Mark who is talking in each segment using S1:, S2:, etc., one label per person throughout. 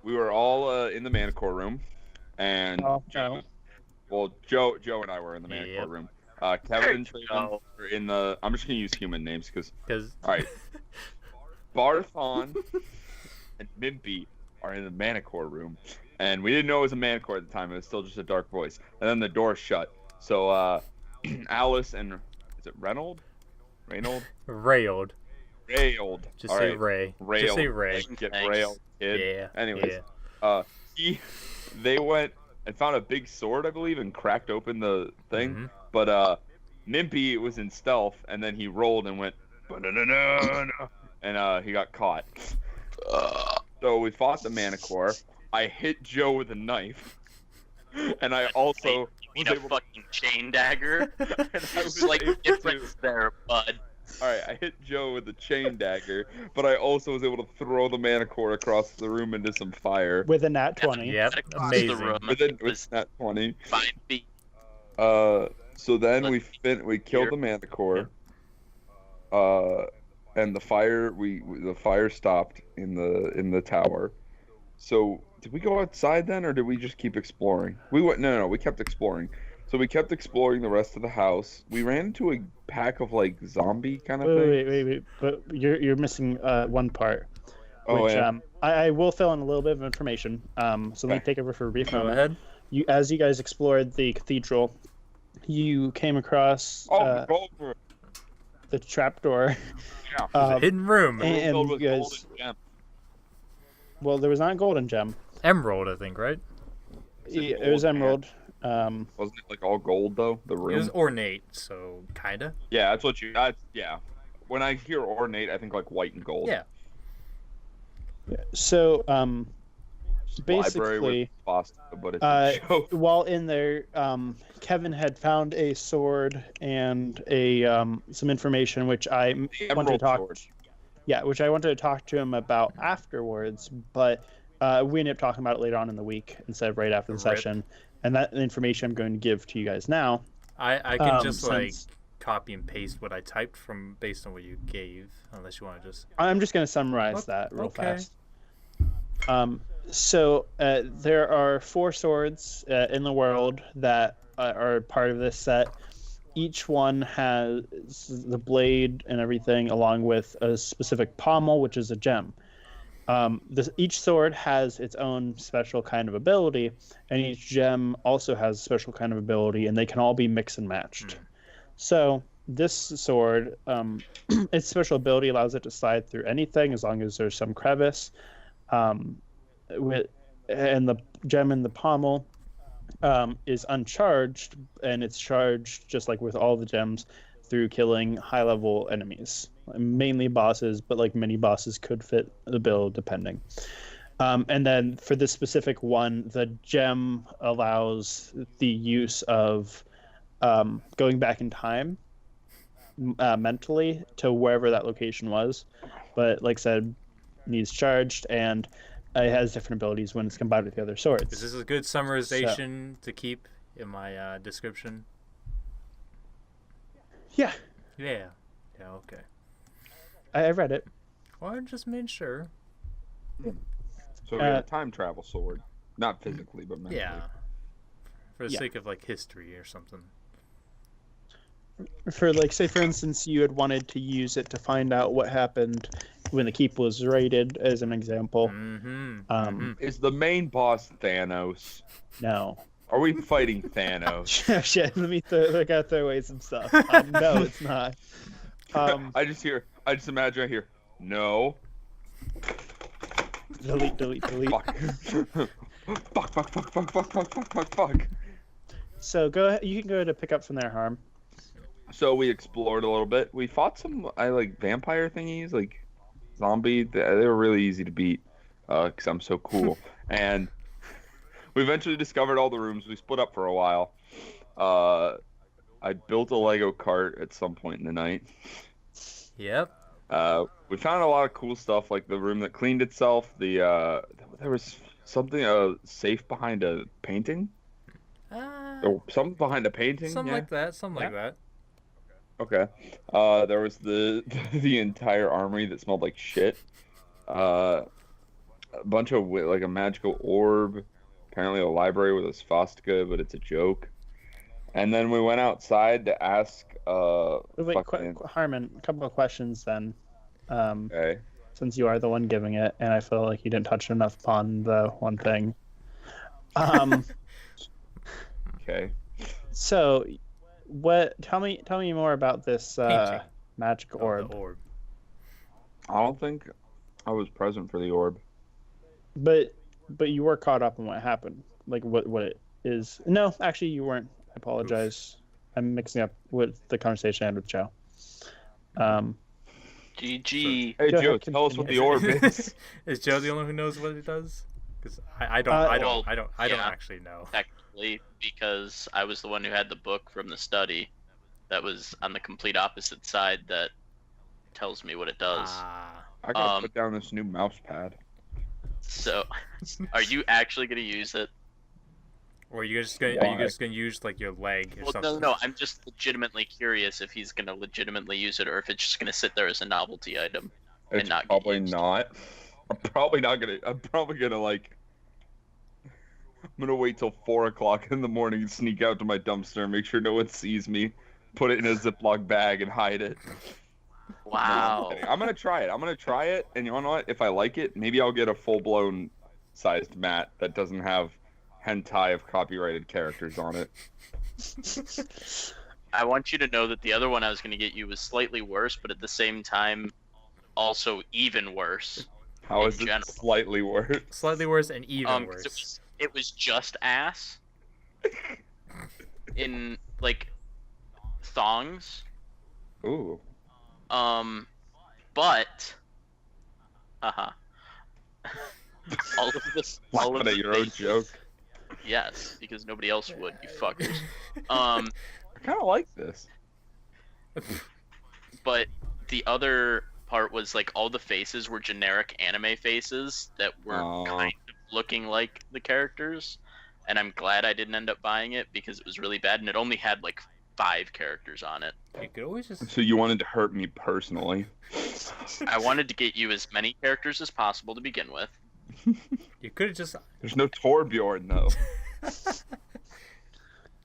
S1: we were all in the Manticore room, and
S2: Oh, no.
S1: Joe and I were in the Manticore
S3: Yep.
S1: room. Kevin and Trayvon were in the. I'm just gonna use human names because.
S3: Because
S1: All right, Barthon and Mimpy are in the Manticore room, and we didn't know it was a Manticore at the time. It was still just a dark voice, and then the door shut. So Alice and is it Reynold?
S3: railed.
S1: Railed.
S3: Just
S1: All
S3: say
S1: right.
S3: Ray.
S1: Railed.
S3: Just say Ray.
S1: Get
S4: Thanks.
S1: railed, kid.
S3: Yeah.
S1: Anyways,
S3: Yeah.
S1: they went and found a big sword, I believe, and cracked open the thing.
S3: Mhm.
S1: But Mimpy was in stealth, and then he rolled and went, "Ba-da-da-da-da," and he got caught. So we fought the Manticore. I hit Joe with a knife, and I also
S4: You mean
S1: was
S4: a
S1: able
S4: fucking chain dagger?
S1: and I was
S4: It's like
S1: able to-
S4: difference there, bud.
S1: All right, I hit Joe with a chain dagger, but I also was able to throw the Manticore across the room into some fire.
S2: With a nat 20.
S3: Yep.
S4: Across the
S3: Amazing.
S4: room.
S1: With that 20.
S4: 5 feet.
S1: So then we killed the Manticore. And the fire stopped in the tower. So did we go outside then, or did we just keep exploring? We kept exploring. So we kept exploring the rest of the house. We ran into a pack of like zombie kind of things.
S2: Wait. But you're missing one part.
S1: Oh,
S2: Which
S1: yeah.
S2: I will fill in a little bit of information. So let me take over for a brief
S3: Go
S2: moment.
S3: ahead.
S2: As you guys explored the cathedral, you came across
S1: Go for it.
S2: the trapdoor.
S1: Yeah.
S3: There's a hidden room.
S2: and-
S1: Filled with
S2: you guys-
S1: gold and gems.
S2: Well, there was not a golden gem.
S3: Emerald, I think, right?
S1: it
S2: It was
S1: gold, man?
S2: emerald.
S1: Wasn't it like all gold though? The
S3: It
S1: room.
S3: was ornate, so kinda.
S1: Yeah, that's what you. Yeah. When I hear ornate, I think like white and gold.
S3: Yeah.
S2: So
S1: Library
S2: basically,
S1: with pasta, but it's a joke.
S2: while in there, Kevin had found a sword and a some information which I
S1: The
S2: wanted to
S1: emerald
S2: talk.
S1: sword.
S2: Yeah, which I wanted to talk to him about afterwards, but we ended up talking about it later on in the week instead of right after the
S3: Rip.
S2: session. And that information I'm going to give to you guys now.
S3: I can just
S2: since-
S3: copy and paste what I typed from based on what you gave, unless you want to just.
S2: I'm just going to summarize
S3: Okay.
S2: that real
S3: Okay.
S2: fast. So there are 4 swords in the world that are part of this set. Each one has the blade and everything, along with a specific pommel, which is a gem. Each sword has its own special kind of ability, and each gem also has a special kind of ability, and they can all be mixed and matched. So this sword, its special ability allows it to slide through anything as long as there's some crevice. And the gem in the pommel is uncharged, and it's charged just like with all the gems through killing high-level enemies, mainly bosses, but like many bosses could fit the bill depending. And then for this specific one, the gem allows the use of going back in time mentally to wherever that location was, but like I said, needs charged, and it has different abilities when it's combined with the other swords.
S3: Is this a good summarization to keep in my description?
S2: Yeah,
S3: Yeah. Yeah. Okay.
S2: I read it.
S3: Well, I just made sure.
S1: So we have a time travel sword, not physically, but mentally.
S3: Yeah. For the
S2: Yeah.
S3: sake of like history or something.
S2: For like, say for instance, you had wanted to use it to find out what happened when the keep was raided, as an example.
S3: Mm-hmm.
S1: Is the main boss Thanos?
S2: No.
S1: Are we fighting Thanos?
S2: Shit, I gotta throw away some stuff. No, it's not.
S1: I just imagine I hear no.
S2: Delete.
S1: Fuck. Fuck.
S2: So go ahead. You can go ahead and pick up from there, Harm.
S1: So we explored a little bit. We fought some vampire thingies, like zombie. They were really easy to beat because I'm so cool. And we eventually discovered all the rooms. We split up for a while. I built a Lego cart at some point in the night.
S3: Yep.
S1: We found a lot of cool stuff, like the room that cleaned itself. There was something safe behind a painting. Or something behind a painting.
S3: Something
S1: yeah?
S3: like that. Something like that.
S1: Okay. There was the entire armory that smelled like shit. a bunch of like a magical orb, apparently a library with a swastika, but it's a joke. And then we went outside to ask
S2: Wait,
S1: fucking
S2: Harmon, a couple of questions then.
S1: okay.
S2: Since you are the one giving it, and I feel like you didn't touch enough upon the one thing. Um,
S1: Okay.
S2: so, what? Tell me more about this
S3: Painting
S2: magic
S3: of
S2: orb.
S3: the orb.
S1: I don't think I was present for the orb.
S2: But you were caught up in what happened, like what it is. No, actually, you weren't. I apologize. I'm mixing up with the conversation I had with Joe.
S4: GG.
S1: Hey
S2: Go
S1: Joe,
S2: ahead,
S1: tell us what the
S2: continue.
S1: orb is.
S3: Is Joe the only one who knows what it does? Because I don't
S4: Well,
S3: I don't
S4: yeah.
S3: actually know.
S4: Technically, because I was the one who had the book from the study that was on the complete opposite side that tells me what it does.
S3: Ah,
S1: I gotta put down this new mouse pad.
S4: So, are you actually going to use it?
S3: or you just gonna
S1: Why?
S3: are you just gonna use like your leg or
S4: Well,
S3: something?
S4: no. I'm just legitimately curious if he's going to legitimately use it or if it's just going to sit there as a novelty item.
S1: It's
S4: not get
S1: probably
S4: used.
S1: not. I'm probably gonna like. I'm gonna wait till 4 o'clock in the morning and sneak out to my dumpster and make sure no one sees me. Put it in a Ziploc bag and hide it. No, I'm
S4: Wow.
S1: kidding. I'm gonna try it, and you know what? If I like it, maybe I'll get a full-blown sized mat that doesn't have hentai of copyrighted characters on it.
S4: I want you to know that the other one I was going to get you was slightly worse, but at the same time, also even worse.
S1: How
S4: In
S1: is it
S4: general.
S1: slightly worse?
S3: Slightly worse and even
S4: 'Cause
S3: worse.
S4: it was just ass in like thongs.
S1: Ooh.
S4: But haha. all of this all of
S1: Laughing at
S4: the
S1: your own
S4: faces-
S1: joke.
S4: Yes, because nobody else would, you fuckers.
S1: I kind of like this.
S4: But the other part was like all the faces were generic anime faces that were
S1: Oh.
S4: kind of looking like the characters, and I'm glad I didn't end up buying it because it was really bad and it only had like 5 characters on it.
S3: You could always just
S1: So you wanted to hurt me personally.
S4: I wanted to get you as many characters as possible to begin with.
S3: you could have just
S1: There's no Torbjorn though.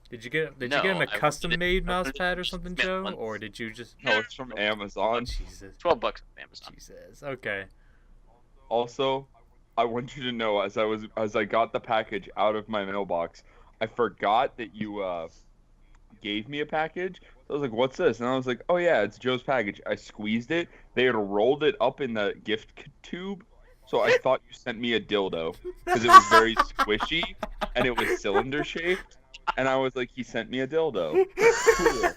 S3: Did you get
S4: No,
S3: him a
S4: I
S3: custom made
S4: wanted-
S3: mouse pad or something,
S4: Smith
S3: Joe?
S4: one.
S3: Or did you just
S1: No, it's from Amazon.
S3: Jesus.
S4: $12 on Amazon.
S3: Jesus. Okay.
S1: Also, I want you to know as I got the package out of my mailbox, I forgot that you gave me a package. So I was like, "What's this?" And I was like, "Oh yeah, it's Joe's package." I squeezed it. They had rolled it up in the gift tube, so I thought you sent me a dildo because it was very squishy and it was cylinder shaped. And I was like, "He sent me a dildo." Cool.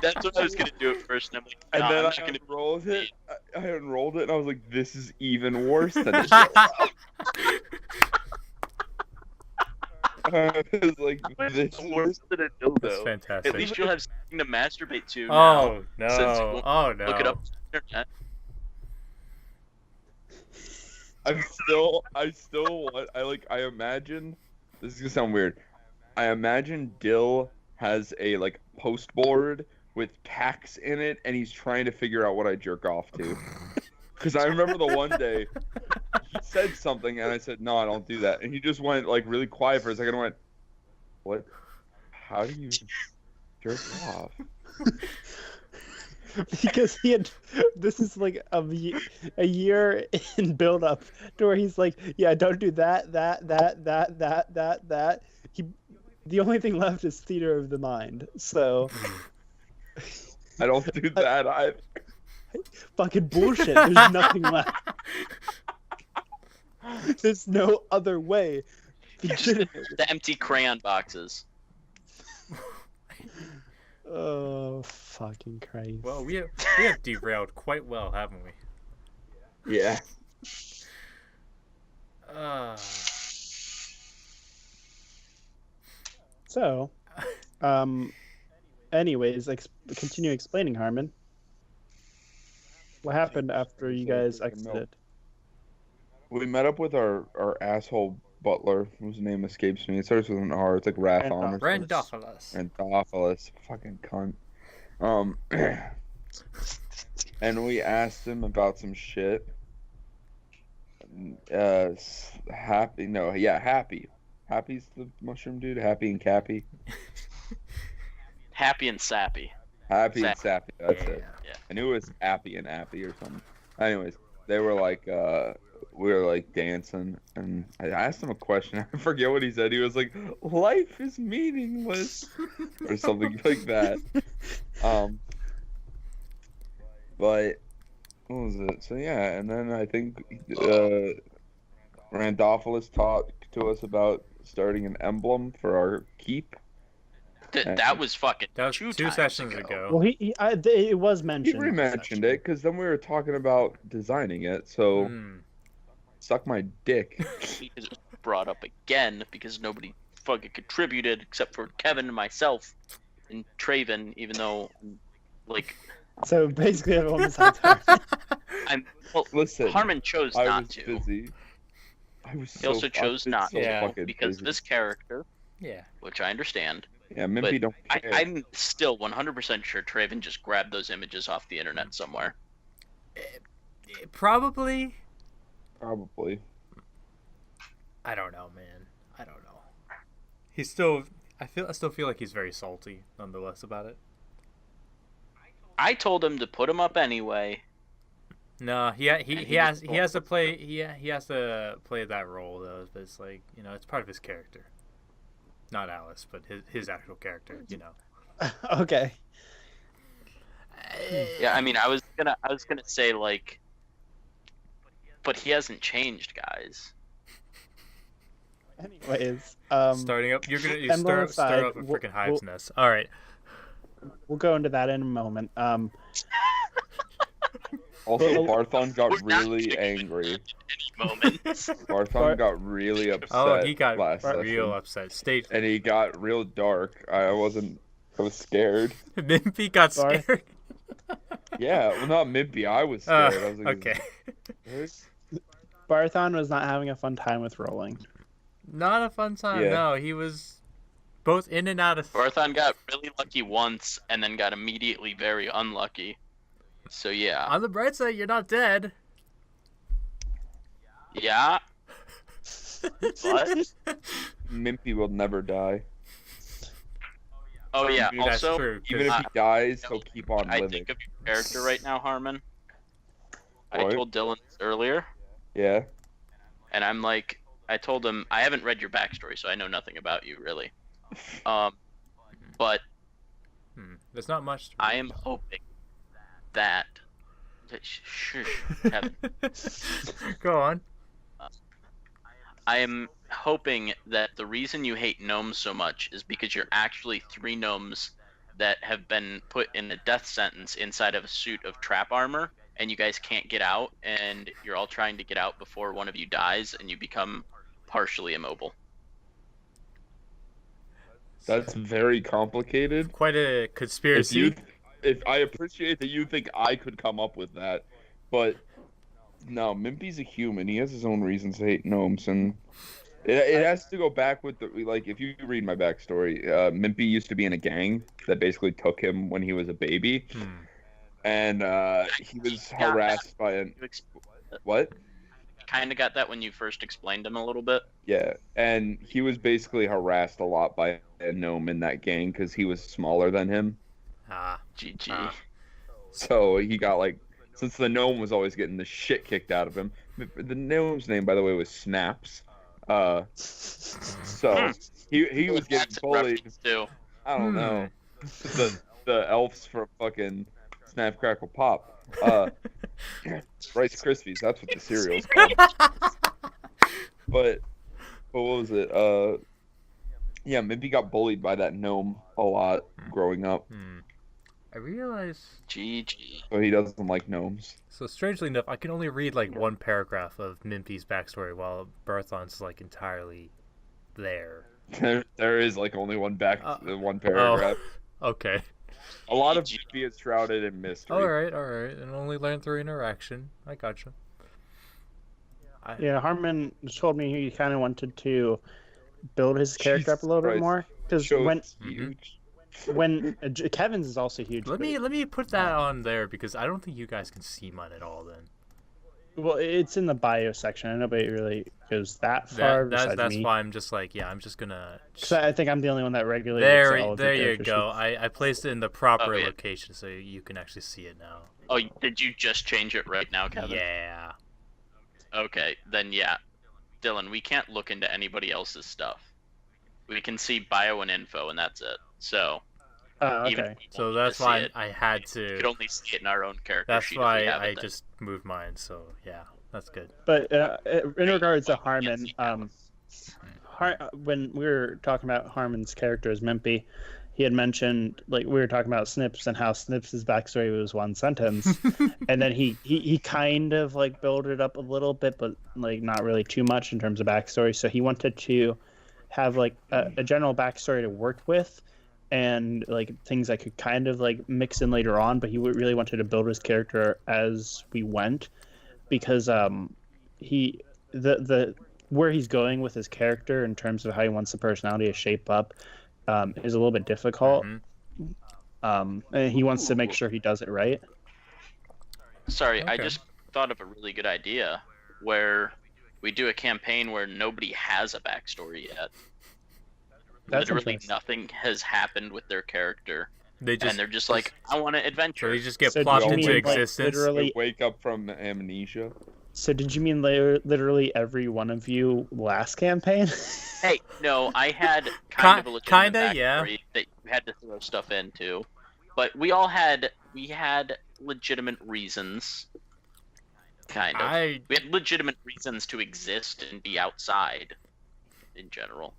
S4: That's what I was gonna do at first, and I'm like,
S1: And
S4: nah,
S1: then
S4: I'm
S1: I
S4: not gonna.
S1: unrolled it. I unrolled it, and I was like, "This is even worse than a dildo." I was like, "This is
S4: worse than a
S3: That's
S4: dildo.
S3: fantastic.
S4: At least you'll have something to masturbate to now.
S3: Oh no.
S4: Since you won't
S3: Oh no.
S4: Look it up on the internet.
S1: I still want. I imagine. This is gonna sound weird. I imagine Dill has a like post board with packs in it, and he's trying to figure out what I jerk off to. Because I remember the one day he said something, and I said, "No, I don't do that," and he just went like really quiet for a second. And went, "What? How do you jerk off?"
S2: Because he had, this is like a year in build up to where he's like, yeah, don't do that. The only thing left is theater of the mind. So
S1: I don't do that either.
S2: fucking bullshit. There's nothing left. There's no other way.
S4: The empty crayon boxes.
S2: Oh fucking Christ.
S3: Well, we have derailed quite well, haven't we?
S1: Yeah.
S2: So, anyways, continue explaining, Harmon. What happened after you guys exited?
S1: We met up with our asshole butler, whose name escapes me. It starts with an R. It's like Rathon or something.
S3: Randophilis.
S1: Randophilis. Fucking cunt. And we asked him about some shit. Happy. No, yeah, Happy. Happy's the mushroom dude. Happy and Cappy.
S4: Happy and sappy.
S1: Happy and Sappy. That's it.
S3: Yeah.
S1: I knew it was Appy and Appy or something. Anyways, they were like, we were like dancing, and I asked him a question. I forget what he said. He was like, "Life is meaningless," or something like that. But what was it? So yeah, and then I think Randolphilus talked to us about starting an emblem for our keep.
S4: That was fucking
S3: That was
S4: two
S3: two
S4: times
S3: sessions
S4: ago.
S3: ago.
S2: Well, it was
S1: He
S2: mentioned.
S1: re-mentioned it because then we were talking about designing it. So suck my dick.
S4: Because it was brought up again because nobody fucking contributed except for Kevin and myself and Traven, even though, like,
S2: So basically, everyone besides Harmon.
S1: Listen,
S4: Harmon chose
S1: I
S4: not
S1: was
S4: to.
S1: busy. I was
S4: He also chose not
S1: so
S3: to,
S1: fucking
S4: Because
S1: busy.
S4: this character,
S3: Yeah.
S4: which I understand,
S1: Yeah, Mimpy
S4: but
S1: don't care.
S4: I'm still 100% sure Traven just grabbed those images off the internet somewhere.
S3: Probably.
S1: Probably.
S3: I don't know, man. I don't know. He's still. I still feel like he's very salty, nonetheless, about it.
S4: I told him to put him up anyway.
S3: No, he has to play that role though. But it's like, you know, it's part of his character. Not Alice, but his actual character. You know.
S2: Okay.
S4: Yeah, I mean, I was gonna say like, but he hasn't changed, guys.
S2: Anyways,
S3: Starting up, you're gonna
S2: Emblem
S3: start
S2: aside,
S3: up a freaking hive's nest. All right.
S2: we'll go into that in a moment.
S1: Also, Barthon got
S4: We're not
S1: really
S4: gonna
S1: angry.
S4: Any moment.
S1: Barthon got really upset.
S3: Oh, he got
S1: last
S3: real
S1: session.
S3: upset. State.
S1: And he got real dark. I was scared.
S3: Mimpy got
S2: Barth?
S3: scared.
S1: Yeah, well, not Mimpy. I was scared. I was like,
S3: Okay.
S2: Barthon was not having a fun time with rolling.
S3: Not a fun time.
S1: Yeah.
S3: No, he was both in and out of.
S4: Barthon got really lucky once and then got immediately very unlucky. So yeah.
S3: On the bright side, you're not dead.
S4: Yeah. What?
S1: Mimpy will never die.
S4: Oh yeah.
S3: That's
S4: Also,
S3: true. 'Cause
S1: Even if he dies, he'll keep on
S4: I
S1: living.
S4: think of your character right now, Harmon. I
S1: What?
S4: told Dylan this earlier,
S1: Yeah.
S4: and I'm like, I told him I haven't read your backstory, so I know nothing about you really. But
S3: There's not much.
S4: I am hoping that. Shush, Kevin.
S3: Go on.
S4: I am hoping that the reason you hate gnomes so much is because you're actually 3 gnomes that have been put in a death sentence inside of a suit of trap armor, and you guys can't get out, and you're all trying to get out before one of you dies, and you become partially immobile.
S1: That's very complicated.
S3: Quite a conspiracy.
S1: If I appreciate that you think I could come up with that, but no, Mimpy's a human. He has his own reasons to hate gnomes, and it has to go back with like if you read my backstory, Mimpy used to be in a gang that basically took him when he was a baby, and he was harassed by an what?
S4: Kind of got that when you first explained him a little bit.
S1: Yeah, and he was basically harassed a lot by a gnome in that gang because he was smaller than him.
S4: GG.
S1: So he got like, since the gnome was always getting the shit kicked out of him. The gnome's name, by the way, was Snaps. So he was getting
S4: That's a
S1: bullied.
S4: reference too.
S1: I don't know. The elves from fucking Snap Crackle Pop. Rice Krispies. That's what the cereal's called. But what was it? Yeah, Mimpy got bullied by that gnome a lot growing up.
S3: I realize.
S4: GG.
S1: So he doesn't like gnomes.
S3: So strangely enough, I can only read like one paragraph of Mimpy's backstory, while Barthon's like entirely there.
S1: There is like only one paragraph.
S3: Okay.
S1: A lot of Mimpy is shrouded in mystery.
S3: All right, and only learn through interaction. I gotcha.
S2: Yeah, Harmon told me he kind of wanted to build his character up a little bit more because
S1: Huge.
S2: when Kevin's is also huge.
S3: Let me put that on there because I don't think you guys can see mine at all. Then
S2: Well, it's in the bio section. Nobody really goes that far besides
S3: That's
S2: me.
S3: why I'm just like, yeah, I'm just gonna.
S2: Because I think I'm the only one that regularly looks at all of the
S3: There you
S2: character
S3: go.
S2: sheets.
S3: I placed it in the proper
S4: Oh, yeah.
S3: location so you can actually see it now.
S4: Oh, did you just change it right now, Kevin?
S3: Yeah.
S4: Okay, then yeah. Dylan, we can't look into anybody else's stuff. We can see bio and info, and that's it. So,
S2: Oh,
S4: even
S2: okay.
S4: if we
S3: So
S4: wanted
S3: that's
S4: to see
S3: why
S4: it,
S3: I had
S4: we
S3: to.
S4: could only see it in our own character
S3: That's
S4: sheet. if
S3: why
S4: we have
S3: I
S4: it then.
S3: just moved mine. So yeah, that's good.
S2: But in regards to
S4: Well, we can't
S2: Harmon,
S4: see
S2: when we were talking about Harmon's character as Mimpy, he had mentioned, like, we were talking about Snips and how Snips' backstory was one sentence, and then he kind of like built it up a little bit, but like not really too much in terms of backstory. So he wanted to have like a general backstory to work with, and like things I could kind of like mix in later on. But he really wanted to build his character as we went, because he the where he's going with his character in terms of how he wants the personality to shape up is a little bit difficult.
S3: Mhm.
S2: And he wants to make sure he does it right.
S4: Sorry, I
S3: Okay.
S4: just thought of a really good idea where we do a campaign where nobody has a backstory yet.
S2: That's
S4: Literally
S2: interesting.
S4: nothing has happened with their character,
S3: They just
S4: and they're just like, I want to
S3: so
S4: adventure.
S3: they just get
S2: So
S3: plopped
S2: did you
S3: into
S2: mean, like,
S3: existence.
S2: literally-
S1: They wake up from amnesia.
S2: So did you mean literally every one of you last campaign?
S4: Hey, no, I had kind of a legitimate
S3: Kinda, yeah.
S4: backstory that you had to throw stuff into, but we had legitimate reasons. Kind of. We had legitimate reasons to exist and be outside, in general.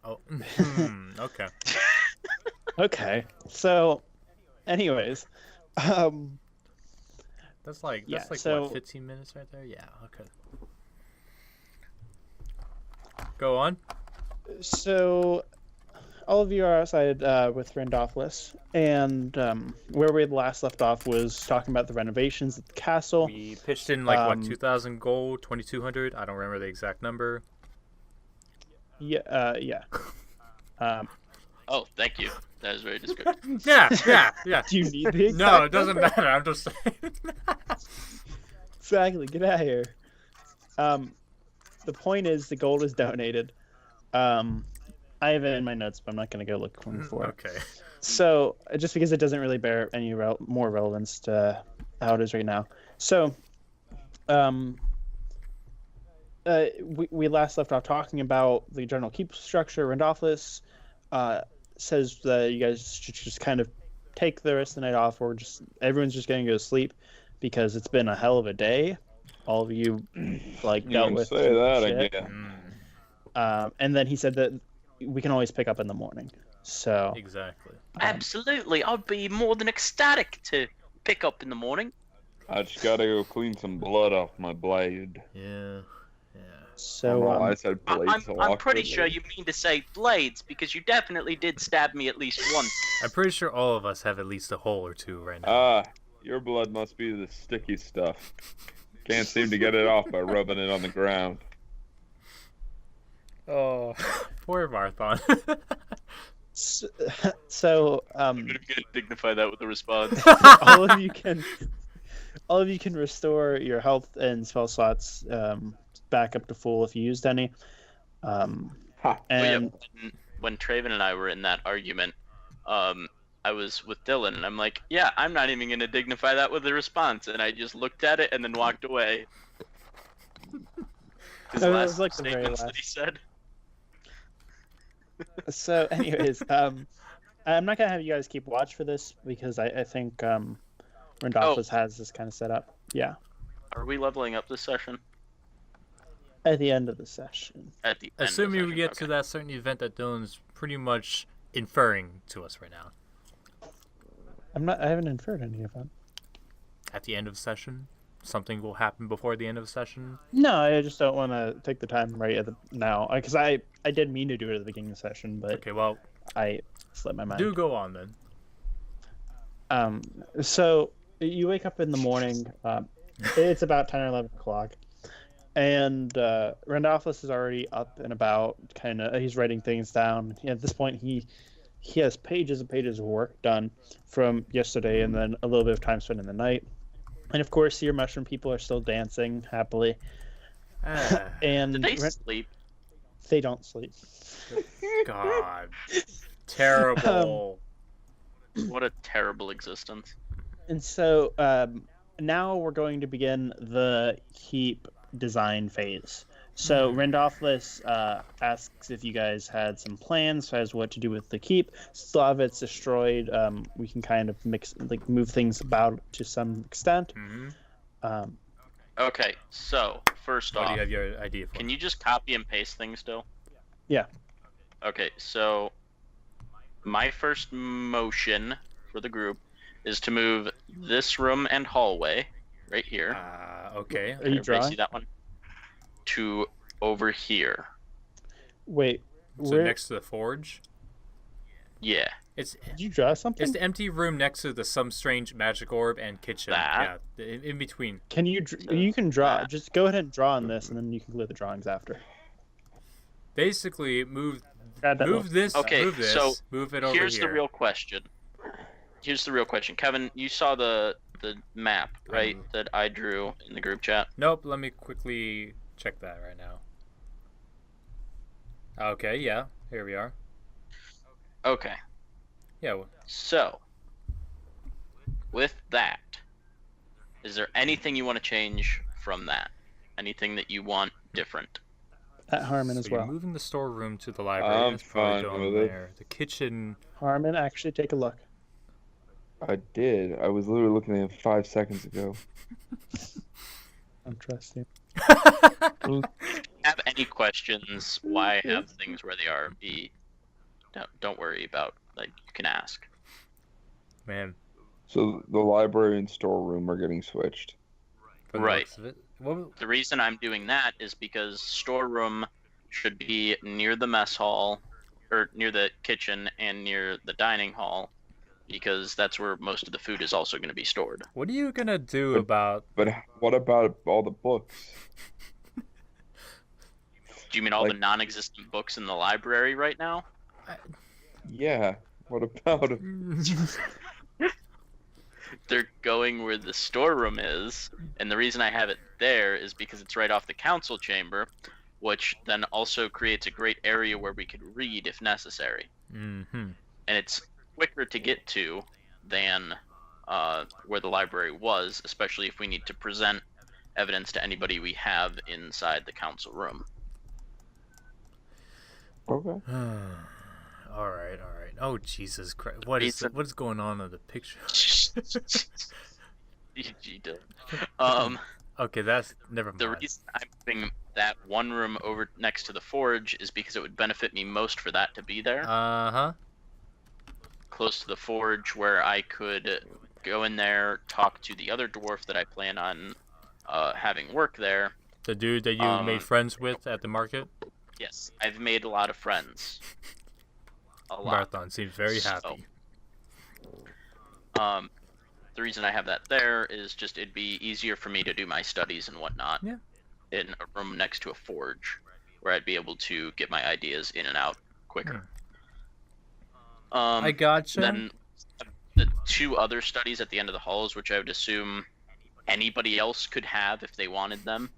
S3: Oh, okay.
S2: Okay. So, anyways,
S3: That's like
S2: Yeah,
S3: what,
S2: so-
S3: 15 minutes right there? Yeah, okay. Go on.
S2: so all of you are outside with Randolphus, and where we had last left off was talking about the renovations at the castle.
S3: We pitched in like what,
S2: Um,
S3: 2,000 gold, 2,200. I don't remember the exact number.
S2: Yeah.
S4: Oh, thank you. That is very descriptive.
S3: Yeah.
S2: Do you need the
S3: No,
S2: exact
S3: it doesn't
S2: number?
S3: matter. I'm just saying.
S2: Exactly. Get out of here. The point is, the gold is donated. I have it in my notes, but I'm not going to go looking for it.
S3: Okay.
S2: So, just because it doesn't really bear any more relevance to how it is right now. So, we last left off talking about the general keep structure. Randolphus says that you guys should just kind of take the rest of the night off, or just everyone's just going to go to sleep because it's been a hell of a day. All of you like
S1: You
S2: dealt
S1: can
S2: with
S1: say
S2: some
S1: that
S2: shit.
S1: again.
S2: And then he said that we can always pick up in the morning. So
S3: Exactly.
S4: Absolutely, I'd be more than ecstatic to pick up in the morning.
S1: I just gotta go clean some blood off my blade.
S3: Yeah.
S1: I
S2: so
S1: don't know why I
S2: um,
S1: said blade
S4: I'm
S1: so
S4: pretty
S1: awkwardly.
S4: sure you mean to say blades, because you definitely did stab me at least once.
S3: I'm pretty sure all of us have at least a hole or two right now.
S1: Ah, your blood must be the sticky stuff. Can't seem to get it off by rubbing it on the ground.
S3: Oh, poor Marthon.
S2: so
S4: I'm gonna dignify that with a response.
S2: all of you can restore your health and spell slots back up to full if you used any.
S1: Ha.
S4: But yeah,
S2: And
S4: when Traven and I were in that argument, I was with Dylan, and I'm like, yeah, I'm not even gonna dignify that with a response, and I just looked at it and then walked away. His
S2: That
S4: last
S2: was like the very
S4: statements that
S2: last.
S4: he said.
S2: so, anyways, I'm not gonna have you guys keep watch for this because I think Randolphus has this kind of set up. Yeah,
S4: Are we leveling up this session?
S2: at the end of the session.
S4: At the end of the
S3: Assuming we
S4: session,
S3: get
S4: okay.
S3: to that certain event that Dylan's pretty much inferring to us right now.
S2: I haven't inferred any of them.
S3: At the end of the session, something will happen before the end of the session.
S2: No, I just don't want to take the time right now because I did mean to do it at the beginning of the session, but
S3: Okay, well,
S2: I slipped my mind.
S3: do go on then.
S2: So you wake up in the morning. It's about 10 or 11 o'clock, and Randolphus is already up and about. He's writing things down. At this point, he has pages and pages of work done from yesterday, and then a little bit of time spent in the night. And of course, your mushroom people are still dancing happily. And
S4: Did they sleep?
S2: they don't sleep.
S3: God. Terrible.
S4: What a terrible existence.
S2: And so now we're going to begin the keep design phase. So Rendolphus asks if you guys had some plans as what to do with the keep. Still have it's destroyed. We can kind of move things about to some extent.
S3: Mm-hmm.
S4: Okay, so first
S3: What do
S4: off,
S3: you have your idea for?
S4: can you just copy and paste things still?
S2: Yeah.
S4: Okay, so my first motion for the group is to move this room and hallway right here.
S3: Okay.
S2: Are you
S4: Everybody
S2: drawing?
S4: see that one? To over here.
S2: Wait,
S3: So next to the forge?
S4: Yeah.
S3: It's
S2: did you draw something?
S3: the empty room next to the some strange magic orb and kitchen.
S4: That?
S3: Yeah, in between.
S2: Can you? You can draw.
S4: that.
S2: Just go ahead and draw on this, and then you can clear the drawings after.
S3: Basically, move
S2: Add that
S3: this.
S4: Okay,
S3: move this.
S4: so
S3: move it over here.
S4: Here's the real question. Kevin, you saw the map, right? That I drew in the group chat.
S3: Nope. Let me quickly check that right now. Okay. Yeah. Here we are.
S4: Okay.
S3: Yeah.
S4: So, with that, is there anything you want to change from that? Anything that you want different?
S2: At Harmon as
S3: So you're
S2: well.
S3: moving the storeroom to the library.
S1: I'm
S3: That's probably
S1: fine
S3: going
S1: with it.
S3: there. The kitchen.
S2: Harmon, actually take a look.
S1: I did. I was literally looking at it 5 seconds ago.
S2: I don't trust you.
S4: Have any questions? Why have things where they are? Don't worry about. Like, you can ask.
S3: Man.
S1: So the library and storeroom are getting switched.
S3: From the
S4: Right.
S3: looks of it. What,
S4: The reason I'm doing that is because storeroom should be near the mess hall, or near the kitchen and near the dining hall, because that's where most of the food is also going to be stored.
S3: what are you gonna do about?
S1: But what about all the books?
S4: Do you mean all
S1: Like-
S4: the non-existent books in the library right now?
S1: Yeah. What about
S4: They're going where the storeroom is, and the reason I have it there is because it's right off the council chamber, which then also creates a great area where we could read if necessary.
S3: Mm-hmm.
S4: And it's quicker to get to than where the library was, especially if we need to present evidence to anybody we have inside the council room.
S1: Okay.
S3: All right. Oh Jesus Christ! What is going on in the picture?
S4: GG did.
S3: Okay, that's never
S4: The
S3: mind.
S4: reason I'm putting that one room over next to the forge is because it would benefit me most for that to be there,
S3: Uh-huh.
S4: close to the forge, where I could go in there, talk to the other dwarf that I plan on having work there.
S3: The dude that you made friends with at the market.
S4: Yes, I've made a lot of friends. A lot.
S3: Marathon seems very happy.
S4: The reason I have that there is just it'd be easier for me to do my studies and whatnot.
S3: Yeah.
S4: In a room next to a forge, where I'd be able to get my ideas in and out quicker.
S3: I gotcha.
S4: Then the two other studies at the end of the halls, which I would assume anybody else could have if they wanted them.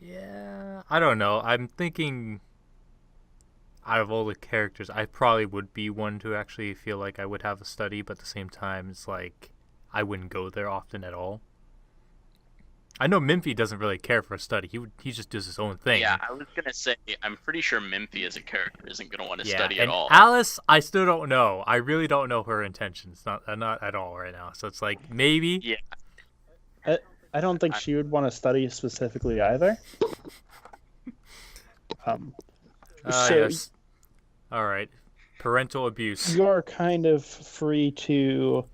S3: Yeah, I don't know. I'm thinking out of all the characters, I probably would be one to actually feel like I would have a study, but at the same time, it's like I wouldn't go there often at all. I know Mimphy doesn't really care for a study. He just does his own thing.
S4: Yeah, I was gonna say I'm pretty sure Mimphy as a character isn't gonna want to study
S3: and
S4: at all.
S3: Alice, I still don't know. I really don't know her intentions. Not at all right now. So it's like maybe.
S4: Yeah.
S2: I don't think she would want to study specifically either. So
S3: Yes. All right. Parental abuse.
S2: you're kind of free to.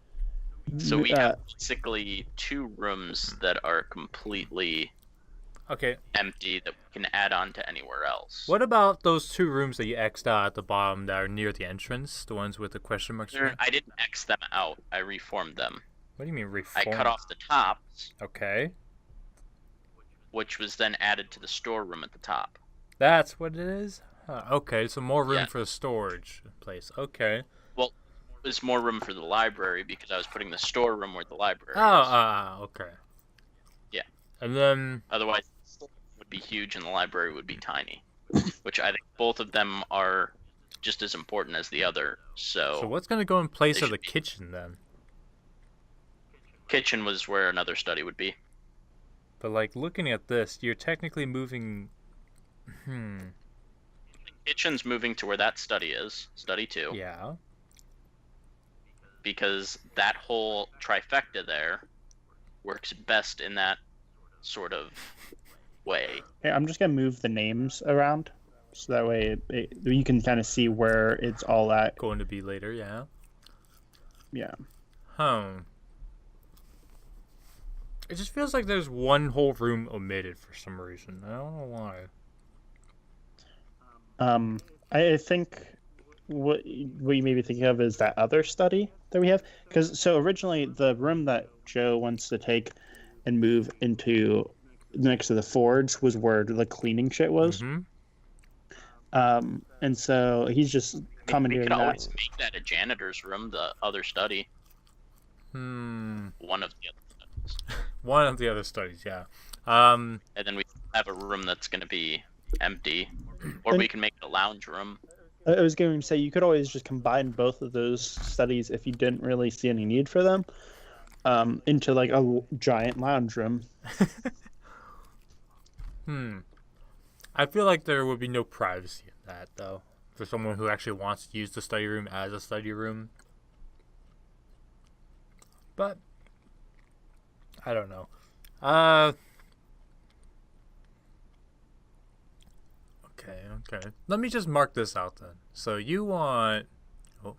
S4: So we have basically two rooms that are completely
S3: Okay.
S4: empty that we can add on to anywhere else.
S3: What about those two rooms that you X'd out at the bottom that are near the entrance? The ones with the question marks?
S4: I didn't X them out. I reformed them.
S3: What do you mean reform?
S4: I cut off the tops,
S3: Okay.
S4: which was then added to the storeroom at the top.
S3: That's what it is? Huh, okay, so more room
S4: Yeah.
S3: for the storage place. Okay.
S4: was more room for the library because I was putting the storeroom where the library is.
S3: Okay.
S4: Yeah.
S3: And then
S4: Otherwise, the storeroom would be huge and the library would be tiny, which I think both of them are just as important as the other.
S3: so what's gonna go in place
S4: they
S3: of the
S4: should be-
S3: kitchen then?
S4: kitchen was where another study would be.
S3: But like looking at this, you're technically moving.
S4: Kitchen's moving to where that study is, study 2.
S3: Yeah.
S4: Because that whole trifecta there works best in that sort of way.
S2: Hey, I'm just gonna move the names around, so that way you can kind of see where it's all at.
S3: Going to be later. Yeah.
S2: Yeah.
S3: It just feels like there's one whole room omitted for some reason. I don't know why.
S2: I think what you may be thinking of is that other study that we have. Because so originally the room that Joe wants to take and move into next to the forge was where the cleaning shit was.
S3: Mm-hmm.
S2: And so he's just
S4: We
S2: commandeering
S4: could
S2: that.
S4: always make that a janitor's room, the other study. One of the other studies.
S3: One of the other studies, yeah.
S4: And then we have a room that's going to be empty. Or we can make it a lounge room.
S2: I was going to say you could always just combine both of those studies if you didn't really see any need for them, into like a giant lounge room.
S3: I feel like there would be no privacy in that, though, for someone who actually wants to use the study room as a study room. But I don't know. Okay. Let me just mark this out then. So you want... Oh,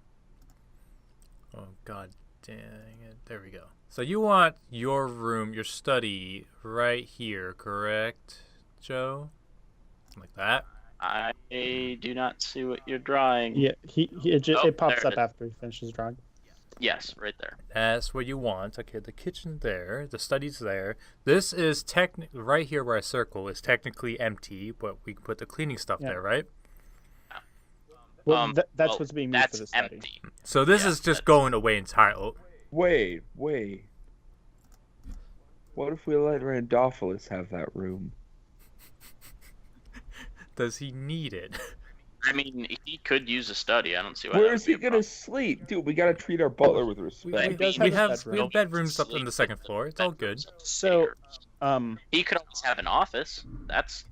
S3: god dang it. There we go. So you want your room, your study, right here, correct, Joe? Like that?
S4: I do not see what you're drawing.
S2: Yeah, it pops
S4: there
S2: up
S4: it is.
S2: after he finishes drawing.
S4: Yes, right there.
S3: That's what you want. Okay, the kitchen there, the study's there. This is right here where I circle is technically empty, but we can put the cleaning stuff
S2: Yeah.
S3: there, right?
S2: Well, that's what's being moved for
S4: That's
S2: the study.
S4: empty.
S3: So this
S4: Yeah,
S3: is just going away entirely.
S1: Wait. What if we let Randolphilus have that room?
S3: Does he need it?
S4: I mean, he could use a study. I don't see why.
S1: Where
S4: that
S1: is
S4: would be
S1: he
S4: a
S1: gonna
S4: problem.
S1: sleep? Dude, we gotta treat our butler with
S2: He
S1: respect.
S2: does
S3: we
S2: have a
S3: have
S2: bedroom.
S3: bedrooms up on
S4: Sleep
S3: the second
S4: with
S3: floor. It's all good.
S4: bedrooms upstairs.
S2: So,
S4: He could always have an office. That's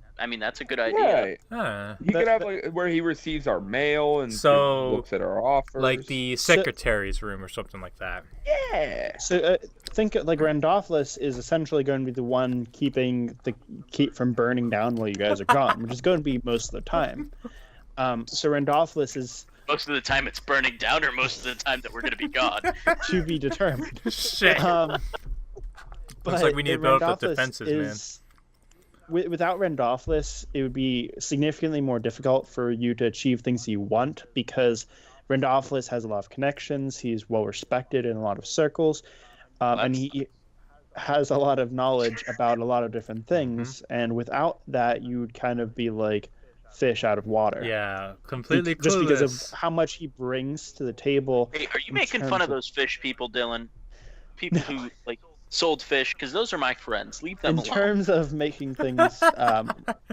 S4: a good idea.
S1: Right. He could have like where he receives our mail and
S3: So,
S1: looks at our offers.
S3: Like the secretary's room or something like that.
S1: Yeah.
S2: So think like Randolphilus is essentially going to be the one keeping the keep from burning down while you guys are gone, which is going to be most of the time. So Randolphilus is
S4: Most of the time it's burning down, or most of the time that we're going to be gone.
S2: to be determined.
S3: Shit.
S2: Looks
S3: Looks like we need to build up the defenses, man.
S2: Without Randolphilus, it would be significantly more difficult for you to achieve things you want because Randolphilus has a lot of connections. He's well respected in a lot of circles, and he has a lot of knowledge about a lot of different things. And without that, you would kind of be like fish out of water.
S3: Yeah, completely
S2: Just
S3: clueless.
S2: because of how much he brings to the table.
S4: Hey, are you
S2: in
S4: making
S2: terms
S4: fun
S2: of-
S4: of those fish people, Dylan? People who like sold fish, because those are my friends. Leave them
S2: In
S4: alone.
S2: terms of making things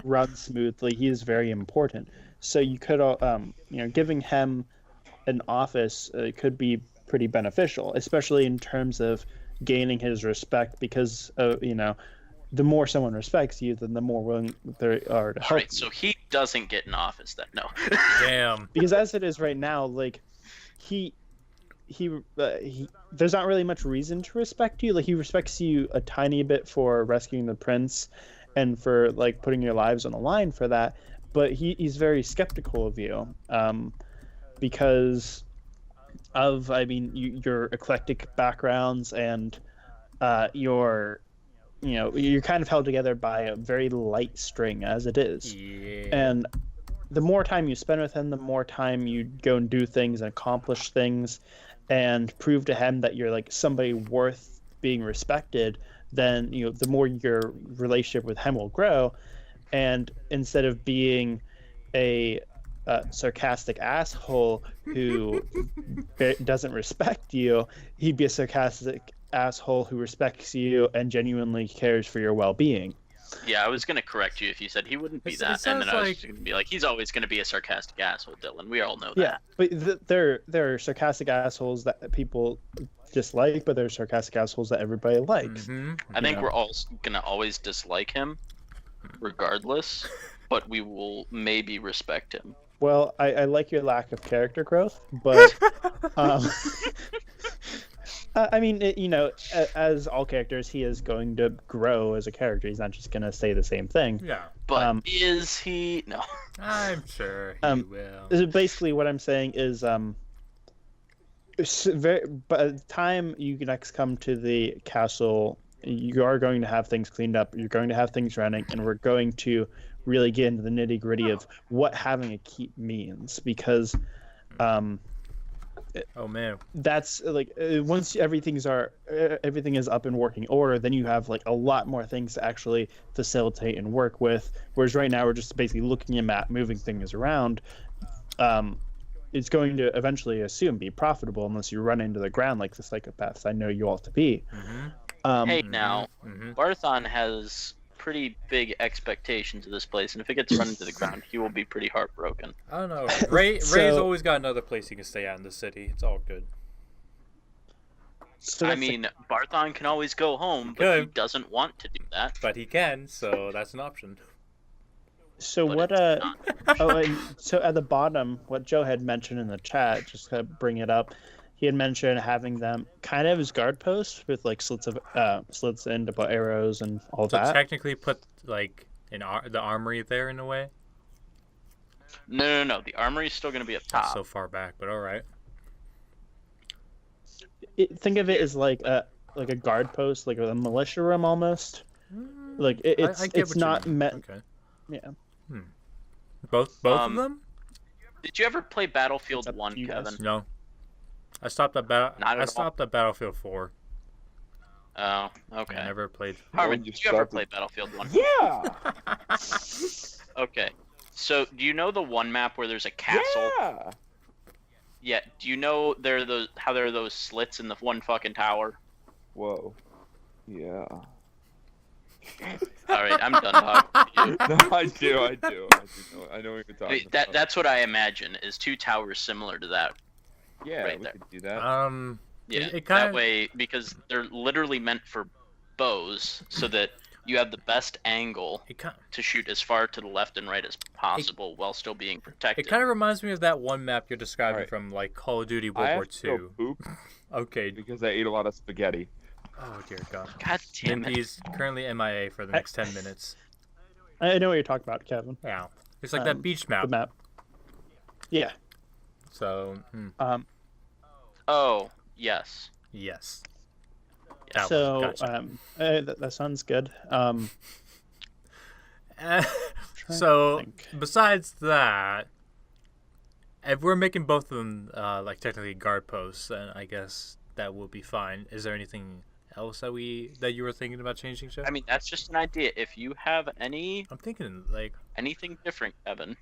S2: run smoothly, he is very important. So you could, giving him an office could be pretty beneficial, especially in terms of gaining his respect. Because the more someone respects you, then the more willing they are to help.
S4: Right, so he doesn't get an office then. No.
S3: Damn.
S2: Because as it is right now, like he there's not really much reason to respect you. Like he respects you a tiny bit for rescuing the prince and for like putting your lives on the line for that, but he's very skeptical of you because of your eclectic backgrounds and you're kind of held together by a very light string as it is.
S3: Yeah.
S2: And the more time you spend with him, the more time you go and do things and accomplish things and prove to him that you're like somebody worth being respected, then the more your relationship with him will grow. And instead of being a sarcastic asshole who doesn't respect you, he'd be a sarcastic asshole who respects you and genuinely cares for your well-being.
S4: Yeah, I was gonna correct you if you said he wouldn't be that, and then I was gonna be like, he's always gonna be a sarcastic asshole, Dylan. We all know that.
S2: Yeah, but there are sarcastic assholes that people dislike, but there are sarcastic assholes that everybody likes.
S4: I think we're all gonna always dislike him, regardless, but we will maybe respect him.
S2: Well, I like your lack of character growth, but I mean, as all characters, he is going to grow as a character. He's not just going to say the same thing.
S3: Yeah.
S4: But is he? No.
S3: I'm sure he will.
S2: Basically, what I'm saying is, by the time you next come to the castle, you are going to have things cleaned up. You're going to have things running, and we're going to really get into the nitty gritty of what having a keep means, because
S3: oh man,
S2: that's like once everything is up in working order, then you have like a lot more things to actually facilitate and work with, whereas right now we're just basically looking at a map, moving things around. It's going to eventually be profitable unless you run into the ground like the psychopaths I know you all to be.
S4: Hey, now Barthon has pretty big expectations of this place, and if it gets run into the ground, he will be pretty heartbroken.
S3: I don't know. Ray's always got another place he can stay at in the city. It's all good.
S2: So
S4: I mean, Barthon can always go home, but he doesn't want to do that.
S3: But he can, so that's an option.
S2: So
S4: But
S2: what? So at the bottom, what Joe had mentioned in the chat, just to bring it up, he had mentioned having them kind of as guard posts with like slits in to put arrows and all
S3: So
S2: that.
S3: technically, put like the armory there in a way.
S4: No. The armory is still going to be up top.
S3: That's so far back, but all right.
S2: Think of it as like a guard post, like a militia room almost. Like it's not meant.
S3: Okay.
S2: Yeah.
S3: Both of them?
S4: Did you ever play Battlefield
S2: It's up
S4: 1,
S2: to you
S4: Kevin?
S2: guys.
S3: No. I stopped at Battlefield 4.
S4: Oh, okay.
S3: I never played.
S4: Harvard, did you ever play Battlefield 1?
S1: Yeah.
S4: Okay. So, do you know the one map where there's a castle?
S1: Yeah.
S4: Yeah. Do you know how there are those slits in the one fucking tower?
S1: Whoa. Yeah.
S4: All right, I'm done talking.
S1: No, I do. I know what you're talking about.
S4: That's what I imagine is two towers similar to that.
S1: Yeah,
S4: right
S1: we
S4: there.
S1: could do that.
S4: Yeah,
S3: it kinda...
S4: that way, because they're literally meant for bows, so that you have the best angle to shoot as far to the left and right as possible while still being protected.
S3: It kind of reminds me of that one map you're describing from like Call of Duty World War II.
S1: Go poop
S3: Okay.
S1: because I ate a lot of spaghetti.
S3: Oh dear God.
S4: God damn it.
S3: He's currently MIA for the next 10 minutes.
S2: I know what you're talking about, Kevin.
S3: Yeah. It's like that beach map.
S2: The map. Yeah.
S3: So.
S4: Oh, yes.
S3: Yes.
S2: So
S3: gotcha.
S2: that sounds good.
S3: So besides that, if we're making both of them like technically guard posts, then I guess that will be fine. Is there anything else that you were thinking about changing, Jeff?
S4: I mean, that's just an idea. If you have
S3: I'm thinking like
S4: anything different, Evan,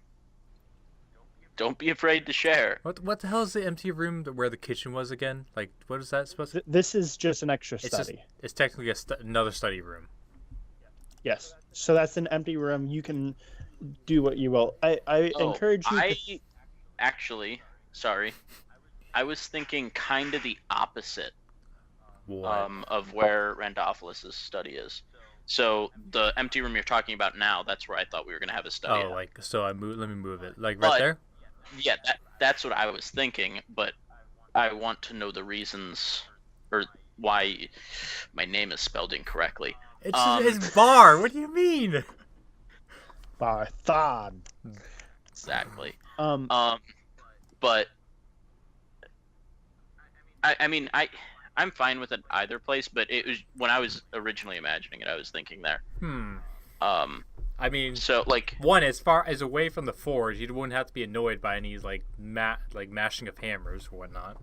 S4: don't be afraid to share.
S3: what the hell is the empty room where the kitchen was again? Like, what is that supposed to?
S2: This is just an extra study.
S3: It's technically another study room.
S2: Yes. So that's an empty room. You can do what you will. I encourage you.
S4: Actually, sorry, I was thinking kind of the opposite of where Randophilis' study is. So the empty room you're talking about now, that's where I thought we were gonna have a study.
S3: Oh, like so let me move it like right there.
S4: Yeah, that's what I was thinking, but I want to know the reasons or why my name is spelled incorrectly.
S3: It's Bar. What do you mean?
S2: Barthon.
S4: Exactly. But I mean I'm fine with it either place, but it was when I was originally imagining it, I was thinking there.
S3: I mean,
S4: so like
S3: one, as far as away from the forge, you wouldn't have to be annoyed by any like mashing of hammers or whatnot.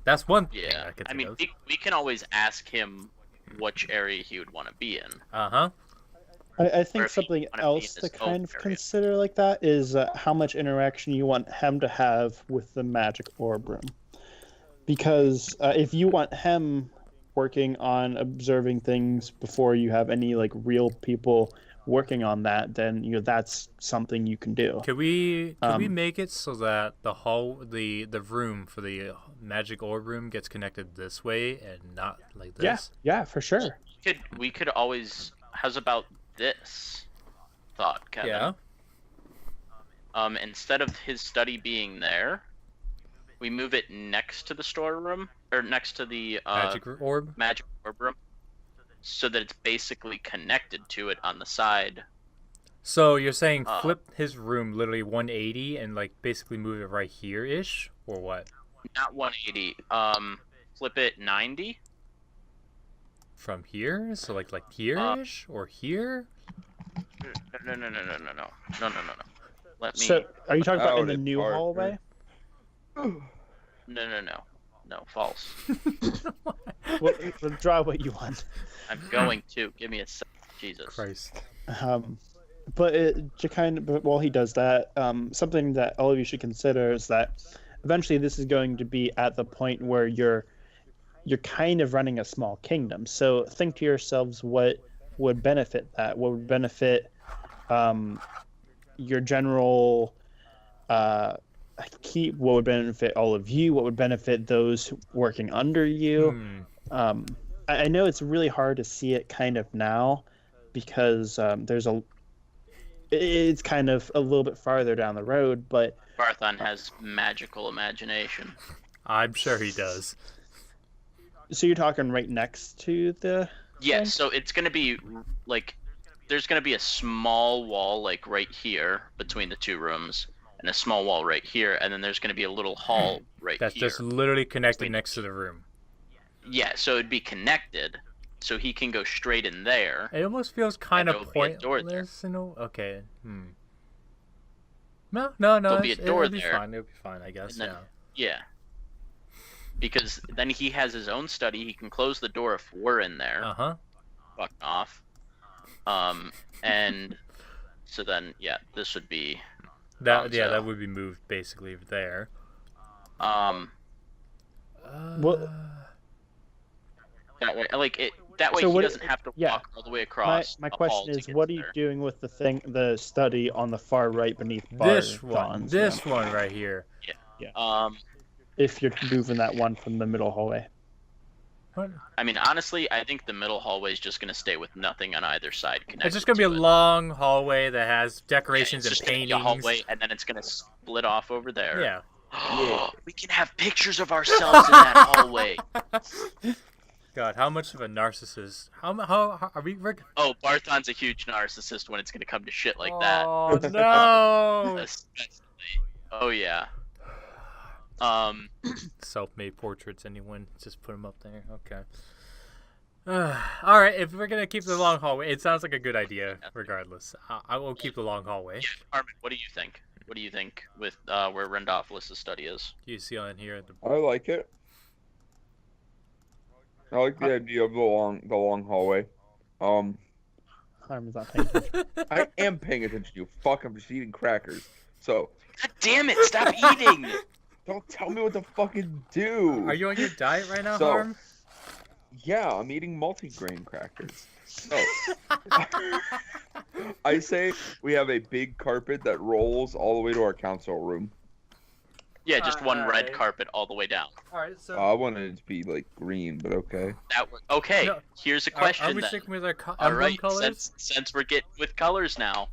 S3: That's one thing I could think of.
S4: We can always ask him which area he would want to be in.
S2: I think
S4: if you
S2: something
S4: wanna be
S2: else
S4: in
S2: to
S4: his own
S2: kind of
S4: area.
S2: consider like that is how much interaction you want him to have with the magic orb room. Because if you want him working on observing things before you have any like real people working on that, then that's something you can do.
S3: Could we make it so that the room for the magic orb room gets connected this way and not like this?
S2: Yeah, for sure.
S4: We could always. How's about this thought, Kevin?
S3: Yeah.
S4: Instead of his study being there, we move it next to the storeroom or next to the
S3: Magic orb.
S4: magic orb room, so that it's basically connected to it on the side.
S3: So you're saying flip his room literally 180 and like basically move it right here ish, or what?
S4: Not 180. Flip it 90.
S3: From here? So like here ish or here?
S4: No. Let me.
S2: So are you talking about in the
S1: Out
S2: new
S1: it,
S2: hallway?
S4: No, false.
S2: Well, draw what you want.
S4: I'm going to give me a sec. Jesus.
S3: Christ.
S2: But while he does that, something that all of you should consider is that eventually this is going to be at the point where you're kind of running a small kingdom. So think to yourselves what would benefit that. What would benefit your general keep? What would benefit all of you? What would benefit those working under you? I know it's really hard to see it kind of now because it's kind of a little bit farther down the road, but
S4: Barthon has magical imagination.
S3: I'm sure he does.
S2: so you're talking right next to the
S4: Yes, so it's gonna be like there's gonna be a small wall like right here between the two rooms, and a small wall right here, and then there's gonna be a little hall right
S3: That's
S4: here.
S3: just literally connected next to the room.
S4: Yeah, so it'd be connected, so he can go straight in there.
S3: It almost feels kind
S4: And
S3: of
S4: there'll be a door there.
S3: pointless. Okay. No.
S4: There'll be a door
S3: it'll be
S4: there.
S3: fine. It'll be fine, I guess.
S4: And then-
S3: Yeah.
S4: Yeah. Because then he has his own study. He can close the door if we're in there. Fuck off. And so then this would be
S3: That
S4: so-
S3: that would be moved basically there.
S2: What?
S4: That way, that way
S2: So
S4: he
S2: what-
S4: doesn't have to
S2: yeah.
S4: walk all the way across.
S2: My
S4: the hall
S2: question
S4: to
S2: is,
S4: get
S2: what
S4: to
S2: are you
S4: there.
S2: doing with the study on the far right beneath
S3: This one
S2: Barthon's room?
S3: right here.
S2: If you're moving that one from the middle hallway.
S3: What?
S4: I mean, honestly, I think the middle hallway is just gonna stay with nothing on either side connected.
S3: It's just gonna be a
S4: to it.
S3: long hallway that has
S4: Yeah,
S3: decorations
S4: it's just
S3: and
S4: gonna be
S3: paintings.
S4: a hallway, and then it's gonna split off over there.
S3: Yeah.
S4: We can have pictures of ourselves in that hallway.
S3: God, how much of a narcissist? How are we?
S4: Oh, Barthon's a huge narcissist when it's gonna come to shit like that.
S3: Oh no!
S4: Especially. Oh yeah.
S3: Self-made portraits. Anyone? Just put them up there. Okay. All right. If we're gonna keep the long hallway, it sounds like a good idea. Regardless, I will keep the long hallway.
S4: Yeah, Armin, what do you think? What do you think with where Rendopholis' study is?
S3: You see on here.
S1: I like it. I like the idea of the long hallway.
S2: Harm's not paying attention.
S1: I am paying attention. You fuck. I'm just eating crackers. So
S4: God damn it! Stop eating.
S1: don't tell me what to fucking do.
S3: Are you on your diet right now,
S1: So-
S3: Harm?
S1: Yeah, I'm eating multigrain crackers. So I say we have a big carpet that rolls all the way to our council room.
S4: Yeah, just one red
S3: Alright.
S4: carpet all the way down.
S3: All right. So.
S1: I wanted it to be like green, but okay.
S4: Okay.
S3: No,
S4: Here's a
S3: Are
S4: question
S3: we
S4: then.
S3: sticking with our
S4: All
S3: emblem
S4: right,
S3: colors?
S4: since we're getting with colors now.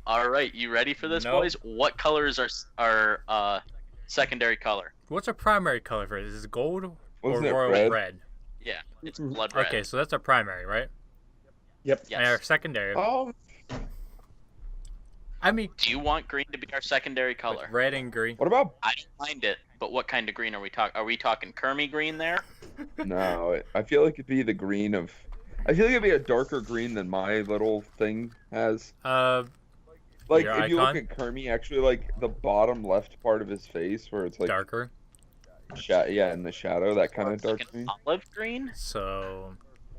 S4: All right, you ready for this,
S3: Nope.
S4: boys? What color is our secondary color?
S3: What's our primary color for it? Is it gold or
S1: Wasn't it
S3: royal
S1: red?
S4: Yeah, it's blood red.
S3: Okay, so that's our primary, right?
S2: Yep.
S3: And our
S4: Yes.
S3: secondary.
S1: Oh,
S3: I mean,
S4: Do you want green to be our secondary
S3: with
S4: color?
S3: red and green.
S1: what about?
S4: I don't mind it, but what kind of green are we talking? Are we talking Kermie green there?
S1: No, I feel like it'd be the green of. I feel like it'd be a darker green than my little thing has. Like
S3: Your
S1: if you look
S3: icon?
S1: at Kermie, actually, like the bottom left part of his face, where it's like
S3: darker.
S1: yeah, in the shadow, that kind of
S4: It's like
S1: dark
S4: an
S1: green.
S4: olive green.
S3: So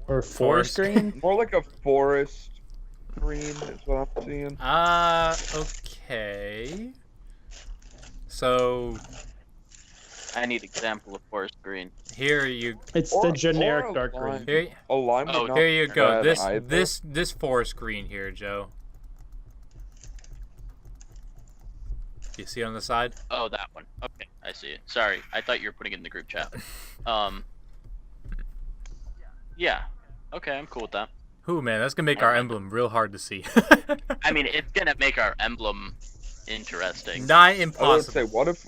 S2: Or forest green?
S1: More like a forest green is what I'm seeing.
S3: Okay. So
S4: I need example of forest green.
S3: here you
S2: It's
S1: Or-
S2: the generic
S1: or a
S2: dark
S1: lime.
S2: green.
S3: here,
S1: A lime
S4: Oh,
S1: would not
S3: here you
S1: be
S3: go.
S1: bad either.
S3: This forest green here, Joe. You see on the side?
S4: Oh, that one. Okay, I see it. Sorry, I thought you were putting it in the group chat. Yeah. Okay, I'm cool with that.
S3: Ooh, man, that's gonna make our emblem real hard to see.
S4: I mean, it's gonna make our emblem interesting.
S3: Nigh
S1: I would
S3: impossible.
S1: say,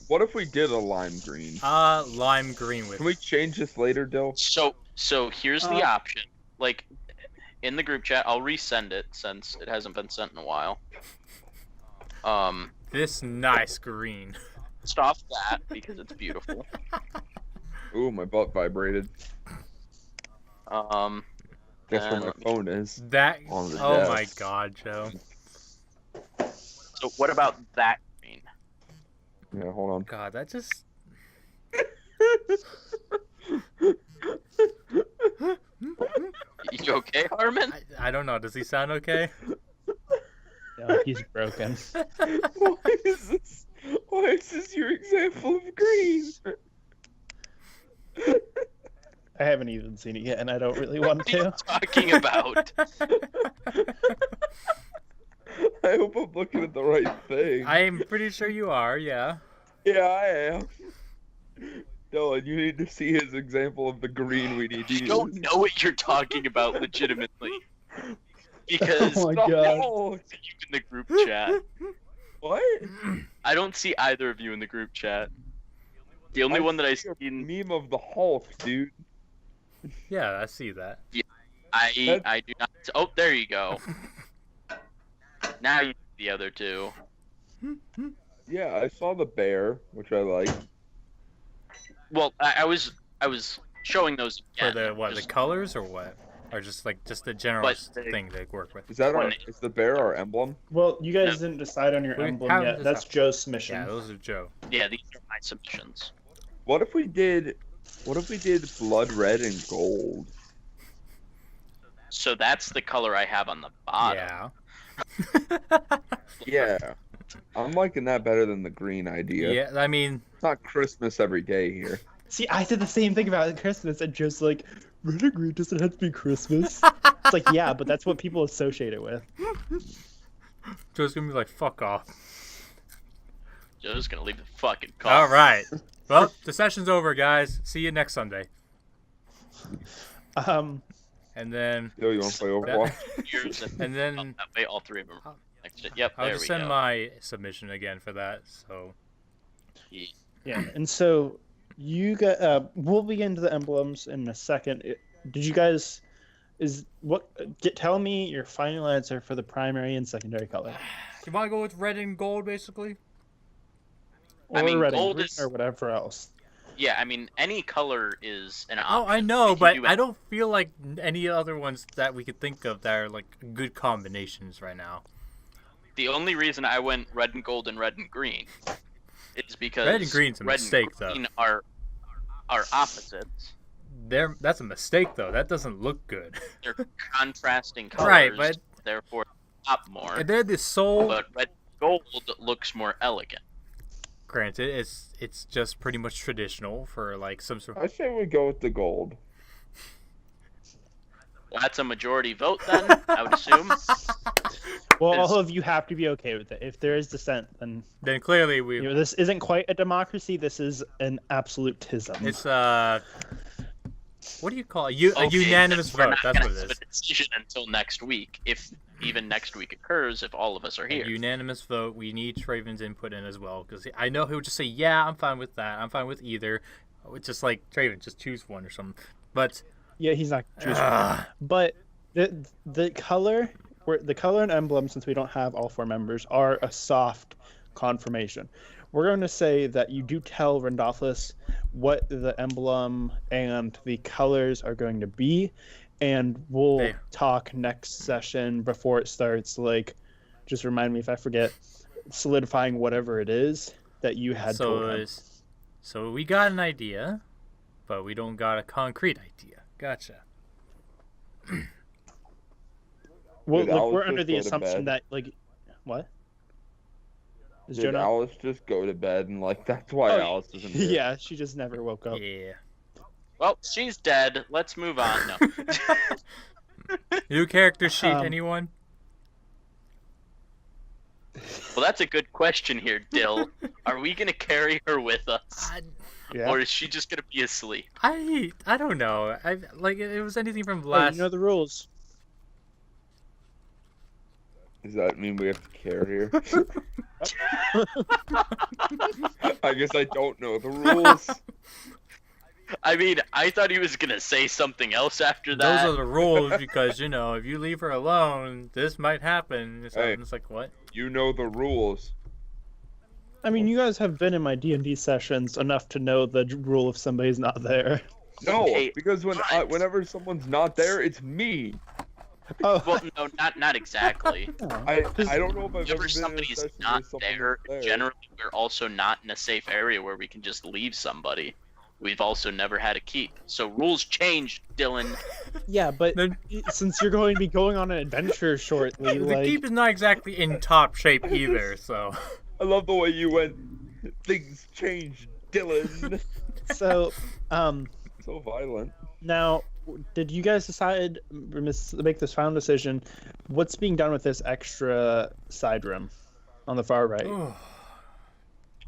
S1: what if we did a lime green?
S3: Lime green with.
S1: Can we change this later, Dill?
S4: So here's the option. Like, in the group chat, I'll resend it since it hasn't been sent in a while.
S3: This nice green.
S4: Stop that because it's beautiful.
S1: Ooh, my butt vibrated. Guess where
S4: and
S1: my
S4: let me-
S1: phone is.
S3: That.
S1: On the
S3: Oh
S1: desk.
S3: my God, Joe.
S4: So what about that green?
S1: Yeah, hold on.
S3: God, that just.
S4: You okay, Harmon?
S3: I don't know. Does he sound okay?
S2: No, he's broken.
S1: Why is this your example of green?
S2: I haven't even seen it yet, and I don't really want
S4: What are you
S2: to.
S4: talking about?
S1: I hope I'm looking at the right thing.
S3: I'm pretty sure you are. Yeah.
S1: Yeah, I am. Dylan, you need to see his example of the green we need to
S4: I
S1: use.
S4: don't know what you're talking about legitimately. Because
S2: Oh my God.
S1: Oh,
S4: you in the group chat.
S1: what?
S4: I don't see either of you in the group chat. The only one that I
S1: see a
S4: seen,
S1: meme of the Hulk, dude.
S3: Yeah, I see that.
S4: I do not. Oh, there you go. Now you see the other two.
S1: Yeah, I saw the bear, which I like.
S4: Well, I was showing those
S3: For
S4: again.
S3: the what? The
S4: just-
S3: colors or what? Or just the general
S4: But the-
S3: thing they work with.
S1: Is that
S4: When-
S1: is the bear our emblem?
S2: Well, you guys
S4: No.
S2: didn't decide on your
S3: We
S2: emblem
S3: haven't
S2: yet. That's
S3: decided.
S2: Joe's submission.
S3: Yeah, those are Joe.
S4: Yeah, these are my submissions.
S1: What if we did blood red and gold?
S4: So that's the color I have on the bottom.
S3: Yeah.
S1: Yeah. I'm liking that better than the green idea.
S3: Yeah, I mean,
S1: It's not Christmas every day here.
S2: See, I said the same thing about Christmas, and Joe's like, red and green doesn't have to be Christmas. It's like, yeah, but that's what people associate it with.
S3: Joe's gonna be like, fuck off.
S4: Joe's gonna leave the fucking call.
S3: All right. Well, the session's over, guys. See you next Sunday. And then,
S1: Yo, you want to play Overwatch?
S4: Yours and,
S3: and then
S4: that way all three of them. Next to, yep,
S3: I'll
S4: there
S3: just
S4: we
S3: send
S4: go.
S3: my submission again for that. So
S2: Yeah, and so you got. We'll be into the emblems in a second. Did you guys? Tell me your final answer for the primary and secondary color.
S3: you want to go with red and gold, basically?
S2: Or
S4: I mean,
S2: red and
S4: gold
S2: green
S4: is-
S2: or whatever else.
S4: Yeah, I mean, any color is an
S3: Oh,
S4: option.
S3: I know,
S4: You can
S3: but
S4: do
S3: I don't feel like any other ones that we could think of that are like good combinations right now.
S4: The only reason I went red and gold and red and green is because
S3: Red and green's a
S4: red
S3: mistake,
S4: and green are opposites.
S3: That's a mistake, though. That doesn't look good.
S4: They're contrasting colors,
S3: Right, but-
S4: therefore pop more.
S3: And they're the soul.
S4: But red and gold looks more elegant.
S3: Granted, it's just pretty much traditional for like some sort.
S1: I say we go with the gold.
S4: Well, that's a majority vote then, I would assume.
S2: Well,
S4: Is-
S2: all of you have to be okay with it. If there is dissent, then
S3: Then clearly we.
S2: this isn't quite a democracy. This is an absolutism.
S3: It's What do you call it? A
S4: Okay,
S3: unanimous
S4: then we're
S3: vote.
S4: not
S3: That's
S4: gonna
S3: what it
S4: have
S3: is.
S4: a decision until next week, if even next week occurs, if all of us are
S3: A
S4: here.
S3: unanimous vote. We need Traven's input in as well because I know he'll just say, "Yeah, I'm fine with that. I'm fine with either." It's just like Traven, just choose one or something. But
S2: Yeah, he's not choosing. But the color and emblem, since we don't have all four members, are a soft confirmation. We're going to say that you do tell Randolphus what the emblem and the colors are going to be, and we'll
S3: Hey.
S2: talk next session before it starts. Like, just remind me if I forget, solidifying whatever it is that you had told him.
S3: so we got an idea, but we don't got a concrete idea. Gotcha.
S2: Well,
S1: Did
S2: look,
S1: Alice
S2: we're under
S1: just
S2: the
S1: go to
S2: assumption
S1: bed?
S2: that like, what? Is
S1: Did
S2: Jonah?
S1: Alice just go to bed and like that's why
S2: Oh,
S1: Alice isn't here?
S2: yeah, she just never woke up.
S3: Yeah.
S4: Well, she's dead. Let's move on. No.
S3: New character sheet,
S2: Um,
S3: anyone?
S4: Well, that's a good question here, Dill. Are we gonna carry her with us,
S2: Yeah.
S4: or is she just gonna be asleep?
S3: I don't know. I like it was anything from
S2: Oh,
S3: last.
S2: you know the rules.
S1: Does that mean we have to carry her? I guess I don't know the rules.
S4: I mean, I thought he was gonna say something else after
S3: Those
S4: that.
S3: are the rules because if you leave her alone, this might happen. So
S1: Hey.
S3: it's like what?
S1: You know the rules.
S2: I mean, you guys have been in my D&D sessions enough to know the rule if somebody's not there.
S1: No,
S4: Hey,
S1: because
S4: what?
S1: whenever someone's not there, it's me.
S2: Oh,
S4: Well, no, not exactly.
S1: I don't know if I've ever
S4: Whenever
S1: been in a
S4: somebody's
S1: session where
S4: not
S1: someone
S4: there,
S1: is there.
S4: generally we're also not in a safe area where we can just leave somebody. We've also never had a keep. So rules change, Dylan.
S2: yeah, but
S3: The,
S2: since you're going to be going on an adventure shortly,
S3: the
S2: like,
S3: keep is not exactly in top shape either. So
S1: I love the way you went. Things change, Dylan.
S2: so,
S1: So violent.
S2: now, did you guys decide make this final decision? What's being done with this extra side room on the far right?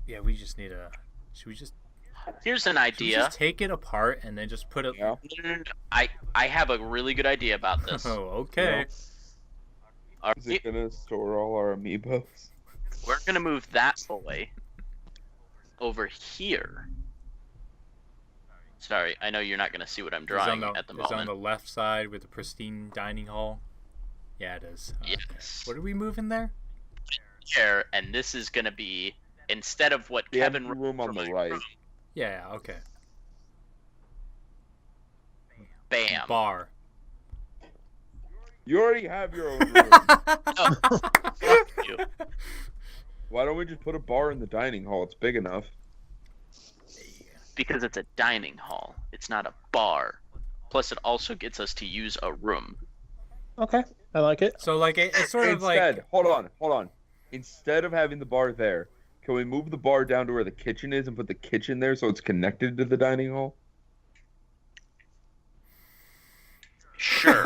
S3: yeah, we just need a. Should we just
S4: Here's an
S3: should we
S4: idea.
S3: just take it apart and then just put it?
S1: Yeah.
S4: No. I have a really good idea about this.
S3: Oh, okay.
S4: All
S1: Is
S4: right,
S1: it gonna store all our amiibos?
S4: we're gonna move that boy over here. Sorry, I know you're not gonna see what I'm drawing at the
S3: It's on
S4: moment.
S3: the left side with the pristine dining hall. Yeah, it is. Okay.
S4: Yes.
S3: What are we moving there?
S4: Here, and this is gonna be instead of what
S1: The
S4: Kevin
S1: empty room on
S4: from
S1: the
S4: my
S1: right.
S4: room,
S3: Yeah. Okay.
S4: Bam.
S3: Bar.
S1: You already have your own room.
S4: Oh, fuck you.
S1: Why don't we just put a bar in the dining hall? It's big enough.
S4: Because it's a dining hall. It's not a bar. Plus, it also gets us to use a room.
S2: Okay, I like it.
S3: So like it's sort of
S1: Instead,
S3: like
S1: hold on. Instead of having the bar there, can we move the bar down to where the kitchen is and put the kitchen there so it's connected to the dining hall?
S4: Sure.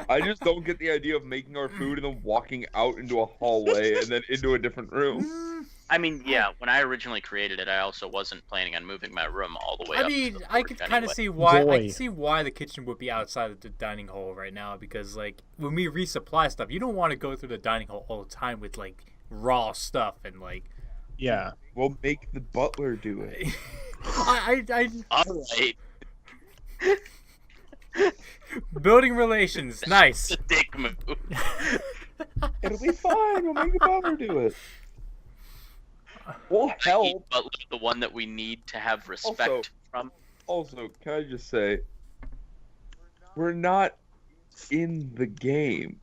S1: I just don't get the idea of making our food and then walking out into a hallway and then into a different room.
S4: I mean, yeah, when I originally created it, I also wasn't planning on moving my room all the way up.
S3: I
S4: to
S3: mean,
S4: the
S3: I
S4: porch
S3: could kind
S4: anyway.
S3: of see why. I
S2: Boy.
S3: can see why the kitchen would be outside of the dining hall right now because, like, when we resupply stuff, you don't want to go through the dining hall all the time with like raw stuff and like.
S2: Yeah.
S1: We'll make the butler do it.
S4: All right.
S3: Building relations, nice.
S4: The dick move.
S1: It'll be fine. We'll make the butler do it. We'll help.
S4: Butler, the one that we need to have respect
S1: Also-
S4: from.
S1: Also, can I just say, we're not in the game.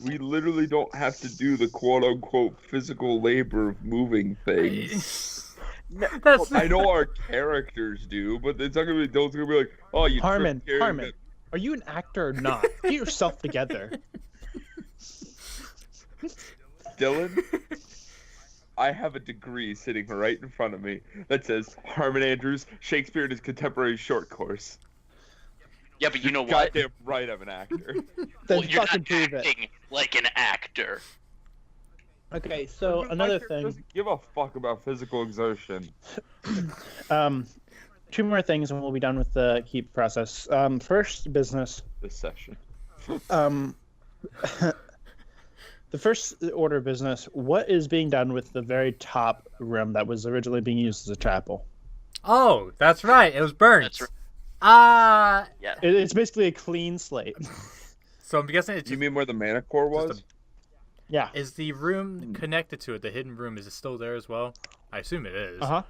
S1: We literally don't have to do the quote-unquote physical labor of moving things.
S3: That's
S1: I know our characters do, but it's not gonna be. Those gonna be like, oh, you.
S2: Harmon,
S1: tripped carrying
S2: Harmon, are you an actor or not? Get yourself together.
S1: that- Dylan. I have a degree sitting right in front of me that says Harmon Andrews, Shakespeare and his contemporary short course.
S4: Yeah, but you know what?
S1: Goddamn right, I'm an actor.
S2: Then
S4: Well, you're
S2: fucking
S4: not
S2: prove it.
S4: acting like an actor.
S2: Okay, so
S1: My
S2: another
S1: character
S2: thing.
S1: doesn't give a fuck about physical exertion.
S2: Two more things and we'll be done with the keep process. First business.
S1: This session.
S2: The first order of business, what is being done with the very top room that was originally being used as a chapel?
S3: Oh, that's right. It was burnt.
S4: That's right. Yeah.
S2: It's basically a clean slate.
S3: So I'm guessing it's
S1: You mean where the mana core was?
S2: Yeah.
S3: is the room connected to it? The hidden room is it still there as well? I assume it is.
S2: Uh-huh.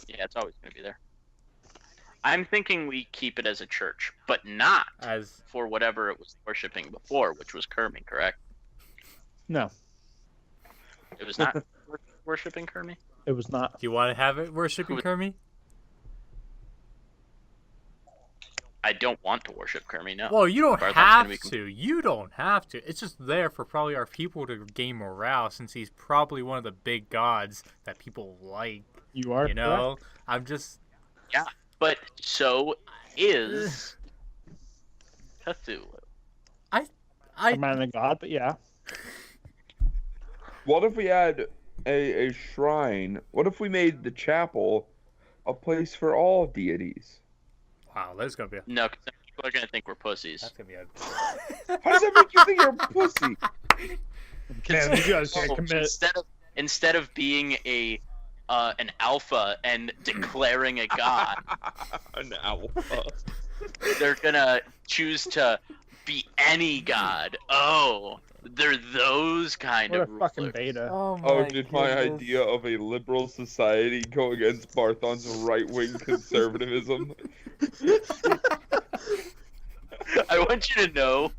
S4: Yeah, it's always going to be there. I'm thinking we keep it as a church, but not
S3: As
S4: for whatever it was worshipping before, which was Kermie, correct?
S2: No,
S4: It was not worshipping Kermie?
S2: it was not.
S3: do you want to have it worshiping
S4: Who-
S3: Kermie?
S4: I don't want to worship Kermie, no.
S3: Well, you don't
S4: Barthon's gonna
S3: have
S4: be
S3: to. You don't have to. It's just there for probably our people to gain morale, since he's probably one of the big gods that people like.
S2: You are
S3: You know,
S2: correct.
S3: I'm just.
S4: Yeah, but so is Cthulhu.
S2: I'm not a god, but yeah.
S1: What if we had a shrine? What if we made the chapel a place for all deities?
S3: Wow, that's gonna be.
S4: No, 'cause then people are gonna think we're pussies.
S3: That's gonna be a.
S1: How does that make you think you're a pussy?
S2: Man, you guys can't
S4: Oh,
S2: commit.
S4: Instead of being an alpha and declaring a god,
S1: An alpha.
S4: they're gonna choose to be any god. Oh, they're those kind
S2: What a
S4: of
S2: fucking
S4: rulers.
S2: beta.
S1: Oh, did my idea of a liberal society go against Barthon's right-wing conservatism?
S4: I want you to know,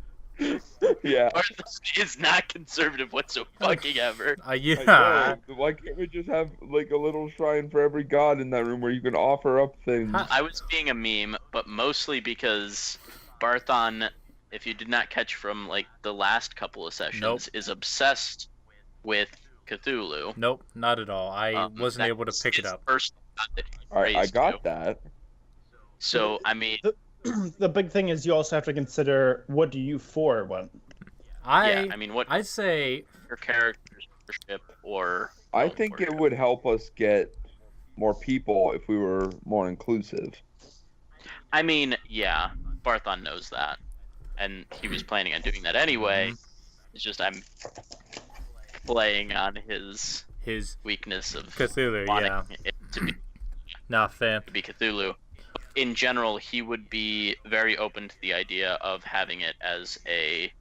S1: Yeah.
S4: Barthos is not conservative whatsoever.
S1: I
S3: Yeah.
S1: know. Why can't we just have like a little shrine for every god in that room where you can offer up things?
S4: I was being a meme, but mostly because Barthon, if you did not catch from like the last couple of sessions,
S3: Nope.
S4: is obsessed with Cthulhu.
S3: Nope, not at all. I wasn't able to
S4: That's
S3: pick it
S4: his
S3: up.
S4: first god that he
S1: I
S4: prays
S1: got
S4: to.
S1: that.
S4: So I mean,
S2: The big thing is you also have to consider, what do you for one?
S4: yeah, I mean, what
S3: I'd say
S4: your character's worship or
S1: I
S4: don't
S1: think it
S4: worship.
S1: would help us get more people if we were more inclusive.
S4: I mean, yeah, Barthon knows that, and he was planning on doing that anyway. It's just I'm playing on his weakness of
S3: Cthulhu,
S4: wanting
S3: yeah.
S4: it to be,
S3: Nah, fam.
S4: to be Cthulhu. In general, he would be very open to the idea of having it as a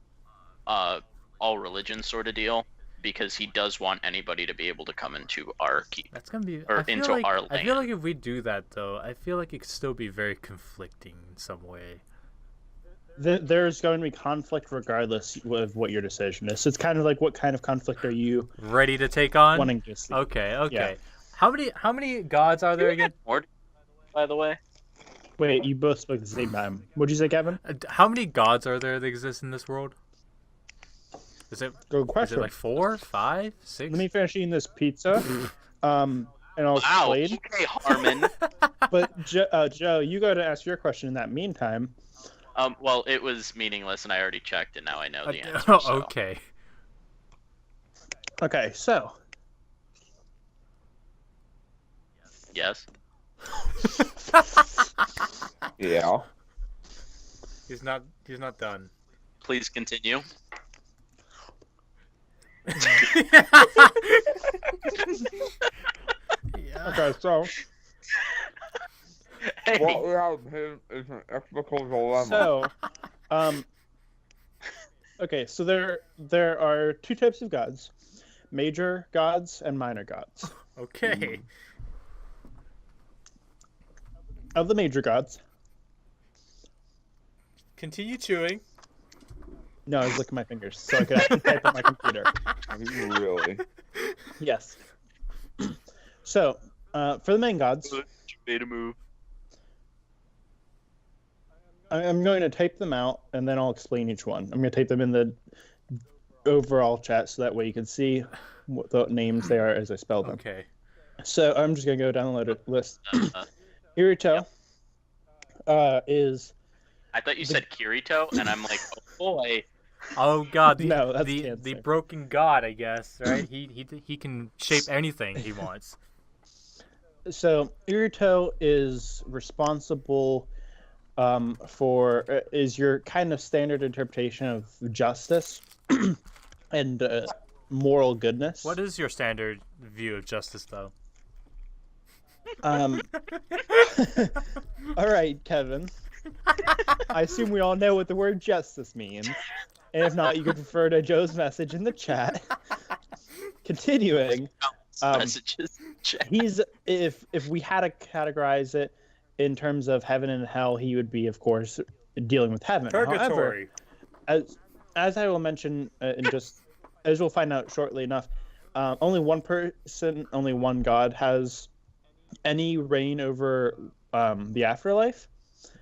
S4: all religion sort of deal, because he does want anybody to be able to come into our keep.
S3: That's gonna be.
S4: Or
S3: I feel
S4: into
S3: like,
S4: our
S3: I feel
S4: land.
S3: like if we do that though, I feel like it could still be very conflicting in some way.
S2: There's going to be conflict regardless of what your decision is. So it's kind of like, what kind of conflict are you
S3: Ready to take on?
S2: wanting to see?
S3: Okay, okay.
S2: Yeah.
S3: How many gods are there again?
S4: More, by the way.
S2: Wait, you both spoke at the same time. What'd you say, Kevin?
S3: How many gods are there that exist in this world? Is it
S2: Good
S3: is
S2: question.
S3: it like 4, 5, 6?
S2: Let me finish eating this pizza, and I'll
S4: Wow.
S2: explain.
S4: Okay, Harmon.
S2: But Joe, you go to ask your question in that meantime.
S4: Well, it was meaningless, and I already checked, and now I know the answer.
S3: Oh,
S4: So.
S3: okay.
S2: Okay, so
S4: Yes.
S1: Yeah.
S3: He's not done.
S4: Please continue.
S3: Yeah.
S2: okay, so
S4: Hey,
S1: What we have here is an ethical dilemma.
S2: so okay, so there are two types of gods: major gods and minor gods.
S3: Okay.
S2: Of the major gods,
S3: Continue chewing.
S2: no, I was licking my fingers so I could actually type on my computer.
S1: Really?
S2: Yes. So, for the main gods,
S4: beta move.
S2: I'm going to type them out and then I'll explain each one. I'm going to type them in the overall chat so that way you can see what the names they are as I spell them.
S3: Okay.
S2: So I'm just going to go down the list. Irito is...
S4: I thought you said Kirito, and I'm like, oh boy.
S3: Oh god,
S2: No, that's
S3: the
S2: cancer.
S3: broken god, I guess, right? He can shape anything he wants.
S2: So Irito is responsible for... is your kind of standard interpretation of justice and moral goodness.
S3: What is your standard view of justice, though?
S2: All right, Kevin. I assume we all know what the word justice means. And if not, you could refer to Joe's message in the chat. Continuing,
S4: Messages. Check.
S2: he's if we had to categorize it in terms of heaven and hell, he would be, of course, dealing with heaven. However, as I will mention, in just as we'll find out shortly enough, only one person, only one god has any reign over the afterlife.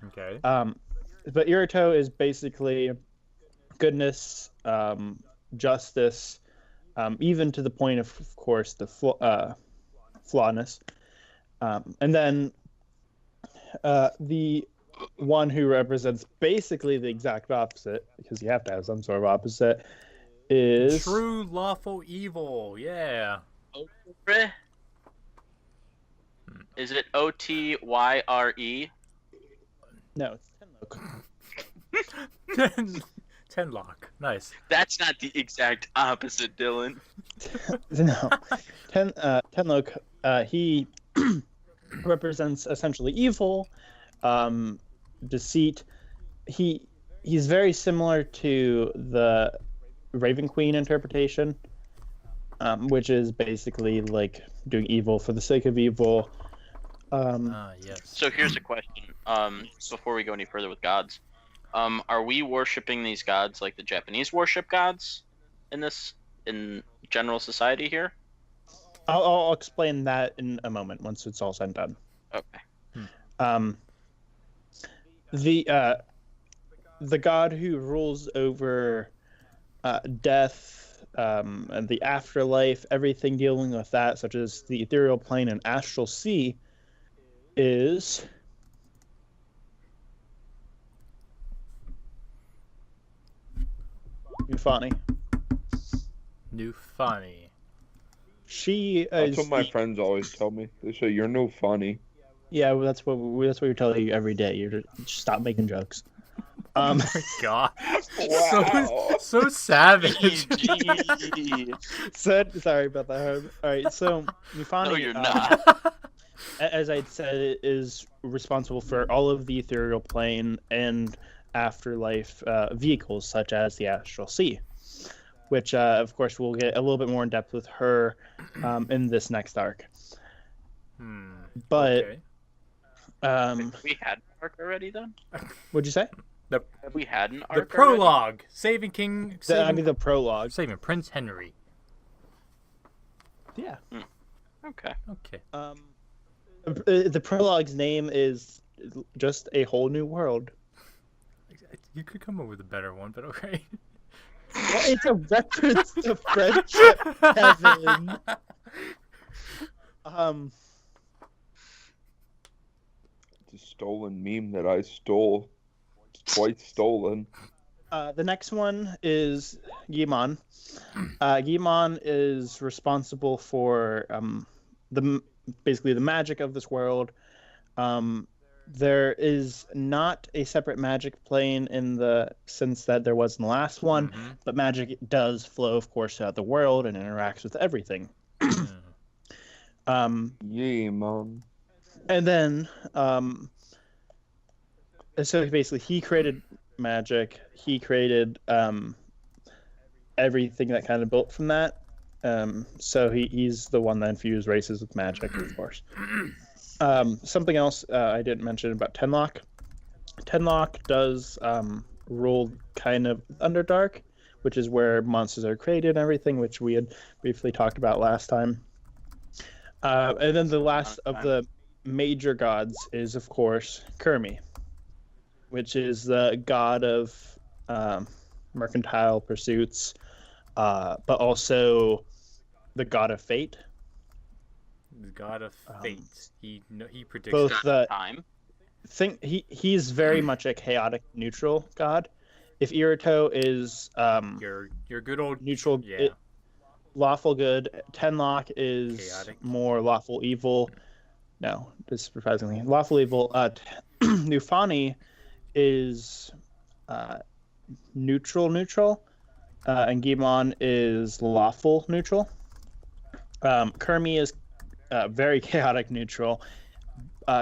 S3: Okay.
S2: but Irito is basically goodness, justice, even to the point of course, the flawness. And then the one who represents basically the exact opposite, because you have to have some sort of opposite, is
S3: True lawful evil. Yeah.
S4: Is it Otyre?
S2: no, it's Tenlock.
S3: Tenlock. Nice.
S4: That's not the exact opposite, Dylan.
S2: No, Tenlock. He represents essentially evil, deceit. He's very similar to the Raven Queen interpretation, which is basically like doing evil for the sake of evil.
S3: Yes.
S4: So here's a question. Before we go any further with gods, are we worshiping these gods like the Japanese worship gods in general society here?
S2: I'll explain that in a moment once it's all said and done.
S4: Okay.
S2: The god who rules over death and the afterlife, everything dealing with that, such as the ethereal plane and astral sea, is Nufani.
S3: Nufani.
S2: She
S1: That's
S2: is
S1: what my friends always tell me. They say you're no funny.
S2: Yeah, well, that's what we tell you every day. You just stop making jokes.
S3: Oh my god.
S1: Wow.
S3: So savage.
S2: Sorry about that, Herb. All right, so Nufani,
S4: No, you're not.
S2: as I'd said, is responsible for all of the ethereal plane and afterlife vehicles, such as the astral sea, which, of course, we'll get a little bit more in depth with her in this next arc. But
S3: Okay.
S4: Have we had an arc already then?
S2: What'd you say?
S4: Have we had an arc
S3: The
S4: already?
S3: prologue. Saving King.
S2: The prologue.
S3: Saving Prince Henry.
S2: Yeah.
S4: Okay.
S3: Okay.
S2: The prologue's name is just A Whole New World.
S3: You could come up with a better one, but okay.
S2: Well, it's a reference to friendship, Kevin.
S1: It's a stolen meme that I stole. It's quite stolen.
S2: The next one is Gimon. Gimon is responsible for basically the magic of this world. There is not a separate magic plane in the sense that there was in the last one, but magic does flow, of course, throughout the world and interacts with everything.
S1: Yeah, mom.
S2: And then, so basically, he created magic. He created everything that kind of built from that. So he's the one that infused races with magic, of course. Something else I didn't mention about Tenlock. Tenlock does rule kind of Underdark, which is where monsters are created and everything, which we had briefly talked about last time. And then the last of the major gods is, of course, Kermi, which is the god of mercantile pursuits, but also the god of fate.
S3: The god of fate. He predicts
S2: Both the
S4: time.
S2: He's very much a chaotic neutral god. If Irito is
S3: your good old
S2: neutral,
S3: yeah.
S2: Lawful good, Tenlock is
S3: Chaotic.
S2: more lawful evil. No, this is surprisingly lawful evil. Nufani is neutral, and Gimon is lawful neutral. Kermi is very chaotic neutral.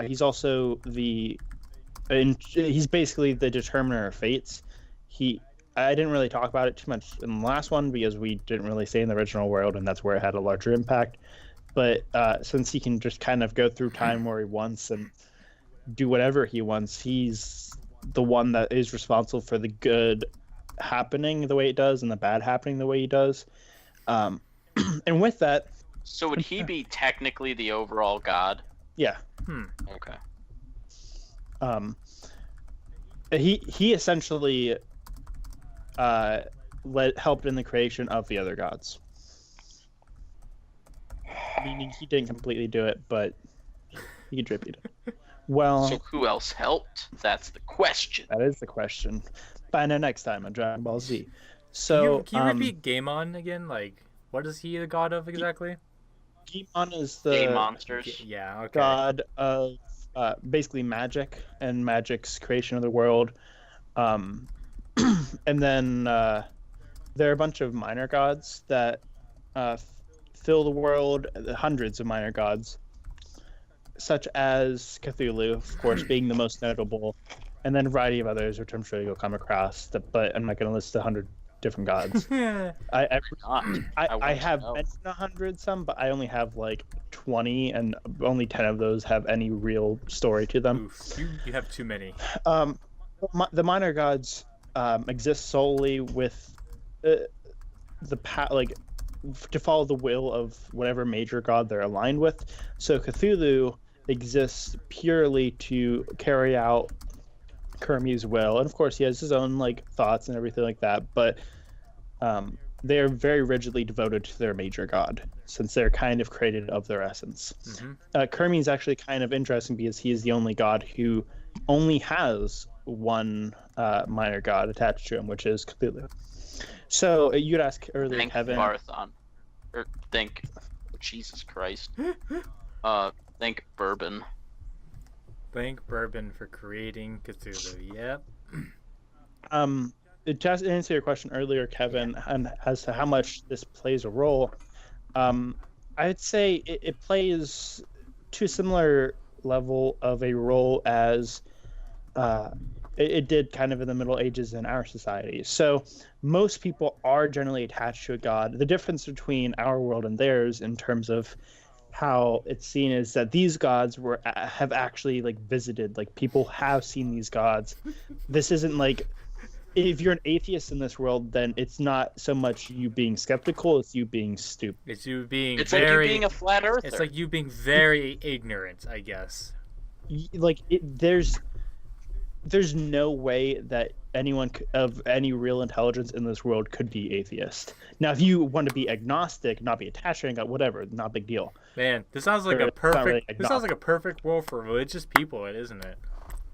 S2: He's also he's basically the determiner of fates. I didn't really talk about it too much in the last one because we didn't really stay in the original world, and that's where it had a larger impact. But since he can just kind of go through time where he wants and do whatever he wants, he's the one that is responsible for the good happening the way it does and the bad happening the way he does. And with that...
S4: So would he be technically the overall god?
S2: Yeah.
S4: Okay.
S2: he essentially helped in the creation of the other gods. Meaning he didn't completely do it, but he contributed. Well,
S4: So who else helped? That's the question.
S2: that is the question. Find out next time on Dragon Ball Z.
S3: Can
S2: So,
S3: you repeat Gaemon again? Like, what is he the god of exactly?
S2: Gaemon is
S4: Game
S2: the
S4: monsters.
S3: Yeah, okay.
S2: god of basically magic and magic's creation of the world. And then there are a bunch of minor gods that fill the world, hundreds of minor gods, such as Cthulhu, of course, being the most notable, and then a variety of others, which I'm sure you'll come across. But I'm not going to list 100 different gods. I have mentioned 100 some, but I only have like 20, and only 10 of those have any real story to them.
S3: Oof, you have too many.
S2: The minor gods exist solely with to follow the will of whatever major god they're aligned with. So Cthulhu exists purely to carry out Kermi's will, and of course he has his own like thoughts and everything like that, but they are very rigidly devoted to their major god, since they're kind of created of their essence. Kermi is actually kind of interesting because he is the only god who only has one minor god attached to him, which is Cthulhu. So you'd ask earlier,
S4: Thank
S2: Kevin.
S4: Barthon. Or thank Jesus Christ. Thank Bourbon.
S3: Thank Bourbon for creating Cthulhu. Yep.
S2: To answer your question earlier, Kevin, and as to how much this plays a role, I'd say it plays to a similar level of a role as it did kind of in the Middle Ages in our society. So most people are generally attached to a god. The difference between our world and theirs in terms of how it's seen is that these gods have actually like visited, like people have seen these gods. This isn't like, if you're an atheist in this world, then it's not so much you being skeptical, it's you being stupid.
S3: It's you being
S4: It's
S3: very.
S4: like you being a flat earther.
S3: It's like you being very ignorant, I guess.
S2: Like there's no way that anyone of any real intelligence in this world could be atheist. Now, if you want to be agnostic, not be attached to God, whatever, not a big deal.
S3: Man, this sounds like a perfect. This sounds like a perfect world for religious people, isn't it?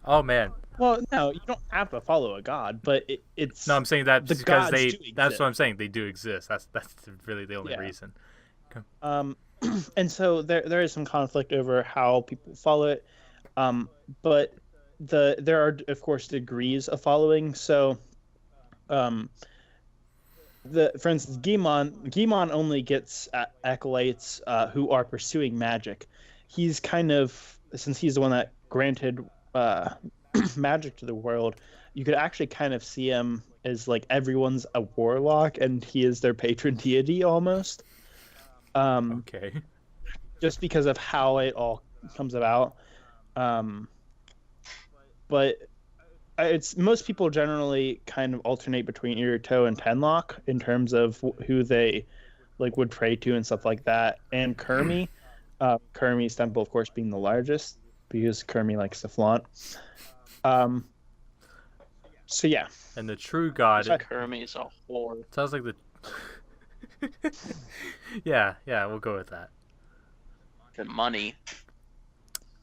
S3: Oh man.
S2: Well, no, you don't have to follow a god, but it's.
S3: No, I'm saying that
S2: the
S3: because
S2: gods
S3: they.
S2: do
S3: That's
S2: exist.
S3: what I'm saying. They do exist. That's really the only
S2: Yeah.
S3: reason.
S2: And so there is some conflict over how people follow it, but there are of course degrees of following. So, for instance, Gaemon only gets acolytes who are pursuing magic. He's kind of, since he's the one that granted magic to the world, you could actually kind of see him as like everyone's a warlock, and he is their patron deity almost.
S3: Okay.
S2: Just because of how it all comes about. But it's most people generally kind of alternate between Irito and Tenlock in terms of who they like would pray to and stuff like that. And Kermi, Kermi's temple, of course, being the largest because Kermi likes to flaunt. So yeah.
S3: And the true god.
S4: Kermi's a whore.
S3: Sounds like the. yeah, we'll go with that.
S4: The money.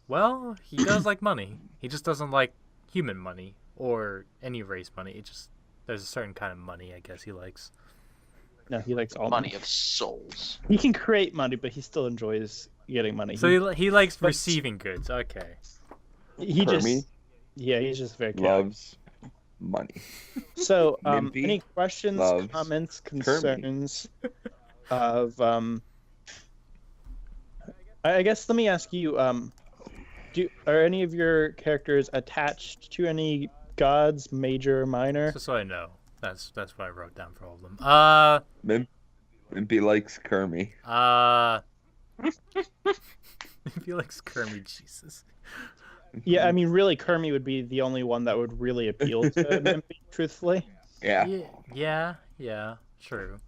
S3: Well, he does like money. He just doesn't like human money or any race money. It just there's a certain kind of money I guess he likes.
S2: No, he likes all
S4: Money of souls.
S2: He can create money, but he still enjoys getting money.
S3: So he likes receiving goods. Okay.
S2: He
S1: Kermit
S2: he's just very
S1: loves money.
S2: So,
S1: Mimpy
S2: any questions,
S1: loves
S2: comments, concerns of I guess let me ask you, are any of your characters attached to any gods, major, minor?
S3: Just so I know. That's what I wrote down for all of them.
S1: Mimpy likes Kermit.
S3: Mimpy likes Kermit, Jesus.
S2: Yeah, I mean, really, Kermit would be the only one that would really appeal to Mimpy, truthfully.
S3: Yeah, true.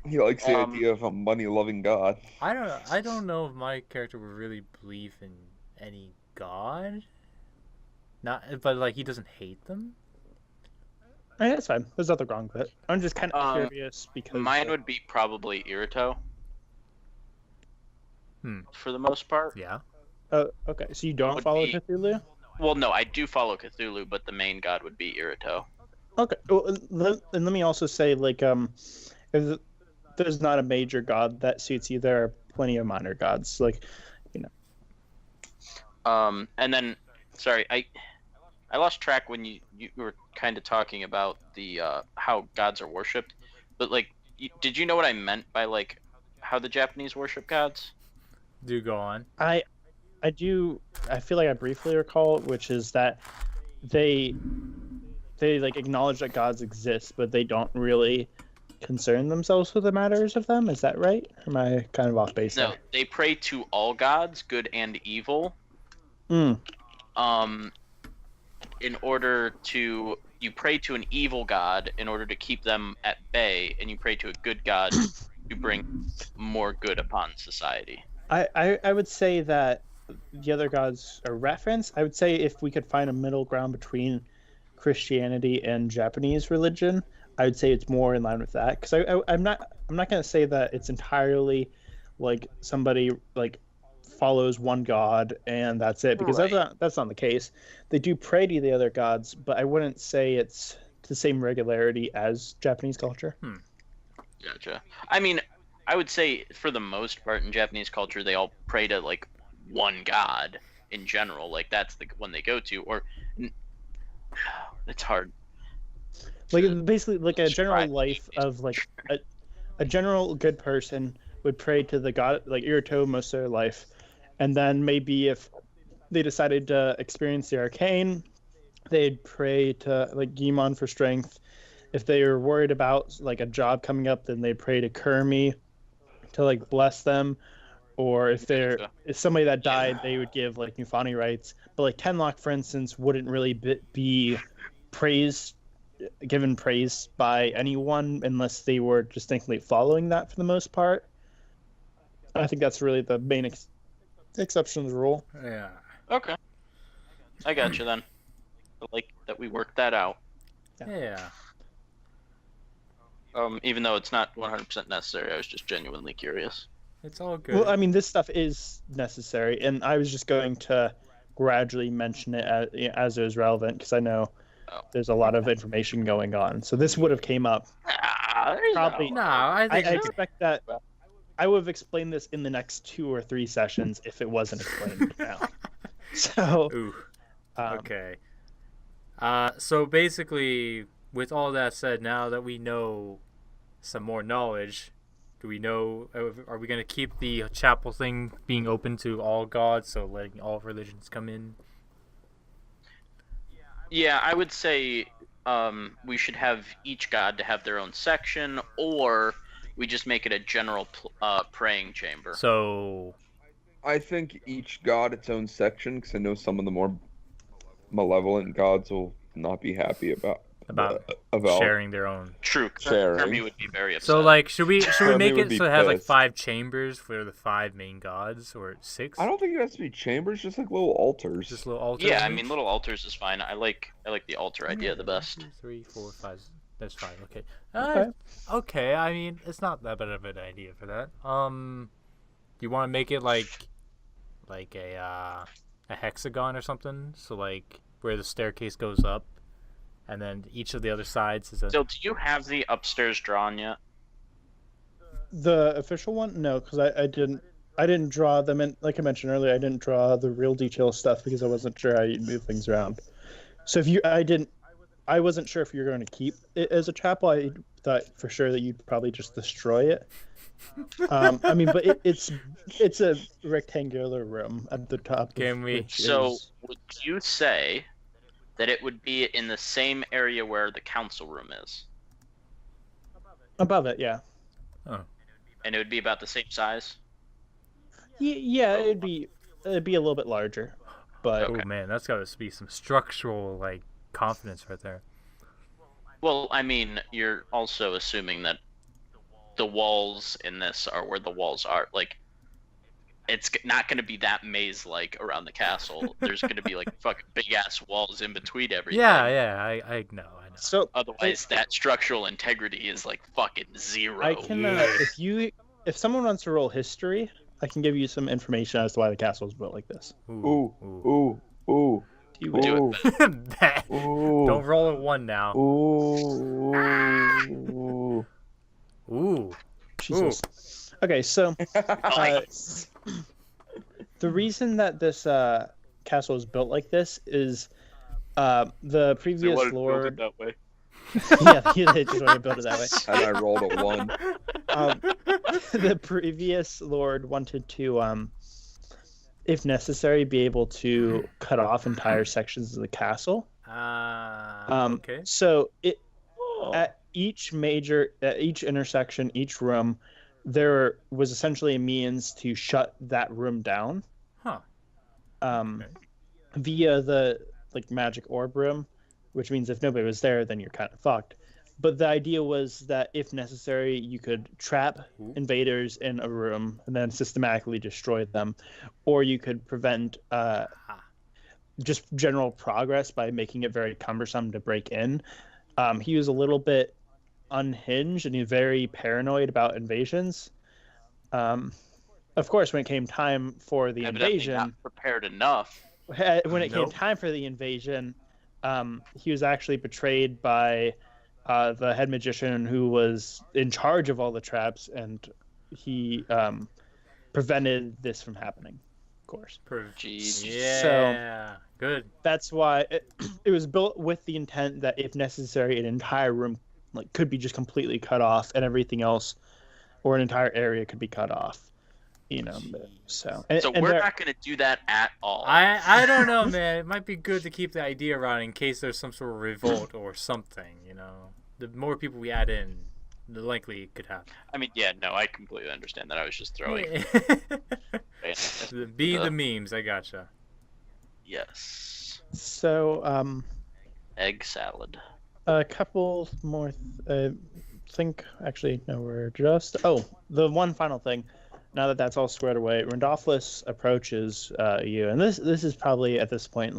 S1: He likes the idea of a money-loving god.
S3: I don't know if my character would really believe in any god Not, but like he doesn't hate them.
S2: I mean, that's fine. There's nothing wrong with it. I'm just kind of
S4: Um,
S2: curious because
S4: Mine would be probably Irito.
S3: Hmm.
S4: For the most part.
S3: Yeah.
S2: Oh, okay. So you don't
S4: Would
S2: follow
S4: be-
S2: Cthulhu?
S4: Well, no, I do follow Cthulhu, but the main god would be Irito.
S2: Okay. Well, and let me also say, like, if there's not a major god that suits you, there are plenty of minor gods. Like,
S4: And then, sorry, I lost track when you were kind of talking about the how gods are worshipped, but like, did you know what I meant by like how the Japanese worship gods?
S3: Do go on.
S2: I do. I feel like I briefly recall, which is that they like acknowledge that gods exist, but they don't really concern themselves with the matters of them. Is that right? Or am I kind of off base?
S4: No,
S2: there?
S4: they pray to all gods, good and evil.
S2: Mm.
S4: In order to you pray to an evil god in order to keep them at bay, and you pray to a good god to bring more good upon society.
S2: I would say that the other gods are referenced. I would say if we could find a middle ground between Christianity and Japanese religion, I would say it's more in line with that. Because I'm not going to say that it's entirely like somebody like follows one god and that's it, because
S4: Right.
S2: that's not the case. They do pray to the other gods, but I wouldn't say it's the same regularity as Japanese culture.
S4: Gotcha. I mean, I would say for the most part in Japanese culture, they all pray to like one god in general. Like that's the one they go to, or it's hard.
S2: Like basically like a general
S4: describe
S2: life of like a general good person would pray to the god like Irito most of their life, and then maybe if they decided to experience the arcane, they'd pray to like Gimon for strength. If they were worried about like a job coming up, then they'd pray to Kermi to like bless them. Or if if somebody that died, they would give like Nufani rights. But like Tenlock, for instance, wouldn't really be given praise by anyone unless they were distinctly following that for the most part. I think that's really the main exception to the rule.
S3: Yeah.
S4: Okay, I got you then. I like that we worked that out.
S3: Yeah.
S4: Even though it's not 100% necessary, I was just genuinely curious.
S3: It's all good.
S2: Well, I mean, this stuff is necessary, and I was just going to gradually mention it as it was relevant, because I know there's a lot of information going on. So this would have came up. Probably.
S3: No, I
S2: I
S3: think
S2: expect that I would have explained this in the next 2 or 3 sessions if it wasn't explained now. So,
S3: Ooh. Okay. So basically, with all that said, now that we know some more knowledge, do we know? Are we gonna keep the chapel thing being open to all gods, so letting all religions come in?
S4: Yeah, I would say we should have each god to have their own section, or we just make it a general praying chamber.
S3: So
S1: I think each god its own section, because I know some of the more malevolent gods will not be happy about
S3: sharing their own.
S4: True,
S1: Sharing.
S4: Kirby would be very upset.
S3: So like, should we
S1: Kirby
S3: make
S1: would
S3: it
S1: be
S3: so it has like
S1: pissed.
S3: 5 chambers for the 5 main gods, or 6?
S1: I don't think it has to be chambers, just like little altars.
S3: Just little altars.
S4: Yeah, I
S3: each?
S4: mean little altars is fine. I like the altar idea the best.
S3: 1, 2, 3, 4, 5. That's 5. Okay.
S2: Okay.
S3: Okay. I mean, it's not that bad of an idea for that. You want to make it like a hexagon or something? So like where the staircase goes up, and then each of the other sides is a.
S4: So, do you have the upstairs drawn yet?
S2: the official one, no, because I didn't draw them, and like I mentioned earlier, I didn't draw the real detail stuff because I wasn't sure how you'd move things around. So I wasn't sure if you were going to keep it as a chapel. I thought for sure that you'd probably just destroy it. I mean, but it's a rectangular room at the top.
S3: Can we-
S4: So, would you say that it would be in the same area where the council room is,
S2: above it? Yeah.
S4: and it would be about the same size?
S2: Yeah, it'd be a little bit larger, but
S3: Oh man, that's got to be some structural like confidence right there.
S4: Well, I mean, you're also assuming that the walls in this are where the walls are. Like, it's not going to be that maze-like around the castle. There's going to be like fucking big-ass walls in between everything.
S3: Yeah, I know.
S2: So
S4: Otherwise, that structural integrity is like fucking zero.
S2: I can, if someone wants to roll history, I can give you some information as to why the castle was built like this.
S1: Ooh, ooh, ooh.
S2: Do
S1: Ooh.
S3: Don't roll a 1 now.
S1: Ooh.
S3: Ooh.
S2: Jesus. Okay, so the reason that this castle is built like this is the previous lord.
S1: That way.
S2: Yeah, they just want to build it that way.
S1: And I rolled a 1.
S2: The previous lord wanted to, if necessary, be able to cut off entire sections of the castle.
S3: Okay.
S2: So at each intersection, each room, there was essentially a means to shut that room down.
S3: Huh.
S2: Via the magic orb room, which means if nobody was there, then you're kind of fucked. But the idea was that if necessary, you could trap invaders in a room and then systematically destroy them, or you could prevent just general progress by making it very cumbersome to break in. He was a little bit unhinged and he's very paranoid about invasions. Of course, when it came time for the invasion,
S4: not prepared enough.
S2: When it came time for the invasion, he was actually betrayed by the head magician who was in charge of all the traps, and he prevented this from happening. Of course.
S4: Jeez.
S3: Yeah. Good.
S2: That's why it was built with the intent that, if necessary, an entire room could be just completely cut off, and everything else, or an entire area, could be cut off. So
S4: we're not going to do that at all.
S3: I don't know, man. It might be good to keep the idea around in case there's some sort of revolt or something. The more people we add in, the likely it could happen.
S4: I mean, yeah, no, I completely understand that. I was just throwing.
S3: The memes. I gotcha.
S4: Yes.
S2: So
S4: egg salad.
S2: A couple more. Actually, no. We're just. Oh, the one final thing. Now that that's all squared away, Randolphus approaches you, and this is probably at this point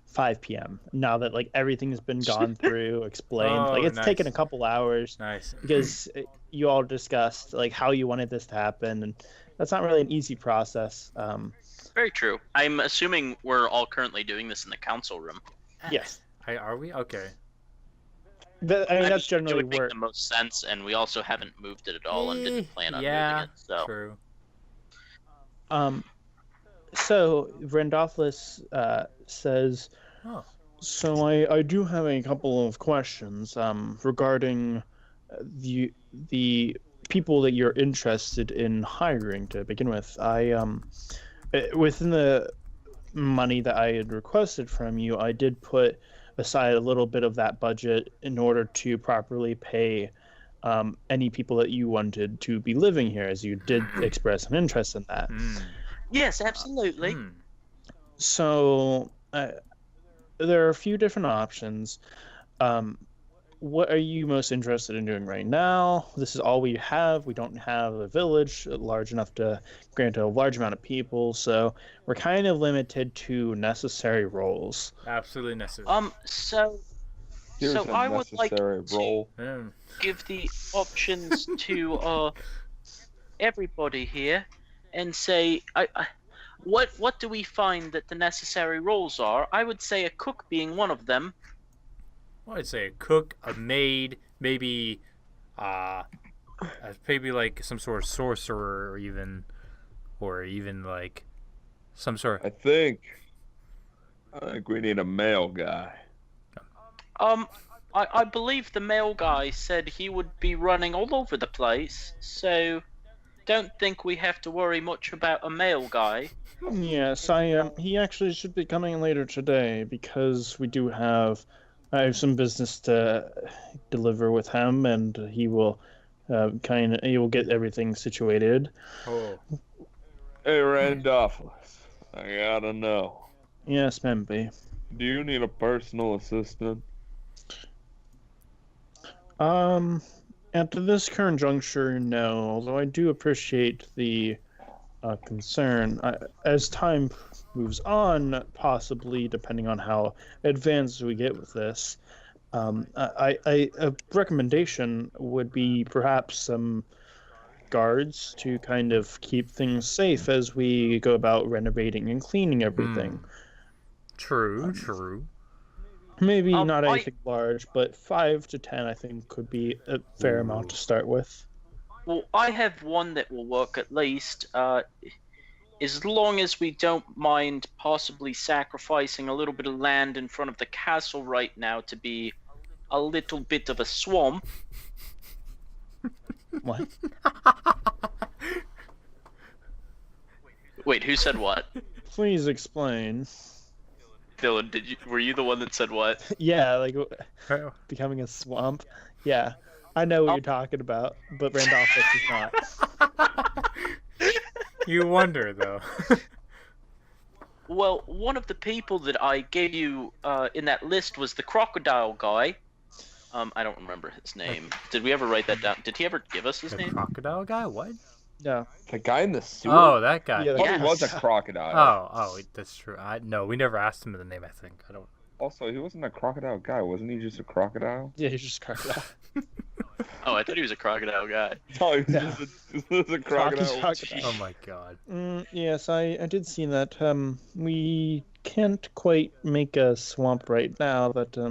S2: 5 p.m. Now that everything has been gone through, explained, it's taken a couple hours.
S3: Nice.
S2: Because you all discussed how you wanted this to happen, and that's not really an easy process.
S4: Very true. I'm assuming we're all currently doing this in the council room.
S2: Yes.
S3: Are we? Okay.
S2: That's generally
S4: it would make the most sense, and we also haven't moved it at all and didn't plan on moving it. So.
S3: True.
S2: So Randolphus says, so I do have a couple of questions regarding the people that you're interested in hiring to begin with. Within the money that I had requested from you, I did put aside a little bit of that budget in order to properly pay any people that you wanted to be living here, as you did express an interest in that.
S4: Yes, absolutely.
S2: So there are a few different options. What are you most interested in doing right now? This is all we have. We don't have a village large enough to grant a large amount of people, so we're kind of limited to necessary roles.
S3: Absolutely necessary.
S4: So I would like to give the options to everybody here, and say, what do we find that the necessary roles are? I would say a cook being one of them.
S3: Well, I'd say a cook, a maid, maybe some sort of sorcerer, or even some sort of...
S1: I think we need a male guy.
S4: I believe the male guy said he would be running all over the place, so don't think we have to worry much about a male guy.
S2: Yes, he actually should be coming later today, because I have some business to deliver with him, and he will get everything situated.
S1: Oh. Hey, Randolphus, I gotta know.
S2: Yes, Memby.
S1: Do you need a personal assistant?
S2: At this current juncture, no. Although I do appreciate the concern. As time moves on, possibly depending on how advanced we get with this, a recommendation would be perhaps some guards to kind of keep things safe as we go about renovating and cleaning everything.
S3: True.
S2: Maybe not anything large, but 5 to 10 I think could be a fair amount to start with.
S4: Well, I have one that will work at least. As long as we don't mind possibly sacrificing a little bit of land in front of the castle right now to be a little bit of a swamp.
S2: What?
S4: Wait, who said what?
S2: Please explain.
S4: Dylan, were you the one that said what?
S2: Yeah, like becoming a swamp. Yeah, I know what you're talking about, but Randolphus is not.
S3: You wonder, though.
S4: Well, one of the people that I gave you in that list was the crocodile guy. I don't remember his name. Did we ever write that down? Did he ever give us his
S3: The
S4: name?
S3: crocodile guy? What?
S2: Yeah.
S1: The guy in the sewer?
S3: Oh, that guy.
S2: Yeah,
S1: Probably was a
S2: yes.
S1: crocodile.
S3: Oh, that's true. No, we never asked him the name. I think I don't.
S1: Also, he wasn't a crocodile guy. Wasn't he just a crocodile?
S2: Yeah, he's just crocodile.
S4: Oh, I thought he was a crocodile guy.
S1: No, he was
S2: Yeah.
S1: just a crocodile.
S2: Crocodile.
S3: Oh my god.
S2: Yes, I did see that. We can't quite make a swamp right now, but
S4: I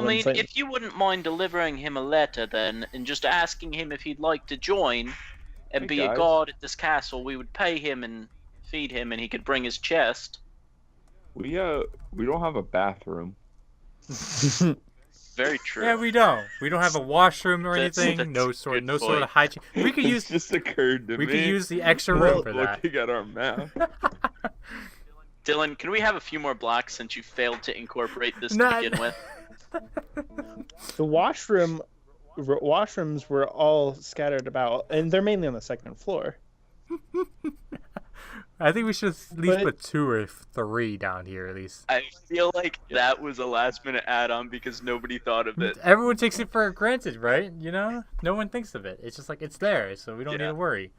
S4: mean, if you wouldn't mind delivering him a letter then, and just asking him if he'd like to join and
S1: Hey,
S4: be a
S1: guys.
S4: guard at this castle, we would pay him and feed him, and he could bring his chest.
S1: We don't have a bathroom.
S4: Very true.
S3: Yeah, we don't. We don't have a washroom or
S4: That's-
S3: anything.
S4: that's
S3: No
S4: a
S3: sort
S4: good
S3: of
S4: point.
S3: hygiene. We could
S1: It
S3: use
S1: just occurred to
S3: we
S1: me.
S3: could use the extra room for that.
S1: Looking at our map.
S4: Dylan, can we have a few more blocks since you failed to incorporate this
S3: Nah,
S4: to begin with?
S2: The washrooms were all scattered about, and they're mainly on the second floor.
S3: I think we should at least
S2: But-
S3: put 2 or 3 down here at least.
S4: I feel like that was a last minute add-on because nobody thought of it.
S3: Everyone takes it for granted, right? You know, no one thinks of it. It's just like it's there, so we don't need
S4: Yeah.
S3: to worry.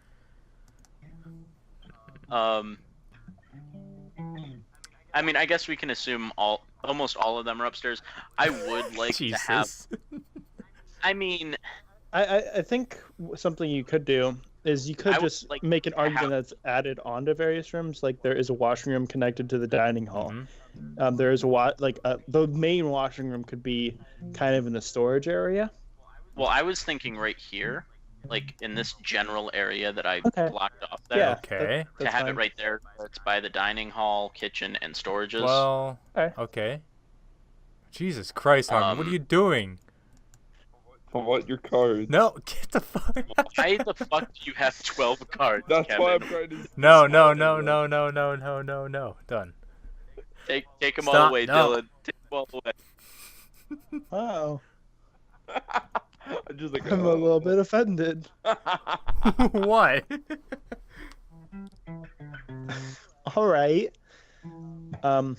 S4: I mean, I guess we can assume almost all of them are upstairs. I would like to have.
S3: Jesus.
S4: I mean,
S2: I think something you could do is you could
S4: I would
S2: just
S4: like
S2: make an
S4: to
S2: argument
S4: have-
S2: that's added onto various rooms. Like there is a washing room connected to the dining hall.
S3: Mhm.
S2: There is the main washing room could be kind of in the storage area.
S4: well, I was thinking right here, like in this general area that I
S2: Okay.
S4: blocked off there.
S2: Yeah.
S3: Okay.
S4: To
S2: That's
S4: have it
S2: fine.
S4: right there, where it's by the dining hall, kitchen, and storages.
S3: Well,
S2: Okay.
S3: okay. Jesus Christ, Harmon, what are you doing?
S1: What, your cards?
S3: No, get the fuck.
S4: Why the fuck do you have 12 cards,
S1: That's
S4: Kevin?
S1: why I'm trying to.
S3: No. Done.
S4: Take them all
S3: Stop,
S4: away,
S3: no.
S4: Dylan. Take them all away.
S2: Wow,
S1: I'm just like,
S2: I'm a little bit offended.
S3: What?
S2: All right. We'll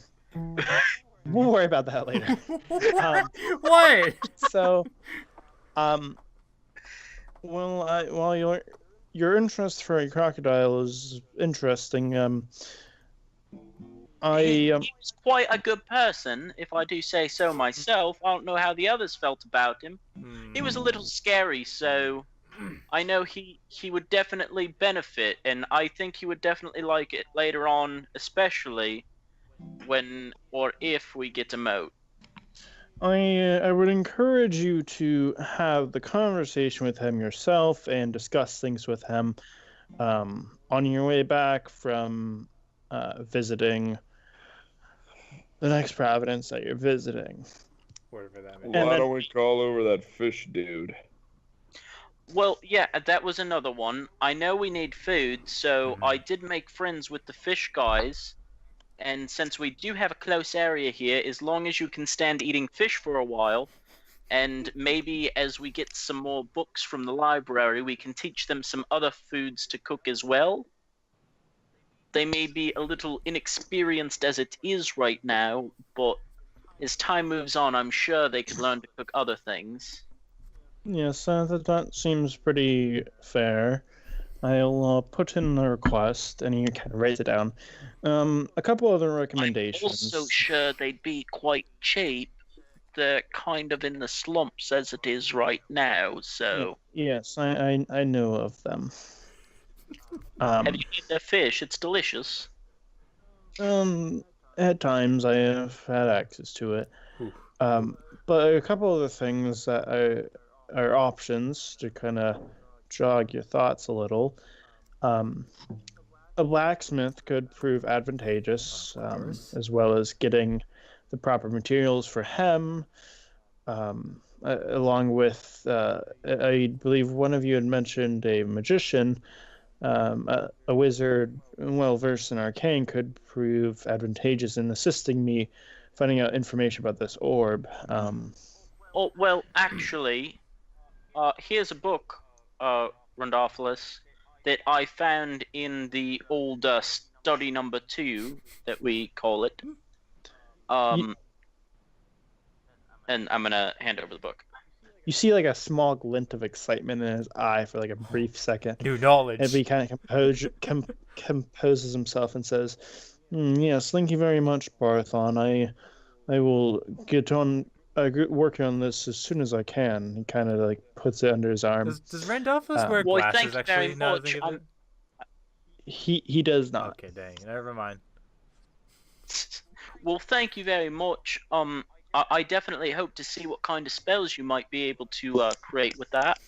S2: worry about that later.
S3: What?
S2: So, well, your interest for a crocodile is interesting.
S4: He was quite a good person, if I do say so myself. I don't know how the others felt about him. He was a little scary, so I know he would definitely benefit, and I think he would definitely like it later on, especially when or if we get him out.
S2: I would encourage you to have the conversation with him yourself and discuss things with him on your way back from visiting the next providence that you're visiting.
S3: Whatever that
S1: Why
S3: means.
S2: And then-
S1: don't we call over that fish dude?
S4: Well, yeah, that was another one. I know we need food, so I did make friends with the fish guys. And since we do have a close area here, as long as you can stand eating fish for a while, and maybe as we get some more books from the library, we can teach them some other foods to cook as well. They may be a little inexperienced as it is right now, but as time moves on, I'm sure they could learn to cook other things.
S2: Yes, that seems pretty fair. I'll put in the request, and you kind of write it down. A couple other
S4: I'm
S2: recommendations.
S4: also sure they'd be quite cheap. They're kind of in the slumps as it is right now, so...
S2: Yes, I know of them.
S4: Have you eaten their fish? It's delicious.
S2: At times I have had access to it.
S3: Ooh.
S2: But a couple of the things that are options to kind of jog your thoughts a little. A blacksmith could prove advantageous, as well as getting the proper materials for hem, along with, I believe one of you had mentioned a magician. A wizard well versed in arcane could prove advantageous in assisting me finding out information about this orb.
S4: Oh, well, actually, here's a book, Rondopoulos, that I found in the old study number 2, that we call it. And I'm gonna hand over the book.
S2: You see like a small glint of excitement in his eye for like a brief second.
S3: New knowledge.
S2: And he kind of composes himself and says, yes, thank you very much, Barthon. I will get on working on this as soon as I can. He kind of like puts it under his arm.
S3: Does Randolphus wear
S4: well,
S3: glasses,
S4: thank you very
S3: actually? Now that I
S4: much.
S3: think of it?
S2: He does not.
S3: Okay, dang. Never mind.
S4: Well, thank you very much. I definitely hope to see what kind of spells you might be able to create with that.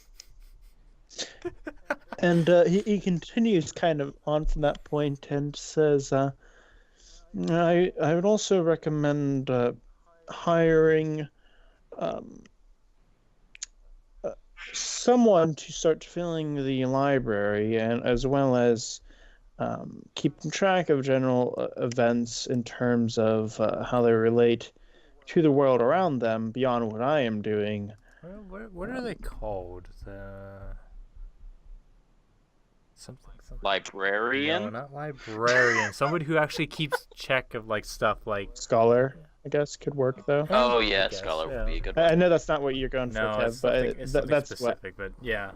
S2: And he continues kind of on from that point and says, I would also recommend hiring someone to start filling the library, and as well as keeping track of general events in terms of how they relate to the world around them beyond what I am doing.
S3: What are they called? Something.
S4: Librarian?
S3: No, not librarian. Somebody who actually keeps check of like stuff like
S2: Scholar, I guess, could work though.
S4: Oh
S3: I
S4: yeah,
S3: guess,
S4: Scholar
S3: yeah.
S4: would be a good one.
S2: I know that's not what you're going for,
S3: No,
S2: Kev,
S3: it's
S2: but
S3: something, it's something
S2: that's
S3: specific, but yeah.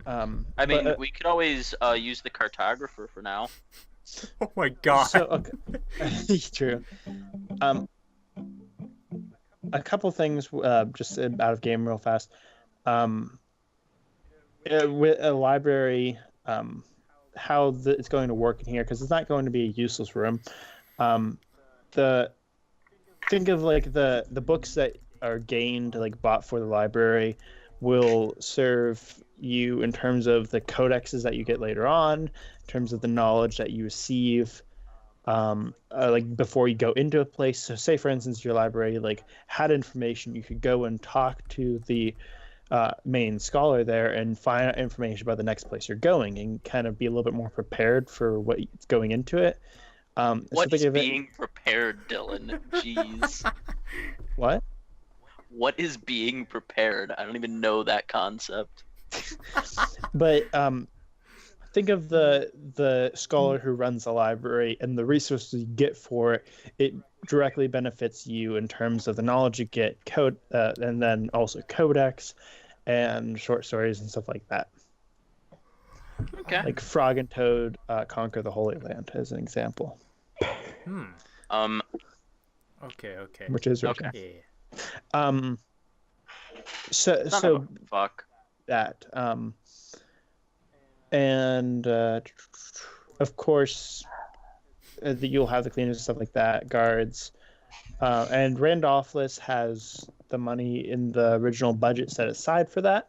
S2: what.
S4: I mean,
S2: but,
S4: we could always use the cartographer for now.
S3: Oh my god.
S2: So, okay. True. A couple things, just out of game real fast. With a library, how it's going to work in here, because it's not going to be a useless room. Think of like the books that are gained, like bought for the library, will serve you in terms of the codexes that you get later on, in terms of the knowledge that you receive, like before you go into a place. So say for instance your library like had information, you could go and talk to the main scholar there and find out information about the next place you're going and kind of be a little bit more prepared for what's going into it.
S4: What is being prepared, Dylan? Jeez.
S2: What?
S4: What is being prepared? I don't even know that concept.
S2: But think of the scholar who runs the library and the resources you get for it. It directly benefits you in terms of the knowledge you get, and then also codex and short stories and stuff like that.
S4: Okay.
S2: Like Frog and Toad conquer the Holy Land as an example.
S3: Okay.
S2: Which is
S4: okay.
S3: Yeah.
S2: So
S4: fuck
S2: that and of course you'll have the cleaners and stuff like that, guards, and Randolphus has the money in the original budget set aside for that.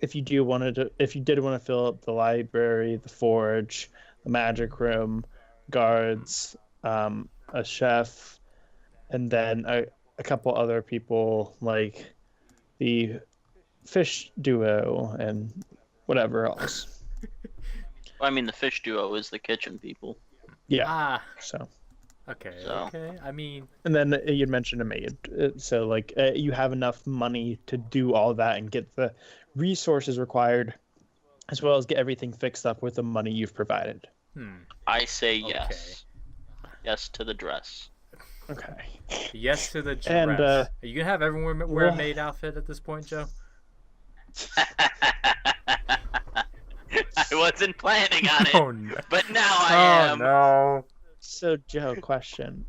S2: If you did want to fill up the library, the forge, the magic room, guards, a chef, and then a couple other people like the fish duo and whatever else.
S4: I mean, the fish duo is the kitchen people.
S2: Yeah. So.
S3: Okay. I mean.
S2: And then you'd mentioned a maid. So like you have enough money to do all that and get the resources required, as well as get everything fixed up with the money you've provided.
S4: I say yes. Yes to the dress.
S2: Okay.
S3: Yes to the dress.
S2: And,
S3: are you gonna have everyone wear a maid outfit at this point, Joe?
S4: wasn't planning on it,
S3: Oh no.
S4: but now I am.
S3: no.
S2: So, Joe, question.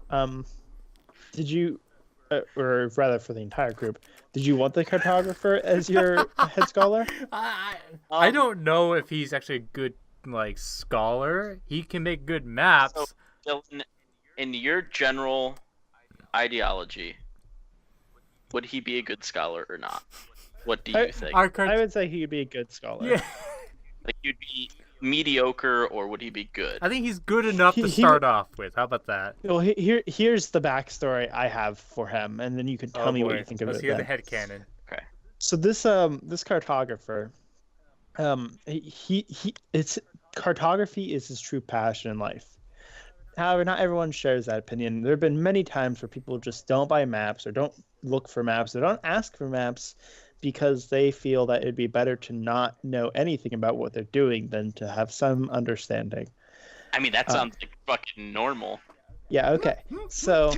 S2: Did you, or rather for the entire group, did you want the cartographer as your head scholar?
S3: I don't know if he's actually a good like scholar. He can make good maps.
S4: So, Dylan, in your general ideology, would he be a good scholar or not? What do you think?
S2: I would say he'd be a good scholar.
S3: Yeah.
S4: Like, you'd be mediocre, or would he be good?
S3: I think he's good enough to start off with. How about that?
S2: Well, here's the backstory I have for him, and then you can tell me what you think of
S3: Let's
S2: it.
S3: hear
S2: then.
S3: the headcanon.
S4: Okay.
S2: So this cartographer, it's cartography is his true passion in life. However, not everyone shares that opinion. There have been many times where people just don't buy maps or don't look for maps or don't ask for maps because they feel that it'd be better to not know anything about what they're doing than to have some understanding.
S4: I mean, that sounds like fucking normal.
S2: Yeah, okay. So,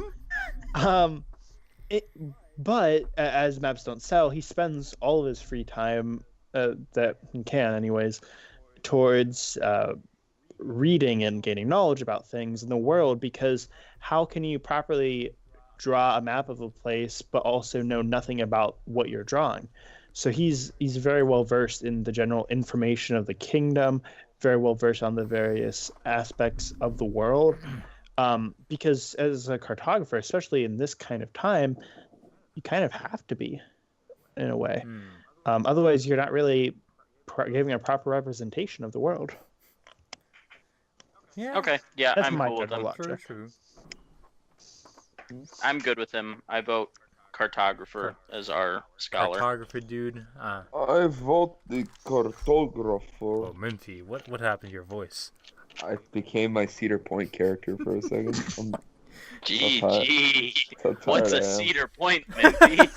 S2: but as maps don't sell, he spends all of his free time, that he can anyways, towards reading and gaining knowledge about things in the world, because how can you properly draw a map of a place but also know nothing about what you're drawing? So he's very well versed in the general information of the kingdom, very well versed on the various aspects of the world, because as a cartographer, especially in this kind of time, you kind of have to be, in a way. Otherwise you're not really giving a proper representation of the world.
S3: Yeah.
S4: Okay, yeah,
S2: That's
S4: I'm
S2: my
S4: cool with
S2: general
S4: him.
S2: logic.
S3: True.
S4: I'm good with him. I vote cartographer as our scholar.
S3: Cartographer dude.
S1: I vote the cartographer.
S3: Oh, Minty, what happened to your voice?
S1: I became my Cedar Point character for a second.
S4: GG.
S1: So tired
S4: What's
S1: I
S4: a
S1: am.
S4: Cedar Point, Minty?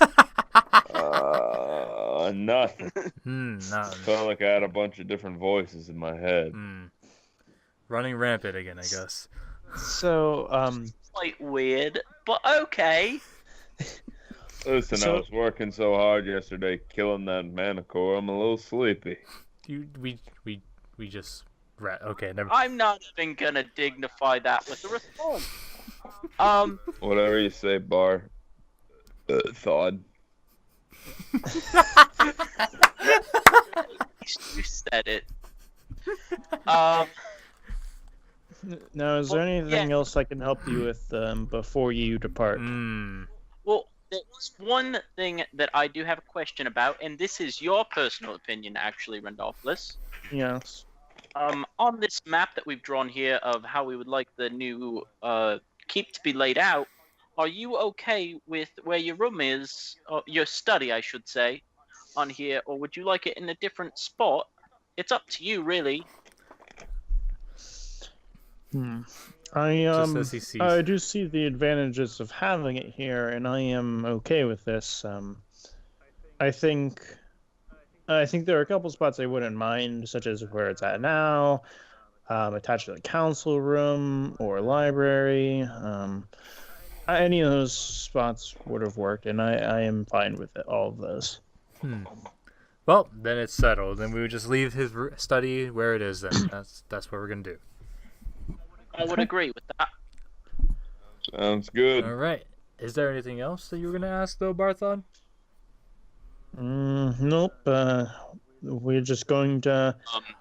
S1: Nothing.
S3: Nothing.
S1: Felt like I had a bunch of different voices in my head.
S3: Running rampant again, I guess.
S2: So,
S4: Quite weird, but okay.
S1: Listen, I was working so hard yesterday killing that manicore. I'm a little sleepy.
S3: We just okay, never.
S4: I'm not even gonna dignify that with a response.
S1: Whatever you say, Bar. Thawed.
S4: You said it.
S2: now, is there anything else I can help you with before you depart?
S4: Well, there's one thing that I do have a question about, and this is your personal opinion, actually, Randolphus.
S2: Yes.
S4: On this map that we've drawn here of how we would like the new keep to be laid out, are you okay with where your room is, or your study, I should say, on here, or would you like it in a different spot? It's up to you, really.
S2: I do see the advantages of having it here, and I am okay with this. I think there are a couple spots I wouldn't mind, such as where it's at now, attached to the council room or library. Any of those spots would have worked, and I am fine with it, all of those.
S3: Well, then it's settled. Then we would just leave his study where it is. Then that's what we're gonna do.
S4: I would agree with that.
S1: Sounds good.
S3: All right. Is there anything else that you were gonna ask though, Barthon?
S2: Nope. We're just going to.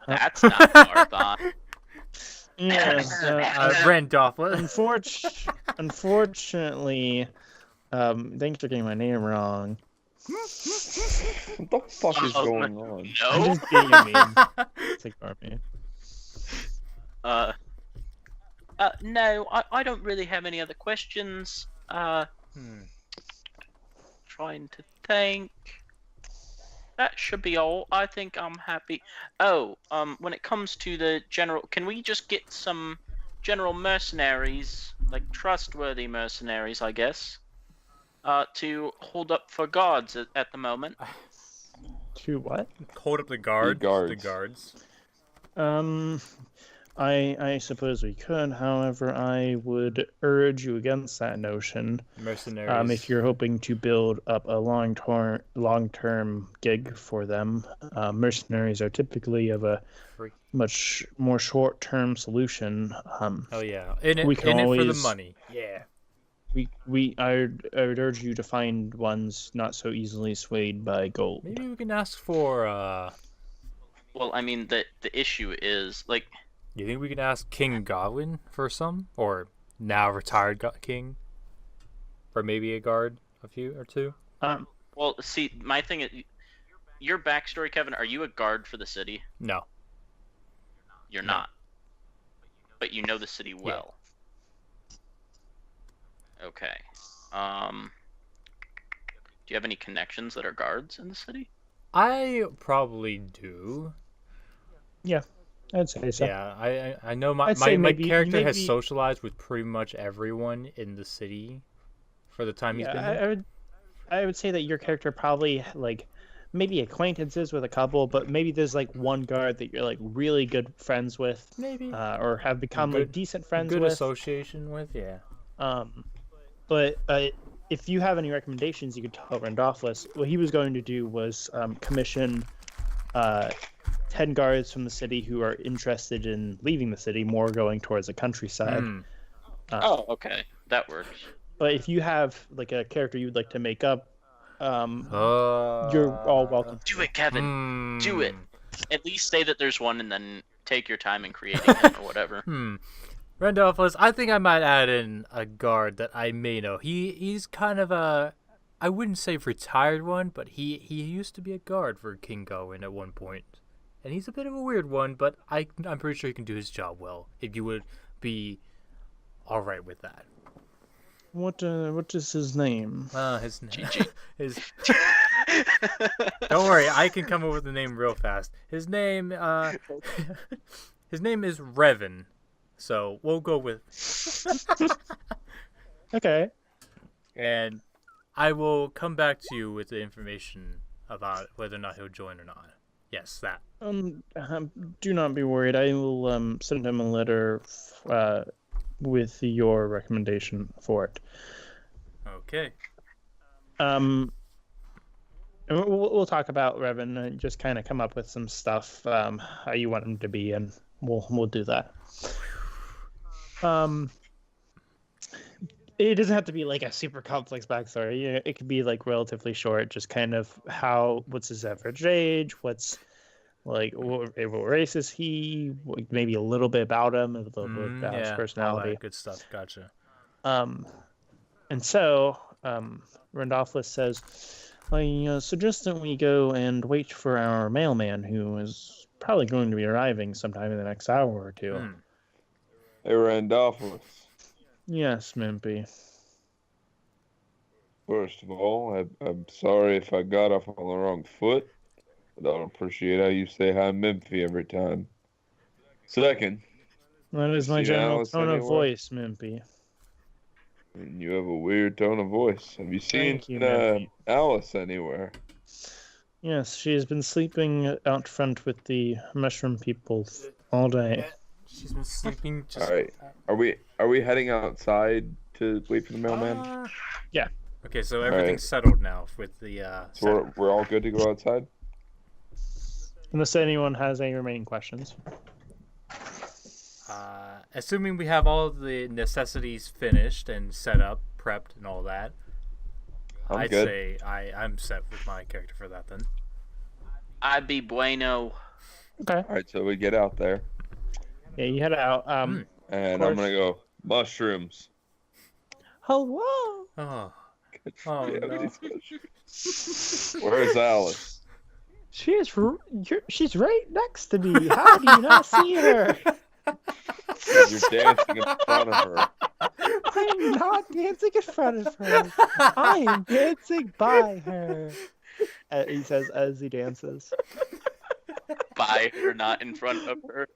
S4: That's not Barthon.
S2: Yes.
S3: Randolph.
S2: Unfortunately, thanks for getting my name wrong.
S1: What the fuck is going on?
S2: I'm
S4: No.
S2: just being a meme. Ignore me.
S4: No, I don't really have any other questions. Trying to think. That should be all. I think I'm happy. Oh, when it comes to the general, can we just get some general mercenaries, like trustworthy mercenaries, I guess, to hold up for guards at the moment?
S2: To what?
S3: Hold up the guards.
S1: guards.
S3: The guards.
S2: I suppose we could. However, I would urge you against that notion.
S3: Mercenaries.
S2: If you're hoping to build up a long-term gig for them, mercenaries are typically of a
S3: Free.
S2: much more short-term solution.
S3: Oh yeah, in it,
S2: we can
S3: in it for the
S2: always-
S3: money. Yeah.
S2: I would urge you to find ones not so easily swayed by gold.
S3: Maybe we can ask for.
S4: Well, I mean, the issue is like,
S3: You think we can ask King Godwin for some, or now retired king, for maybe a guard, a few or two?
S4: well, see, my thing is, your backstory, Kevin. Are you a guard for the city?
S3: No.
S4: You're
S3: No.
S4: not. But you know the city well. Okay. Do you have any connections that are guards in the city?
S3: I probably do.
S2: I'd say so.
S3: Yeah, I know my
S2: I'd say
S3: my
S2: maybe-
S3: character has
S2: maybe-
S3: socialized with pretty much everyone in the city for the time he's been there.
S2: I would say that your character probably like maybe acquaintances with a couple, but maybe there's like one guard that you're like really good friends with,
S3: Maybe
S2: or have become
S3: Good-
S2: like decent friends
S3: good
S2: with.
S3: association with, yeah.
S2: But if you have any recommendations, you could tell Randolphus. What he was going to do was commission 10 guards from the city who are interested in leaving the city, more going towards the countryside.
S4: Oh, okay, that works.
S2: But if you have like a character you'd like to make up,
S3: You're
S2: you're all welcome.
S4: Do it, Kevin.
S3: Hmm.
S4: Do it. At least say that there's one, and then take your time in creating him or whatever.
S3: Randolphus, I think I might add in a guard that I may know. He's kind of a, I wouldn't say retired one, but he used to be a guard for King Gawain at one point. And he's a bit of a weird one, but I'm pretty sure he can do his job well. If you would be all right with that.
S2: What is his name?
S3: His name.
S4: GG.
S3: His. Don't worry, I can come up with the name real fast. His name his name is Revan. So we'll go with.
S2: Okay.
S3: And I will come back to you with the information about whether or not he'll join or not. Yes, that.
S2: Do not be worried. I will send him a letter with your recommendation for it.
S3: Okay.
S2: And we'll talk about Revan and just kind of come up with some stuff how you want him to be, and we'll do that. It doesn't have to be like a super complex backstory. It could be like relatively short, just kind of what's his average age, what's like what race is he, maybe a little bit about him, a little bit about his
S3: Yeah, all
S2: personality.
S3: that good stuff. Gotcha.
S2: And so Randolphus says, I suggest that we go and wait for our mailman, who is probably going to be arriving sometime in the next hour or two.
S1: Hey, Randolphus.
S2: Yes, Mimpy.
S1: First of all, I'm sorry if I got off on the wrong foot. I don't appreciate how you say hi, Memphi, every time. Second,
S2: That is my
S1: seen
S2: general
S1: Alice
S2: tone of
S1: anywhere?
S2: voice, Mimpy.
S1: you have a weird tone of voice. Have you seen
S2: Thank you, Memphi.
S1: Alice anywhere?
S2: Yes, she has been sleeping out front with the mushroom people all day.
S3: She's been sleeping just.
S1: All right. Are we heading outside to wait for the mailman?
S2: Yeah.
S3: Okay, so everything's settled now with the.
S1: So we're all good to go outside?
S2: Unless anyone has any remaining questions.
S3: Assuming we have all the necessities finished and set up, prepped, and all that, I'd
S1: good.
S3: say I'm set with my character for that then.
S4: I be bueno.
S2: Okay.
S1: All right, so we get out there,
S2: Yeah, you head out.
S1: and I'm
S2: course.
S1: gonna go mushrooms.
S2: Hello.
S3: Oh,
S1: Yeah,
S3: no.
S1: these mushrooms. Where's Alice?
S2: She's right next to me. How do you not see her?
S1: You're dancing in front of her.
S2: I'm not dancing in front of her. I am dancing by her. He says as he dances.
S4: By her, not in front of her.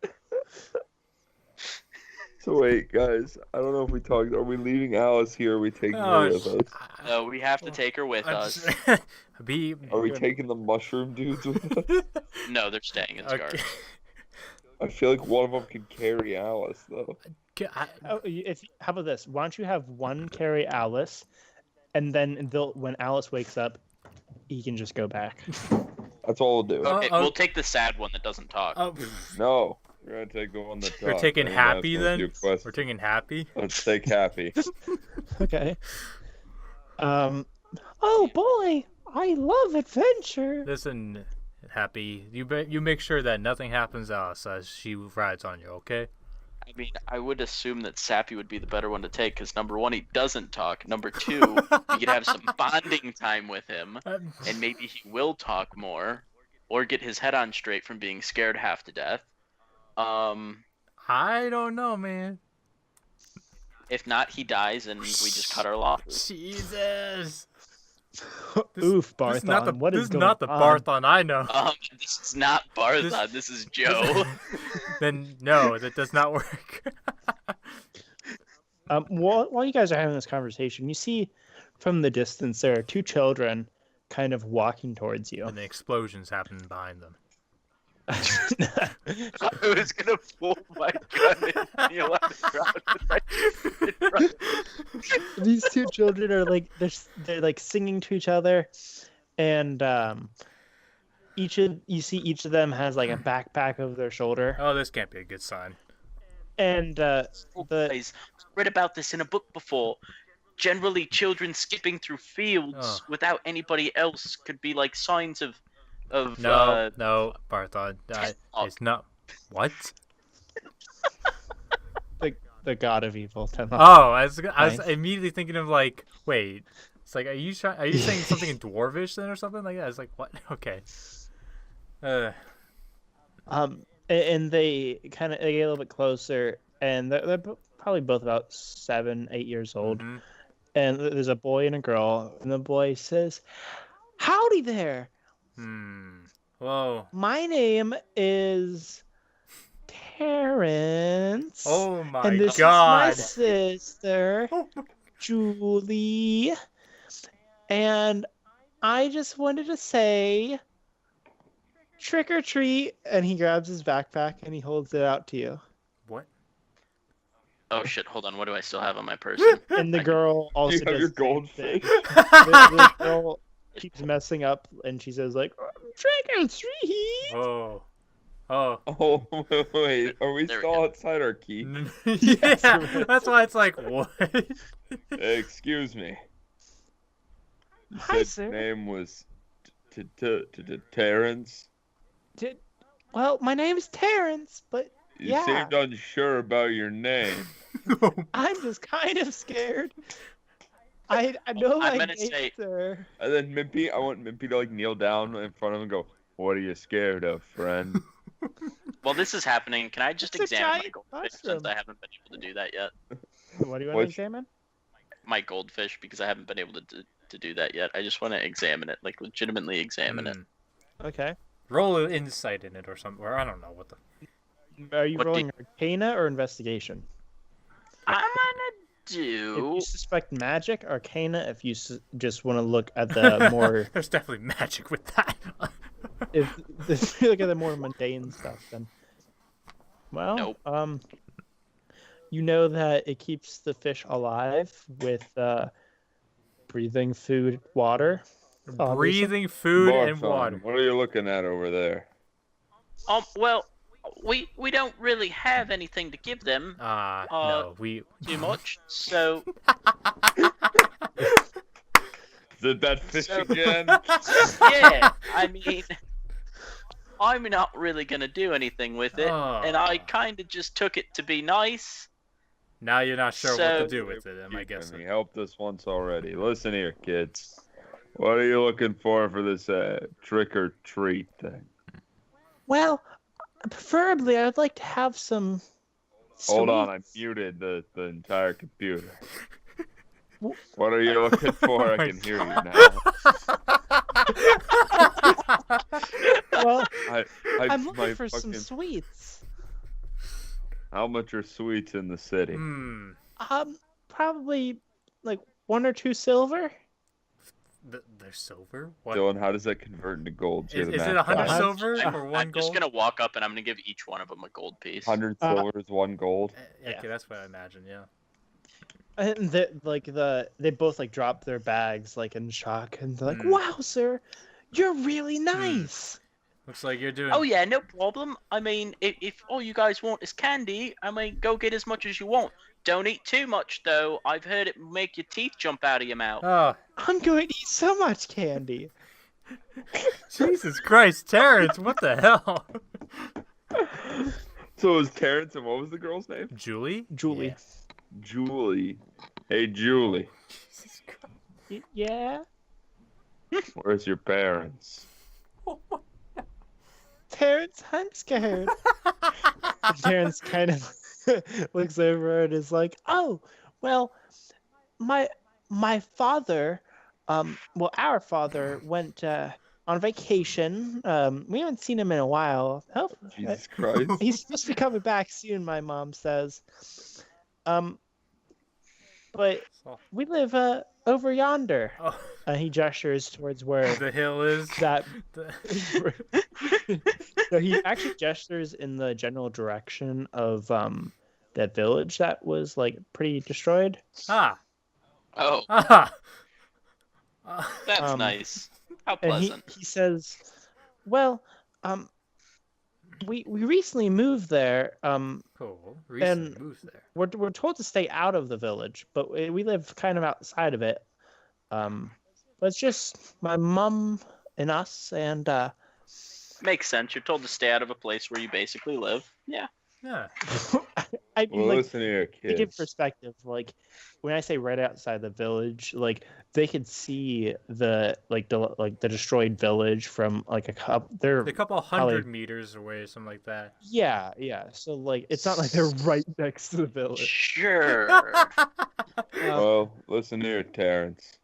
S1: So wait, guys, I don't know if we talked. Are we leaving Alice here? Or are we taking her with us?
S4: No, we have to take her with
S3: I'm
S4: us.
S3: just- Be.
S1: Are we taking the mushroom dudes with us?
S4: No, they're staying as guards.
S1: I feel like one of them could carry Alice though.
S2: How about this? Why don't you have one carry Alice, and then when Alice wakes up, he can just go back.
S1: That's all we'll do.
S4: Okay, we'll take the sad one that doesn't talk.
S1: No, we're gonna take the one that talks.
S3: We're taking Happy then. We're taking Happy.
S1: Let's take Happy.
S2: Okay. Oh boy, I love adventure.
S3: Listen, Happy, you make sure that nothing happens to us as she rides on you, okay?
S4: I mean, I would assume that Sappy would be the better one to take because number one, he doesn't talk. Number two, you could have some bonding time with him, and maybe he will talk more, or get his head on straight from being scared half to death.
S3: I don't know, man.
S4: If not, he dies and we just cut our losses.
S3: Jesus.
S2: Oof, Barthon.
S3: This is not the Barthon I know.
S4: This is not Barthon. This is Joe.
S3: Then no, that does not work.
S2: While you guys are having this conversation, you see from the distance there are two children kind of walking towards you.
S3: And the explosions happen behind them.
S4: I was gonna pull my gun and kneel on the ground.
S2: These two children are like they're like singing to each other, and you see each of them has like a backpack over their shoulder.
S3: Oh, this can't be a good sign.
S2: And
S4: I've read about this in a book before. Generally, children skipping through fields without anybody else could be like signs of
S3: no, Barthon. It's not. What?
S2: the god of evil.
S3: Oh, I was immediately thinking of like, wait, it's like, are you saying something in Dwarvish then or something like that? I was like, what? Okay.
S2: And they get a little bit closer, and they're probably both about 7, 8 years old.
S3: Mm-hmm.
S2: And there's a boy and a girl, and the boy says, "Howdy there.
S3: Whoa.
S2: My name is Terrence.
S3: Oh my
S2: and this
S3: God.
S2: is my sister, Julie. And I just wanted to say, trick or treat." And he grabs his backpack and he holds it out to you.
S3: What?
S4: Oh shit! Hold on. What do I still have on my person?
S2: And the girl also
S1: Do you have
S2: does
S1: your
S2: the same
S1: goldfish?
S2: thing. The girl keeps messing up, and she says like, "Trick or treat."
S3: Oh.
S1: Oh, wait. Are we
S4: There we
S1: still
S4: go.
S1: outside our keep?
S3: Yeah, that's why it's like, what?
S1: Excuse me. You
S2: Hi,
S1: said
S2: sir.
S1: your name was Terrence?
S2: Well, my name is Terrence, but
S1: You
S2: yeah,
S1: seemed unsure about your name.
S2: I'm just kind of scared. I know
S4: I'm
S2: my
S4: gonna
S2: name,
S4: say-
S2: sir.
S1: And then I want Mimpy to like kneel down in front of him and go, "What are you scared of, friend?"
S4: While this is happening, can I just
S2: It's a
S4: examine my
S2: giant
S4: goldfish
S2: mushroom.
S4: since I haven't been able to do that yet?
S2: What do you want
S1: What?
S2: to examine?
S4: My goldfish, because I haven't been able to do that yet. I just want to examine it, like legitimately examine it.
S2: Okay.
S3: Roll an insight in it or something. Or I don't know what the.
S2: Are you
S4: What do
S2: rolling Arcana or Investigation?
S4: I'm gonna
S2: If
S4: do.
S2: you suspect magic, Arcana. If you just want to look at the more,
S3: There's definitely magic with that.
S2: if you look at the more mundane stuff, then well,
S4: Nope.
S2: You know that it keeps the fish alive with breathing food, water. obviously.
S3: Breathing food and
S1: Barthon,
S3: water.
S1: what are you looking at over there?
S4: Well, we don't really have anything to give them
S3: No, we.
S4: too much, so
S1: Is it that fish
S4: So-
S1: again?
S4: yeah. I mean, I'm not really gonna do anything with it, and I kind of just took it to be nice.
S3: Now you're not sure what
S4: So-
S3: to do with it, am I guessing?
S1: He helped us once already. Listen here, kids. What are you looking for this trick or treat thing?
S2: Well, preferably, I'd like to have some.
S1: Hold on, I
S2: sweets.
S1: muted the entire computer. What are you looking for? I can hear you now.
S2: Well,
S1: my
S2: I'm looking for some
S1: fucking-
S2: sweets.
S1: How much are sweets in the city?
S3: Hmm.
S2: Probably like 1 or 2 silver.
S3: They're silver? What?
S1: Dylan, how does that convert into gold?
S3: Is
S1: the
S3: it
S1: math
S3: 100
S1: guy.
S3: silver
S2: I'm-
S3: for 1
S4: I'm just
S3: gold?
S4: gonna walk up and I'm gonna give each one of them a gold piece.
S1: 100 silver is 1 gold.
S3: Okay,
S2: Yeah.
S3: that's what I imagine, yeah.
S2: And they both like drop their bags like in shock, and they're like,
S3: Hmm.
S2: "Wow, sir, you're really nice."
S3: Looks like you're doing...
S4: Oh yeah, no problem. I mean, if all you guys want is candy, I mean, go get as much as you want. Don't eat too much though. I've heard it make your teeth jump out of your mouth.
S3: Oh,
S2: I'm going to eat so much candy.
S3: Jesus Christ, Terrence, what the hell?
S1: So it was Terrence, and what was the girl's name?
S3: Julie?
S2: Julie.
S3: Yeah.
S1: Julie. Hey, Julie.
S3: Jesus Christ.
S2: Yeah.
S1: Where's your parents?
S2: Terrence, I'm scared. And Terrence kind of looks over and is like, "Oh, well, my father, our father went on vacation. We haven't seen him in a while. Oh,
S1: Jesus Christ.
S2: he's supposed to be coming back soon, my mom says. But we live over yonder."
S3: Oh,
S2: He gestures towards where
S3: the hill is...
S2: that.
S3: the-
S2: So he actually gestures in the general direction of that village that was like pretty destroyed.
S3: Ah.
S4: Oh,
S3: Ah.
S4: that's
S2: Um,
S4: nice. How
S2: And
S4: pleasant.
S2: he says, "Well, we recently moved there.
S3: Cool. Recently
S2: And-
S3: moved there.
S2: We're told to stay out of the village, but we live kind of outside of it. But it's just my mom and us, and
S4: Makes sense. You're told to stay out of a place where you basically live. Yeah.
S3: Yeah.
S2: I mean,
S1: Well,
S2: like,
S1: listen here,
S2: to give
S1: kids.
S2: perspective, like when I say right outside the village, like they could see the destroyed village from like a couple. They're
S3: A couple
S2: Probably-
S3: 100 meters away or something like that.
S2: yeah. So like it's not like they're right next to the village.
S4: Sure.
S1: Well, listen here, Terrence.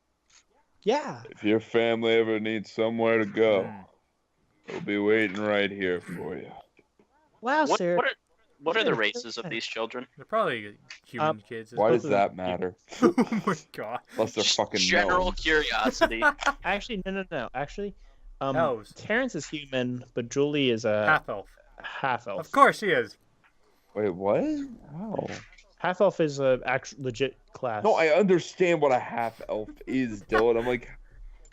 S2: Yeah.
S1: If your family ever needs somewhere to go,
S3: Hmm.
S1: we'll be waiting right here for you.
S2: Wow,
S4: what,
S2: sir.
S4: what are the
S2: Sure,
S4: races
S2: sure.
S4: of these children?
S3: They're probably human kids.
S1: Why
S2: both
S1: does
S2: of them
S1: that matter?
S3: Oh my god.
S1: Unless they're fucking
S4: General
S1: gnomes.
S4: curiosity.
S2: Actually, no. Actually,
S3: Elves.
S2: Terrence is human, but Julie is a
S3: Half elf.
S2: half elf.
S3: Of course he is.
S1: Wait, what? Oh.
S2: Half elf is a legit class.
S1: No, I understand what a half elf is, Dylan. I'm like,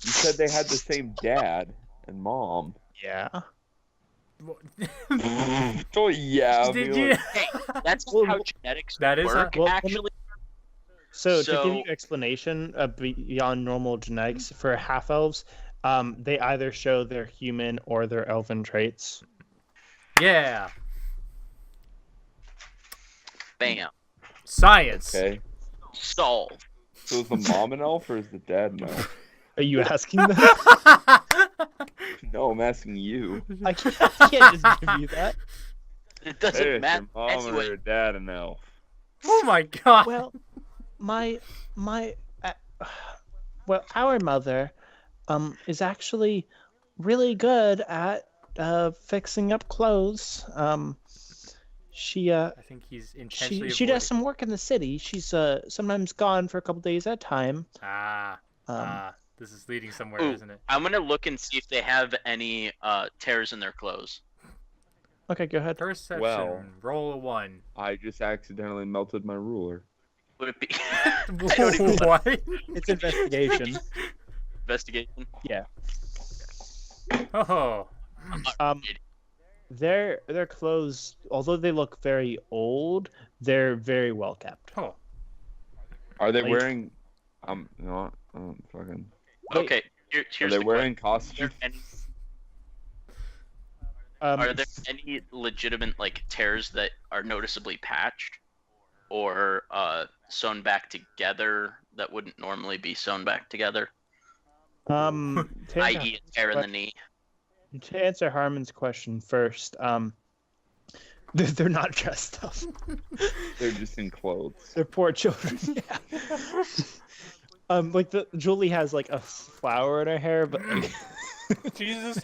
S1: you said they had the same dad and mom.
S2: Yeah.
S1: Oh yeah. I
S3: Did
S1: mean,
S3: you?
S1: like,
S4: Hey, that's
S2: Well,
S4: how genetics
S3: that is
S4: work.
S2: Well,
S4: actually,
S2: So, to give
S4: So-
S2: you explanation beyond normal genetics for half elves, they either show their human or their elven traits.
S3: Yeah.
S4: bam,
S3: Science.
S1: okay.
S4: solved.
S1: So is the mom an elf or is the dad an elf?
S2: Are you asking that?
S1: No, I'm asking you.
S2: I can't just give you that.
S4: It doesn't
S1: Hey, is
S4: matter
S1: your mom or
S4: anyway.
S1: your dad an elf?
S3: Oh my god.
S2: Well, our mother, is actually really good at fixing up clothes. She
S3: I think he's intentionally
S2: she does
S3: avoiding-
S2: some work in the city. She's sometimes gone for a couple days at a time.
S3: This is leading somewhere,
S4: Ooh.
S3: isn't it?
S4: I'm gonna look and see if they have any tears in their clothes.
S2: Okay, go ahead.
S3: Perception.
S1: Well.
S3: Roll a 1.
S1: I just accidentally melted my ruler.
S4: Would it be I don't even
S3: What?
S2: It's investigation.
S4: investigation?
S2: Yeah.
S3: Oh.
S2: Their clothes, although they look very old, they're very well kept.
S3: Oh.
S1: Are they
S2: Like-
S1: wearing? You know what? Fucking.
S2: Wait.
S4: Okay,
S1: Are
S4: here's
S1: they
S4: the
S1: wearing
S4: question.
S1: costumes?
S4: Are there any legitimate like tears that are noticeably patched or sewn back together that wouldn't normally be sewn back together?
S2: To
S4: I.e., a tear in the knee.
S2: answer Harmon's question first, they're not dressed up.
S1: They're just in clothes.
S2: They're poor children. Yeah. Like Julie has like a flower in her hair, but like,
S3: Jesus.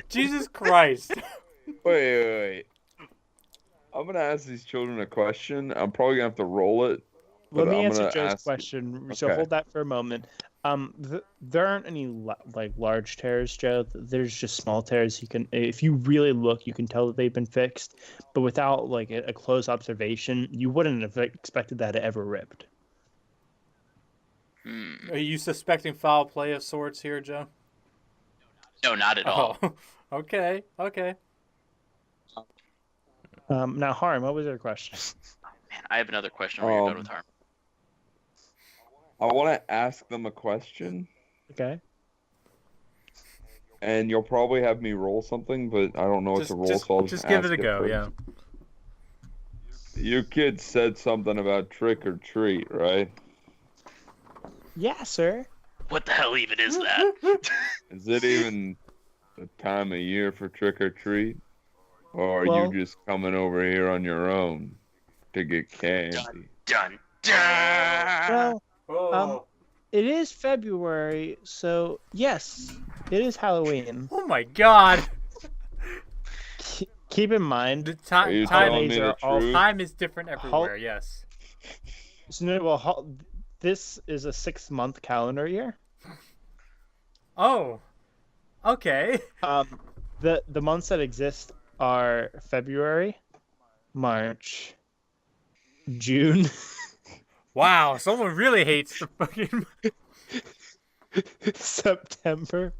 S3: Jesus Christ.
S1: Wait. I'm gonna ask these children a question. I'm probably gonna have to roll it.
S2: let
S1: But
S2: me
S1: I'm
S2: answer
S1: gonna
S2: Joe's
S1: ask you-
S2: question. So
S1: Okay.
S2: hold that for a moment. There aren't any like large tears, Joe. There's just small tears. You can, if you really look, you can tell that they've been fixed. But without like a close observation, you wouldn't have expected that it ever ripped.
S3: Are you suspecting foul play of sorts here, Joe?
S4: No, not at all.
S3: Oh, okay.
S2: Now, Harm, what was your question?
S4: Man, I have another question when you're done with Harm.
S1: I want to ask them a question,
S2: Okay.
S1: and you'll probably have me roll something, but I don't know what to roll, so I'll
S3: just give it a
S1: ask
S3: go.
S1: first.
S3: Yeah.
S1: You kids said something about trick or treat, right?
S2: Yeah, sir.
S4: What the hell even is that?
S1: Is it even the time of year for trick or treat? Or are
S2: Well-
S1: you just coming over here on your own to get candy?
S4: Dun dun.
S2: Well, it is February, so yes, it is Halloween.
S3: Oh my God.
S2: Keep in mind,
S3: The
S1: Are you
S3: time
S1: telling me the truth?
S3: time is different everywhere. Yes.
S2: so no, well, this is a 6-month calendar year.
S3: Oh. Okay.
S2: The months that exist are February, March, June,
S3: Wow. Someone really hates the fucking.
S2: September,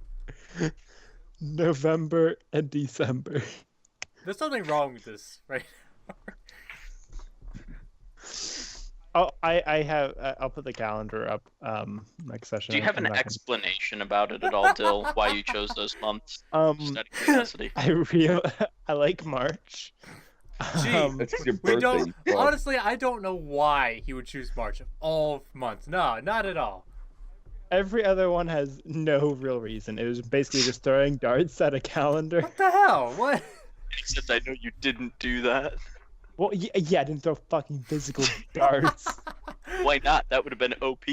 S2: November, and December.
S3: There's something wrong with this, right?
S2: Oh, I have. I'll put the calendar up. Next session.
S4: Do you have
S2: I'm
S4: an
S2: not gonna-
S4: explanation about it at all, Dill? Why you chose those months? Just out of curiosity.
S2: I like March.
S3: Gee,
S1: It's your
S3: We
S1: birthday.
S3: don't.
S1: you fuck.
S3: Honestly, I don't know why he would choose March of all months. No, not at all.
S2: Every other one has no real reason. It was basically just throwing darts at a calendar.
S3: What the hell? What?
S4: Except I know you didn't do that.
S2: Well, yeah, I didn't throw fucking physical darts.
S4: Why not? That would have been OP.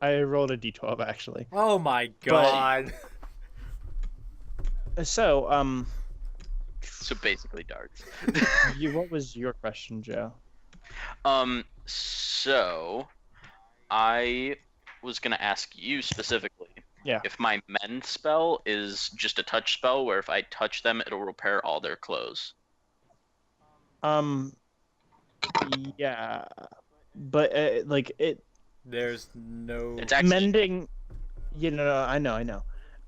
S2: I rolled a d12 actually.
S3: Oh my God.
S2: So,
S4: So basically darts.
S2: what was your question, Joe?
S4: So I was gonna ask you specifically.
S2: Yeah.
S4: If my mend spell is just a touch spell, where if I touch them, it'll repair all their clothes.
S2: Yeah, but like it
S3: There's no.
S4: It's actually
S2: mending. You know, I know.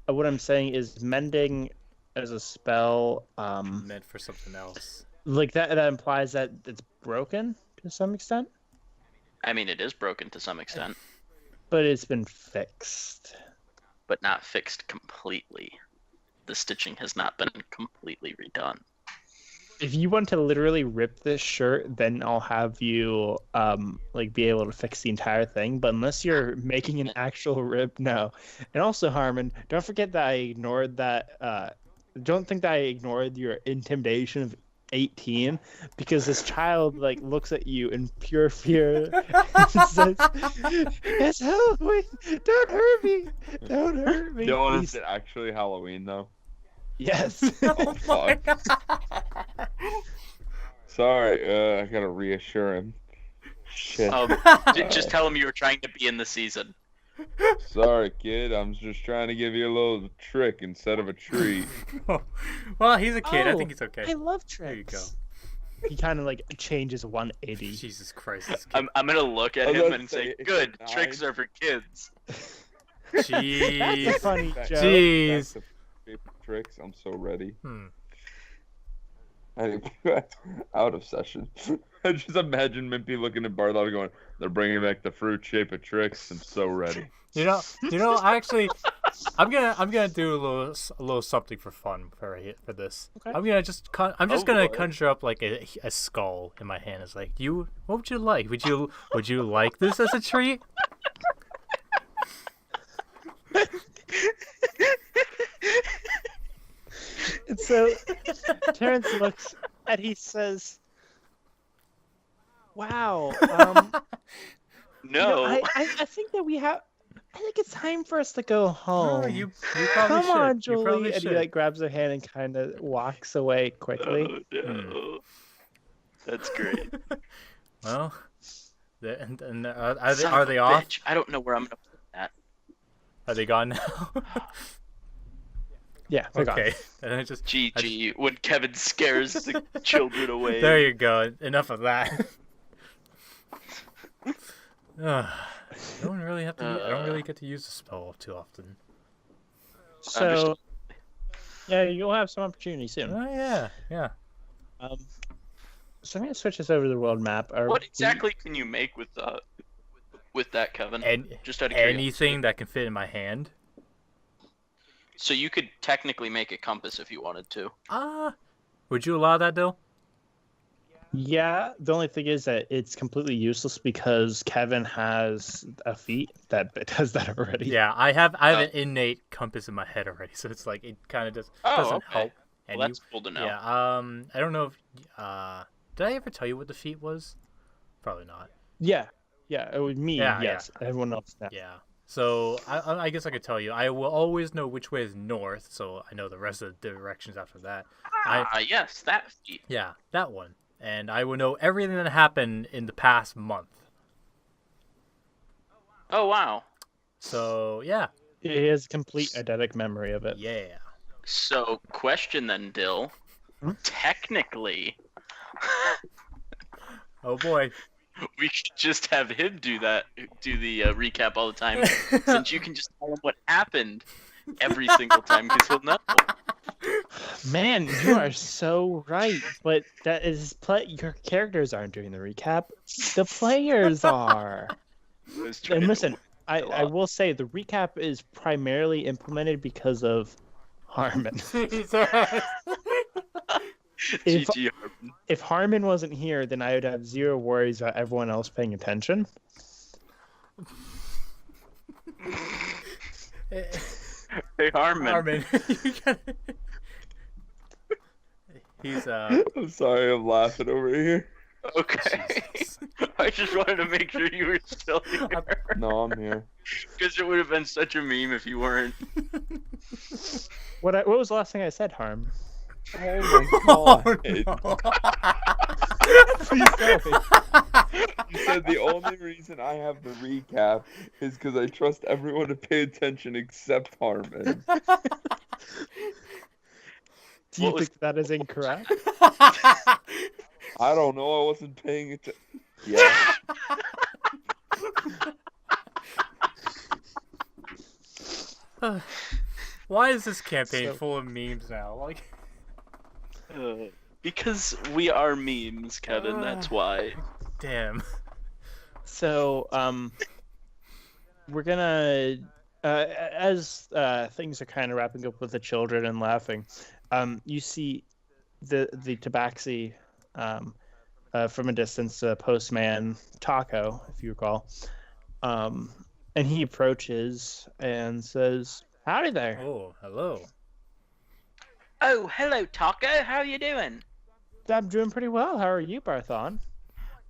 S2: What I'm saying is mending as a spell.
S3: Meant for something else.
S2: Like that implies that it's broken to some extent,
S4: I mean, it is broken to some extent,
S2: but it's been fixed.
S4: but not fixed completely. The stitching has not been completely redone.
S2: If you want to literally rip this shirt, then I'll have you like be able to fix the entire thing. But unless you're making an actual rip, no. And also, Harmon, don't forget that I ignored that. Don't think that I ignored your intimidation of 18, because this child like looks at you in pure fear and says, "It's Halloween! Don't hurt me! Don't hurt me!"
S1: Dylan,
S2: He's-
S1: is it actually Halloween, though?
S2: Yes.
S1: Oh, fuck. Sorry, I gotta reassure him. Shit.
S4: Just tell him you were trying to be in the season.
S1: Sorry, kid. I'm just trying to give you a little trick instead of a treat.
S3: Well, he's a kid. I
S2: Oh,
S3: think it's okay.
S2: I love
S3: There you
S2: tricks. He kind of like changes 180.
S3: Jesus Christ, this kid.
S4: I'm gonna look at
S1: I was
S4: him
S1: about
S4: and
S1: to
S4: say,
S1: say, it's
S4: "Good,
S1: a
S4: tricks
S1: nine.
S4: are for kids."
S2: That's a
S3: Jeez.
S2: funny
S1: Back-
S2: joke.
S3: Jeez.
S1: back to paper tricks. I'm so ready.
S3: Hmm.
S1: Out of session. I just imagine Mimpy looking at Bartholomew going, "They're bringing back the fruit shape of tricks. I'm so ready."
S3: You know. Actually, I'm gonna do a little something for fun for this.
S2: Okay.
S3: I'm just
S4: Oh,
S3: gonna
S4: boy.
S3: conjure up like a skull in my hand. It's like, what would you like? Would you like this as a treat?
S2: And so Terrence looks and he says, "Wow,
S4: No.
S2: I think that we have. I think it's time for us to go home.
S3: No, you probably
S2: Come
S3: should.
S2: on,
S3: You
S2: Julie."
S3: probably
S2: And he
S3: should.
S2: like grabs her hand and kind of walks away quickly.
S4: Oh, no. That's great.
S3: Well, and
S4: Son
S3: are
S4: of
S3: they
S4: a
S3: off?
S4: bitch. I don't know where I'm gonna put
S3: Are they gone now?
S2: Yeah, they're gone.
S3: Okay. And I just
S4: GG, when Kevin scares the children away.
S3: There you go. Enough of that. I don't really have to. I don't really get to use the spell too often.
S2: So, yeah, you'll have some opportunity soon.
S3: Oh yeah, yeah.
S2: So I'm gonna switch this over to the world map.
S4: What exactly can you make with that, Kevin?
S3: And
S4: Just out of curiosity.
S3: anything that can fit in my hand.
S4: So you could technically make a compass if you wanted to.
S3: Would you allow that, Dill?
S2: Yeah, the only thing is that it's completely useless because Kevin has a feat that does that already.
S3: Yeah, I have an innate compass in my head already, so it's like it kind of just doesn't
S4: okay.
S3: help. And
S4: Well, that's cool to know.
S3: Yeah. I don't know if did I ever tell you what the feat was? Probably not.
S2: Yeah, it was me.
S3: Yeah,
S2: yes, everyone else. Now.
S3: Yeah. So I guess I could tell you. I will always know which way is north, so I know the rest of the directions after that.
S4: Yes, that feat.
S3: Yeah, that one. And I will know everything that happened in the past month.
S4: Oh, wow.
S3: So, yeah.
S2: He has complete eidetic memory of it.
S3: Yeah.
S4: So, question then, Dill. Technically,
S3: Oh boy.
S4: we should just have him do the recap all the time, since you can just tell him what happened every single time, because he'll know.
S2: Man, you are so right. But that is your characters aren't doing the recap. The players are. And listen, I will say the recap is primarily implemented because of Harmon.
S4: GG Harmon.
S2: If Harmon wasn't here, then I would have zero worries about everyone else paying attention.
S4: Hey Harmon.
S3: He's
S1: I'm sorry, I'm laughing over here.
S4: Okay. I just wanted to make sure you were still here.
S1: No, I'm here.
S4: Because it would have been such a meme if you weren't.
S2: What was the last thing I said, Harm?
S1: Oh my god.
S2: Please tell me.
S1: You said the only reason I have the recap is because I trust everyone to pay attention except Harmon.
S2: Do you think that is incorrect?
S1: I don't know. I wasn't paying attention. Yeah.
S3: Why is this campaign
S2: So-
S3: full of memes now? Like,
S4: Because we are memes, Kevin, that's why.
S3: damn.
S2: So, we're gonna, as things are kind of wrapping up with the children and laughing, you see the tabaxi from a distance, postman Taco, if you recall, and he approaches and says, "Howdy there."
S3: Oh, hello.
S4: Oh, hello, Taco. How are you doing?
S2: I'm doing pretty well. How are you, Barthon?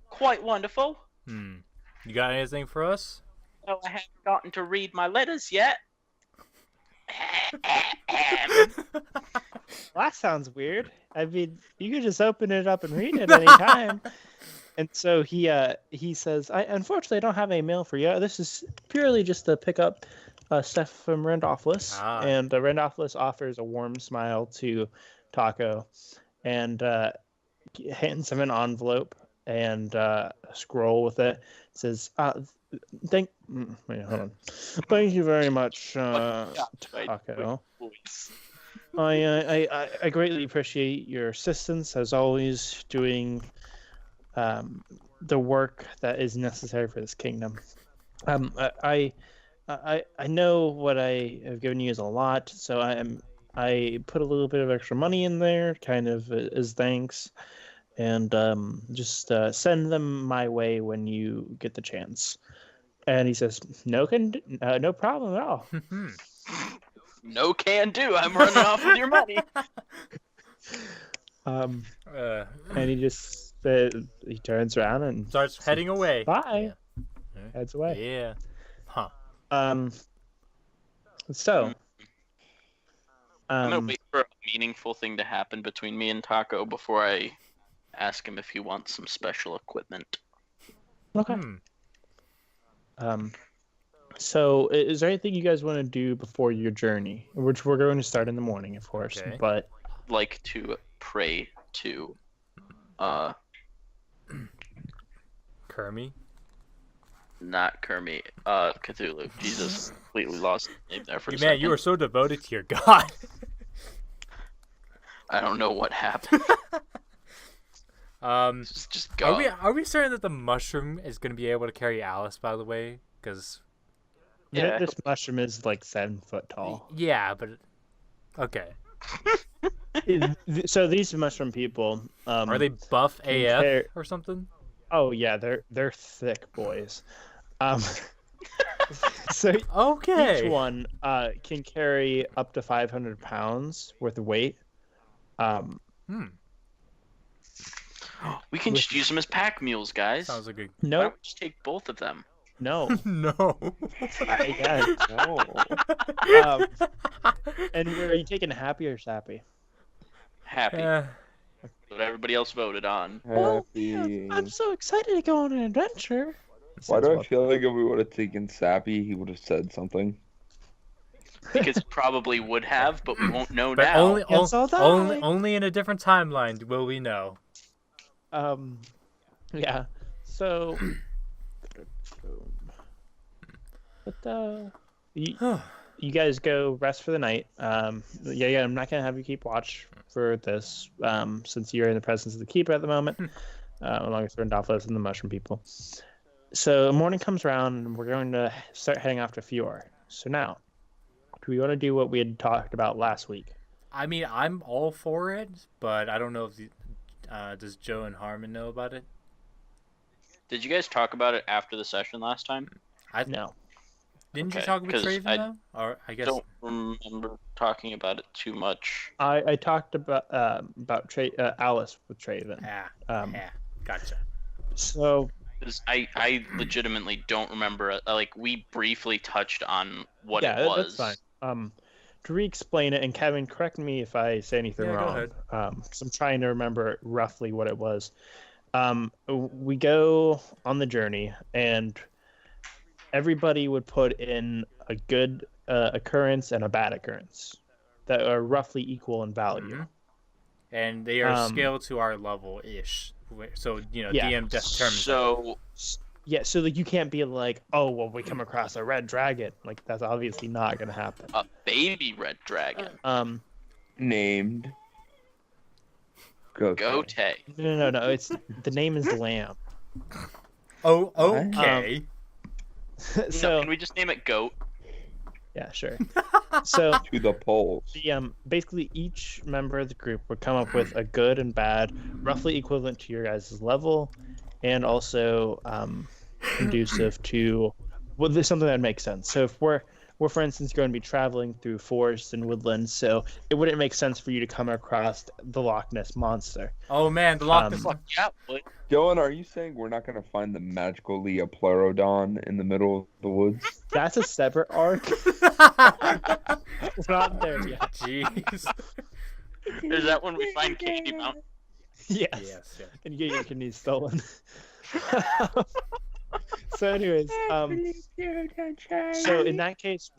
S4: Quite wonderful.
S3: You got anything for us?
S4: Oh, I haven't gotten to read my letters yet.
S2: Well, that sounds weird. I mean, you could just open it up and read it any time. And so he says, unfortunately, I don't have any mail for you. This is purely just to pick up stuff from Randolphus. And Randolphus offers a warm smile to Taco and hands him an envelope and a scroll with it. It says, wait, hold on. Thank you very much, Taco. I greatly appreciate your assistance, as always, doing the work that is necessary for this kingdom. I know what I have given you is a lot, so I put a little bit of extra money in there, kind of as thanks, and just send them my way when you get the chance. And he says, no problem at all.
S4: No can do. I'm running off with your money.
S2: And he just he turns around and
S3: Starts heading away.
S2: bye.
S3: Yeah.
S2: Heads away.
S3: Yeah. Huh.
S2: So
S4: I'm gonna wait for a meaningful thing to happen between me and Taco before I ask him if he wants some special equipment.
S2: okay. So, is there anything you guys want to do before your journey? Which we're going to start in the morning, of course.
S3: Okay.
S2: But
S4: Like to pray to
S3: Kermie.
S4: not Kermit, Cthulhu. Jesus, completely lost the name there for a
S3: Man,
S4: second.
S3: you are so devoted to your god.
S4: I don't know what happened. Just go.
S3: Are we certain that the mushroom is going to be able to carry Alice? By the way, because
S4: Yeah.
S2: this mushroom is like 7 foot tall.
S3: yeah, but okay.
S2: So these mushroom people,
S3: Are they buff AF
S2: compare-
S3: or something?
S2: Oh yeah, they're thick boys. So
S3: Okay.
S2: each one can carry up to 500 pounds worth of weight.
S4: We can just use them as pack mules, guys.
S3: Sounds like a
S4: Why
S2: No,
S4: don't we just take both of them?
S2: no.
S3: no.
S2: Again.
S1: No.
S2: And are you taking happy or sappy?
S4: Happy.
S3: Eh,
S4: What everybody else voted on.
S1: Happy.
S2: I'm so excited to go on an adventure.
S1: Why do I feel like if we would have taken Sappy, he would have said something?
S4: Because it probably would have, but we won't know
S3: but
S4: now.
S3: only in a different timeline will we know.
S2: Yeah. So, but you guys go rest for the night. Yeah. I'm not gonna have you keep watch for this, since you're in the presence of the keeper at the moment, along with Rendolphos and the mushroom people. So morning comes around, and we're going to start heading off to Fior. So now, do we want to do what we had talked about last week?
S3: I mean, I'm all for it, but I don't know if does Joe and Harmon know about it?
S4: Did you guys talk about it after the session last time?
S2: No.
S3: Didn't you
S4: Okay,
S3: talk with
S4: 'cause
S3: Traven
S4: I
S3: though? Or I guess
S4: Don't remember talking about it too much.
S2: I talked about Alice with Traven.
S3: yeah, gotcha.
S2: So
S4: 'Cause I legitimately don't remember. Like, we briefly touched on what
S2: yeah,
S4: it was.
S2: that's fine. To re-explain it, and Kevin, correct me if I say anything
S3: Yeah, go
S2: wrong.
S3: ahead.
S2: Because I'm trying to remember roughly what it was. We go on the journey, and everybody would put in a good occurrence and a bad occurrence that are roughly equal in value.
S3: Mhm. And they are scaled to our level ish. So
S2: Yeah.
S3: DM determines.
S4: So
S2: Yeah, so like you can't be like, oh well, we come across a red dragon. Like that's obviously not gonna happen.
S4: a baby red dragon.
S1: Named. Go.
S4: Gote.
S2: No. It's the name is Lamb.
S3: Oh, okay.
S2: So
S4: Can we just name it Goat?
S2: yeah, sure. So
S1: To the polls.
S2: basically each member of the group would come up with a good and bad, roughly equivalent to your guys' level, and also conducive to there's something that makes sense. So if we're for instance going to be traveling through forests and woodlands, so it wouldn't make sense for you to come across the Loch Ness monster.
S3: Oh man, the Loch Ness.
S4: Fuck yeah, but
S1: Dylan, are you saying we're not going to find the magical Leopleurodon in the middle of the woods?
S2: That's a separate arc. We're not there yet.
S3: Jeez.
S4: is that when we find Katie Mountain?
S2: Yes.
S3: Yes.
S2: And you get your kidneys stolen. So anyways, so in that case,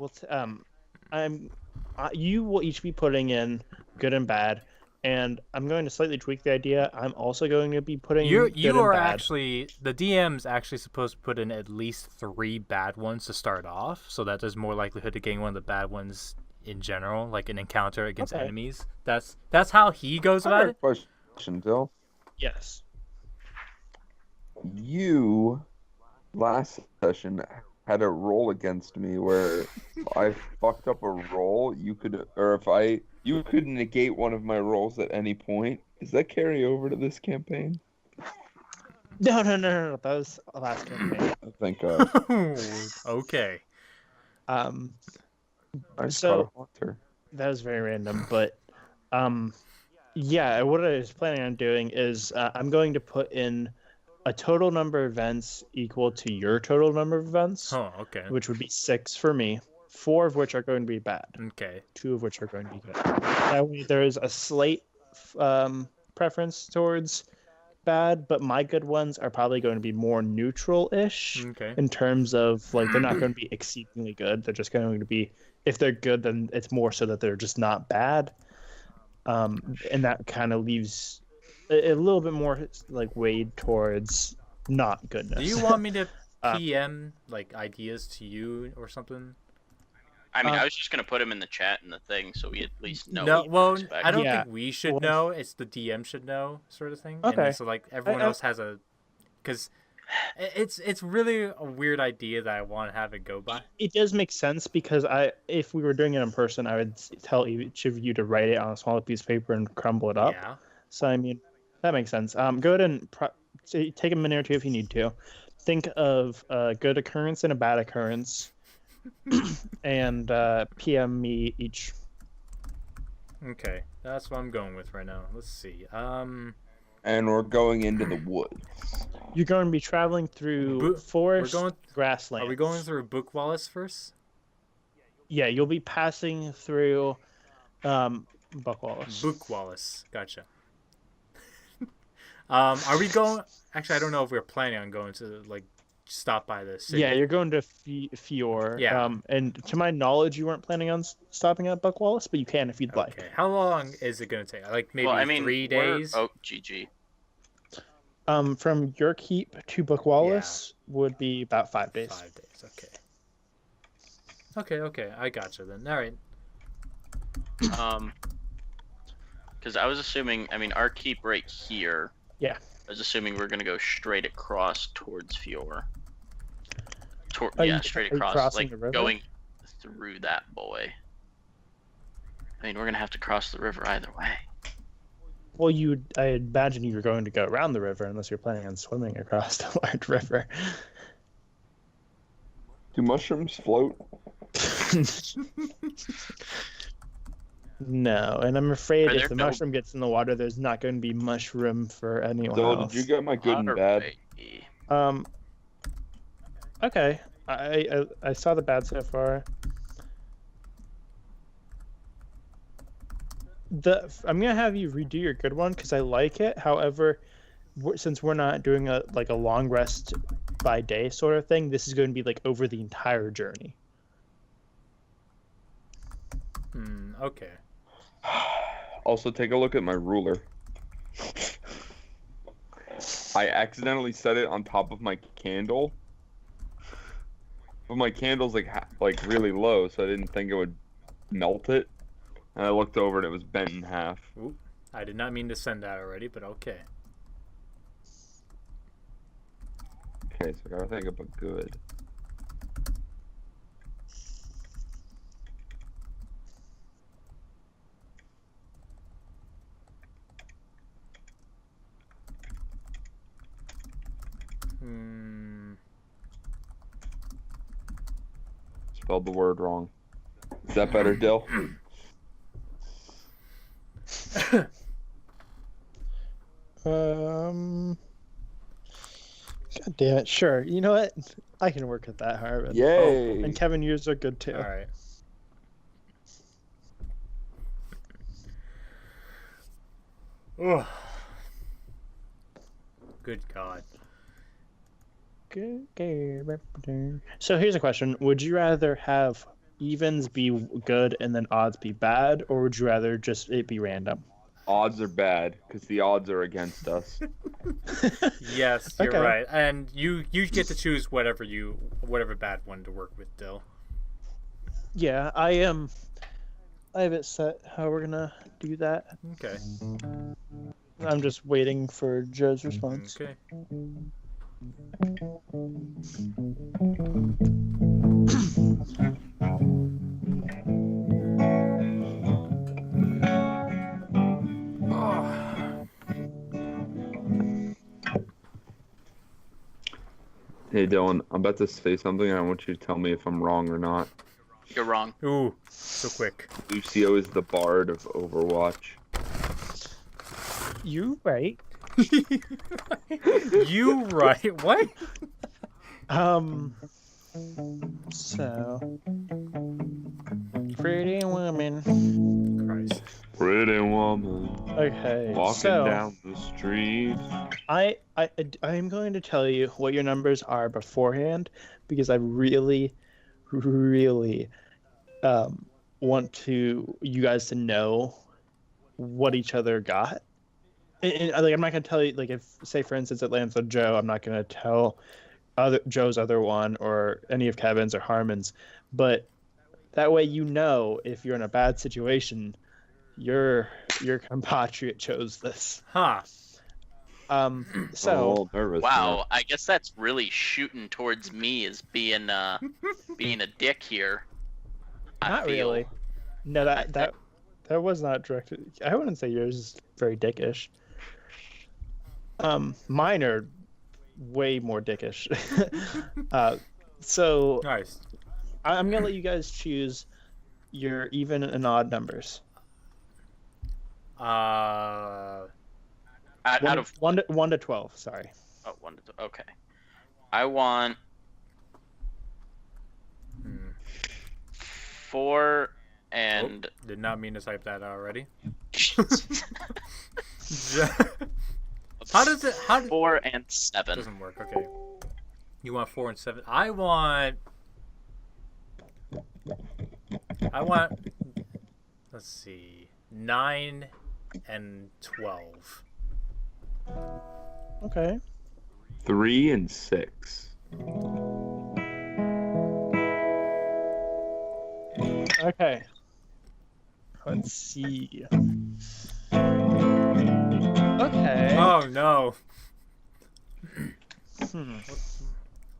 S2: you will each be putting in good and bad, and I'm going to slightly tweak the idea. I'm also going to be putting
S3: You
S2: good and
S3: are
S2: bad.
S3: actually the DM's actually supposed to put in at least 3 bad ones to start off, so that there's more likelihood of getting one of the bad ones in general, like an encounter against
S2: Okay.
S3: enemies. That's how he goes
S1: I
S3: about
S1: have a
S3: it.
S1: question, Dill.
S2: Yes.
S1: You, last session, had a roll against me where I fucked up a roll. You could negate one of my rolls at any point. Does that carry over to this campaign?
S2: No. That was the last campaign.
S1: Oh, thank God.
S3: Okay.
S1: I just
S2: So-
S1: caught a hunter.
S2: That was very random, but yeah, what I was planning on doing is I'm going to put in a total number of events equal to your total number of events,
S3: Oh, okay.
S2: which would be 6 for me, 4 of which are going to be bad,
S3: Okay.
S2: 2 of which are going to be good. That way there is a slight preference towards bad, but my good ones are probably going to be more neutral-ish
S3: Okay.
S2: in terms of like they're not going to be exceedingly good. They're just going to be, if they're good, then it's more so that they're just not bad. And that kind of leaves a little bit more like weighed towards not goodness.
S3: Do you want me to
S2: Uh,
S3: PM like ideas to you or something?
S4: I mean, I was just gonna put him in the chat and the thing, so we at least know.
S3: No,
S4: what you
S3: well,
S4: can expect.
S3: I don't
S2: Yeah.
S3: think we should
S2: Well-
S3: know. It's the DM should know, sort of thing.
S2: Okay.
S3: And so like everyone else has a, because it's really a weird idea that I want to have it go by.
S2: It does make sense because if we were doing it in person, I would tell each of you to write it on a smaller piece of paper and crumble it up.
S3: Yeah.
S2: So I mean, that makes sense. Go ahead and take a minute or two if you need to. Think of a good occurrence and a bad occurrence, and PM me each.
S3: Okay, that's what I'm going with right now. Let's see.
S1: And we're going into the woods.
S2: You're going to be traveling through forest, grasslands.
S3: Are we going through Book Wallace first?
S2: Yeah, you'll be passing through Buck Wallace.
S3: Book Wallace, gotcha. Are we going? Actually, I don't know if we're planning on going to like stop by the city.
S2: Yeah, you're going to Fior.
S3: Yeah.
S2: And to my knowledge, you weren't planning on stopping at Buck Wallace, but you can if you'd like.
S3: Okay. How long is it gonna take? Like maybe
S4: well, I mean,
S3: 3 days.
S4: Oh, GG.
S2: From your keep to Buck Wallace would be about 5 days.
S3: 5 days. Okay. Okay. I gotcha then. All right.
S4: Because I was assuming, I mean, our keep right here.
S2: Yeah.
S4: I was assuming we're gonna go straight across towards Fior.
S2: Are
S4: Straight
S2: you
S4: across,
S2: crossing
S4: like
S2: the river?
S4: going through that boy. I mean, we're gonna have to cross the river either way.
S2: Well, I imagine you were going to go around the river unless you're planning on swimming across the large river.
S1: Do mushrooms float?
S2: No, and I'm afraid
S4: Are
S2: if
S4: there
S2: the
S4: no-
S2: mushroom gets in the water, there's not going to be much room for anyone
S1: Dylan,
S2: else.
S1: did you get my good and bad?
S4: Alrighty.
S2: Okay. I saw the bad so far. I'm gonna have you redo your good one because I like it. However, since we're not doing a long rest by day sort of thing, this is going to be like over the entire journey.
S3: Okay.
S1: Also, take a look at my ruler. I accidentally set it on top of my candle, but my candle's like really low, so I didn't think it would melt it. And I looked over and it was bent in half.
S3: Ooh, I did not mean to send that already, but okay.
S1: Okay, so I gotta think of a good. Spelled the word wrong. Is that better, Dill?
S2: God damn it. Sure. You know what? I can work with that, Harvard.
S1: Yay!
S2: And Kevin, yours are good too.
S3: All right. Oh. Good God.
S2: So here's a question. Would you rather have evens be good and then odds be bad, or would you rather just it be random?
S1: Odds are bad because the odds are against us.
S3: Yes, you're
S2: Okay.
S3: right. And you get to choose whatever bad one to work with, Dill.
S2: Yeah, I have it set how we're gonna do that.
S3: Okay.
S2: I'm just waiting for Joe's response.
S3: Okay.
S1: Hey Dylan, I'm about to say something and I want you to tell me if I'm wrong or not.
S4: You're wrong.
S3: Ooh, so quick.
S1: Lucio is the bard of Overwatch.
S2: You right.
S3: You right? What?
S2: So pretty woman.
S1: Pretty woman
S2: Okay,
S1: walking
S2: so
S1: down the street.
S2: I am going to tell you what your numbers are beforehand because I really want you guys to know what each other got. And, like, I'm not going to tell you, like, if, say, for instance, it lands on Joe, I'm not going to tell Joe's other one or any of Kevin's or Harmon's, but that way you know if you're in a bad situation, your compatriot chose this.
S3: Huh.
S1: I'm a
S2: So
S1: little nervous.
S4: Wow, I guess that's really shooting towards me as being a dick here. I
S2: not
S4: feel.
S2: really. No, that was not directed. I wouldn't say yours is very dickish. Mine are way more dickish. So
S3: Nice.
S2: I'm gonna let you guys choose your even and odd numbers.
S4: Out of
S2: 1 to 12. Sorry.
S4: 1 to 2. Okay. I want 4 and
S3: Did not mean to type that already. How does it?
S4: 4 and 7.
S3: Doesn't work. Okay. You want 4 and 7. I want. Let's see. 9 and 12.
S2: Okay.
S1: 3 and 6.
S2: Okay. Let's see. Okay.
S3: Oh no.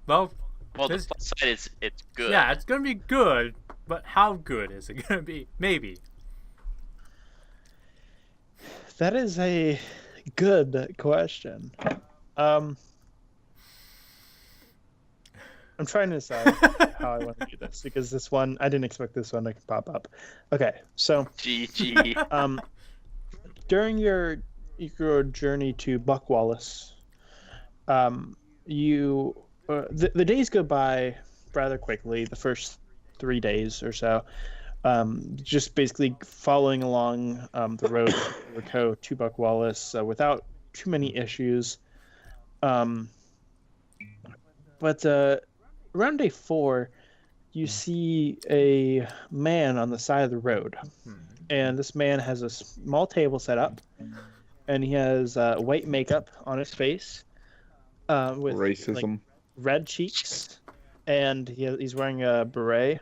S3: Well,
S4: Well, the
S3: this-
S4: plus side is it's good.
S3: yeah, it's gonna be good, but how good is it gonna be? Maybe.
S2: That is a good question. I'm trying to decide how I want to do this because this one I didn't expect this one to pop up. Okay, so
S4: GG.
S2: during your journey to Buck Wallace, you the days go by rather quickly. The first 3 days or so, just basically following along the road to Buck Wallace without too many issues. But around day 4, you see a man on the side of the road, and this man has a small table set up, and he has white makeup on his face, with
S1: Racism.
S2: like, red cheeks, and he's wearing a beret.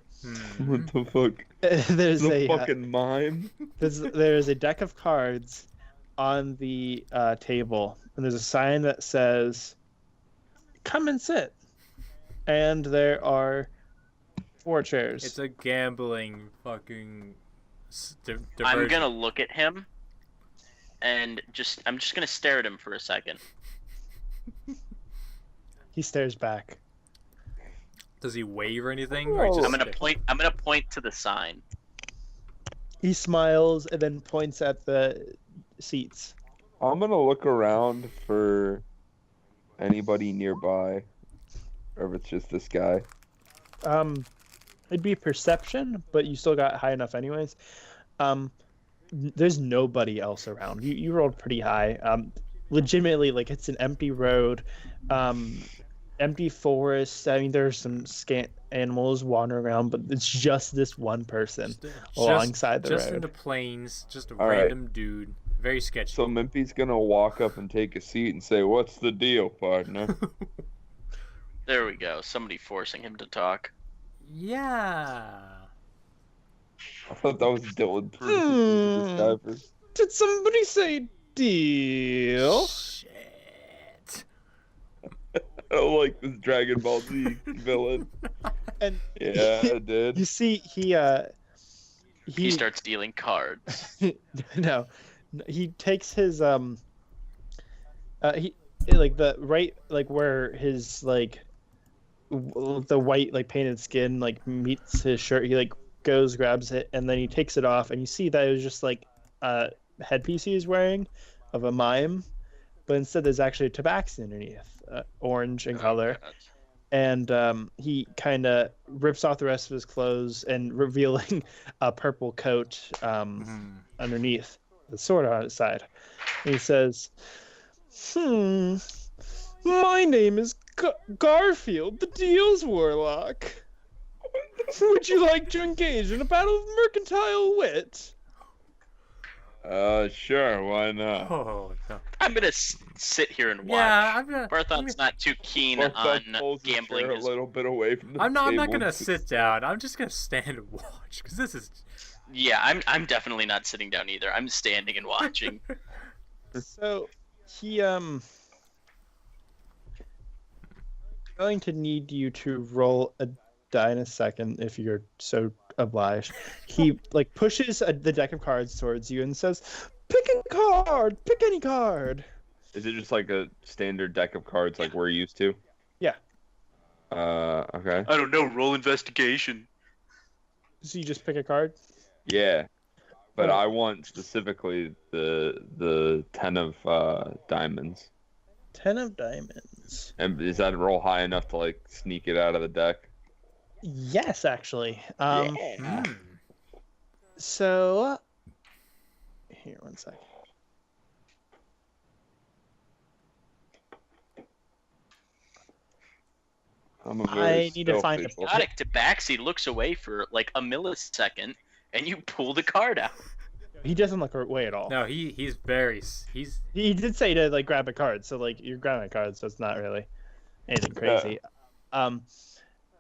S1: What the fuck?
S2: There's
S1: The
S2: a
S1: fucking mime.
S2: there's a deck of cards on the table, and there's a sign that says, "Come and sit." And there are 4 chairs.
S3: It's a gambling fucking
S4: I'm
S3: diversion.
S4: gonna look at him, and I'm just gonna stare at him for a second.
S2: He stares back.
S3: Does he wave or anything? Or he
S2: Oh.
S3: just
S4: I'm gonna
S3: sticks?
S4: point. I'm gonna point to the sign.
S2: He smiles and then points at the seats.
S1: I'm gonna look around for anybody nearby, or if it's just this guy.
S2: It'd be perception, but you still got high enough anyways. There's nobody else around. You rolled pretty high. Legitimately, like, it's an empty road, empty forest. I mean, there's some scant animals wandering around, but it's just this one person alongside the
S3: just in
S2: road.
S3: the plains, just a
S1: All right.
S3: random dude. Very sketchy.
S1: So Mimpy's gonna walk up and take a seat and say, "What's the deal, partner?"
S4: There we go. Somebody forcing him to talk.
S3: Yeah.
S1: I thought that was Dylan.
S2: Hmm.
S1: This guy for-
S2: Did somebody say deal?
S3: Shit.
S1: I don't like this Dragon Ball Z villain.
S2: And
S1: Yeah, I did.
S2: you see,
S4: He starts dealing cards.
S2: no, he takes his he like the right, like where his like the white like painted skin like meets his shirt. He like goes, grabs it, and then he takes it off, and you see that it was just like a headpiece he was wearing of a mime, but instead there's actually a tabaxi underneath, orange in color.
S4: God.
S2: and he kind of rips off the rest of his clothes and revealing a purple coat underneath, the sword on his side. And he says, my name is Garfield, the Deals Warlock. Would you like to engage in a battle of mercantile wit?
S1: Sure, why not?
S3: Oh no.
S4: I'm gonna sit here and watch.
S3: Yeah, I'm gonna.
S4: Barthon's not too keen
S1: Barthon
S4: on
S1: pulls his
S4: gambling.
S1: chair a little bit away from the
S3: I'm not
S1: table
S3: gonna
S1: and
S3: sit down. I'm just gonna stand and watch because this is.
S4: Yeah, I'm definitely not sitting down either. I'm standing and watching.
S2: So he going to need you to roll a die in a second if you're so obliged. He like pushes the deck of cards towards you and says, pick a card, pick any card.
S1: Is it just like a standard deck of cards like we're used to?
S2: Yeah.
S1: Okay.
S4: I don't know. Roll investigation.
S2: So you just pick a card?
S1: Yeah. But I want specifically the 10 of diamonds.
S2: 10 of diamonds.
S1: And is that roll high enough to like sneak it out of the deck?
S2: Yes, actually.
S1: Yeah.
S2: So here, one second. I need to find a
S4: Chaotic Tabaxi looks away for like a millisecond, and you pull the card out.
S2: He doesn't look away at all.
S3: No, he's very. He's.
S2: He did say to like grab a card, so like you're grabbing a card, so it's not really anything crazy.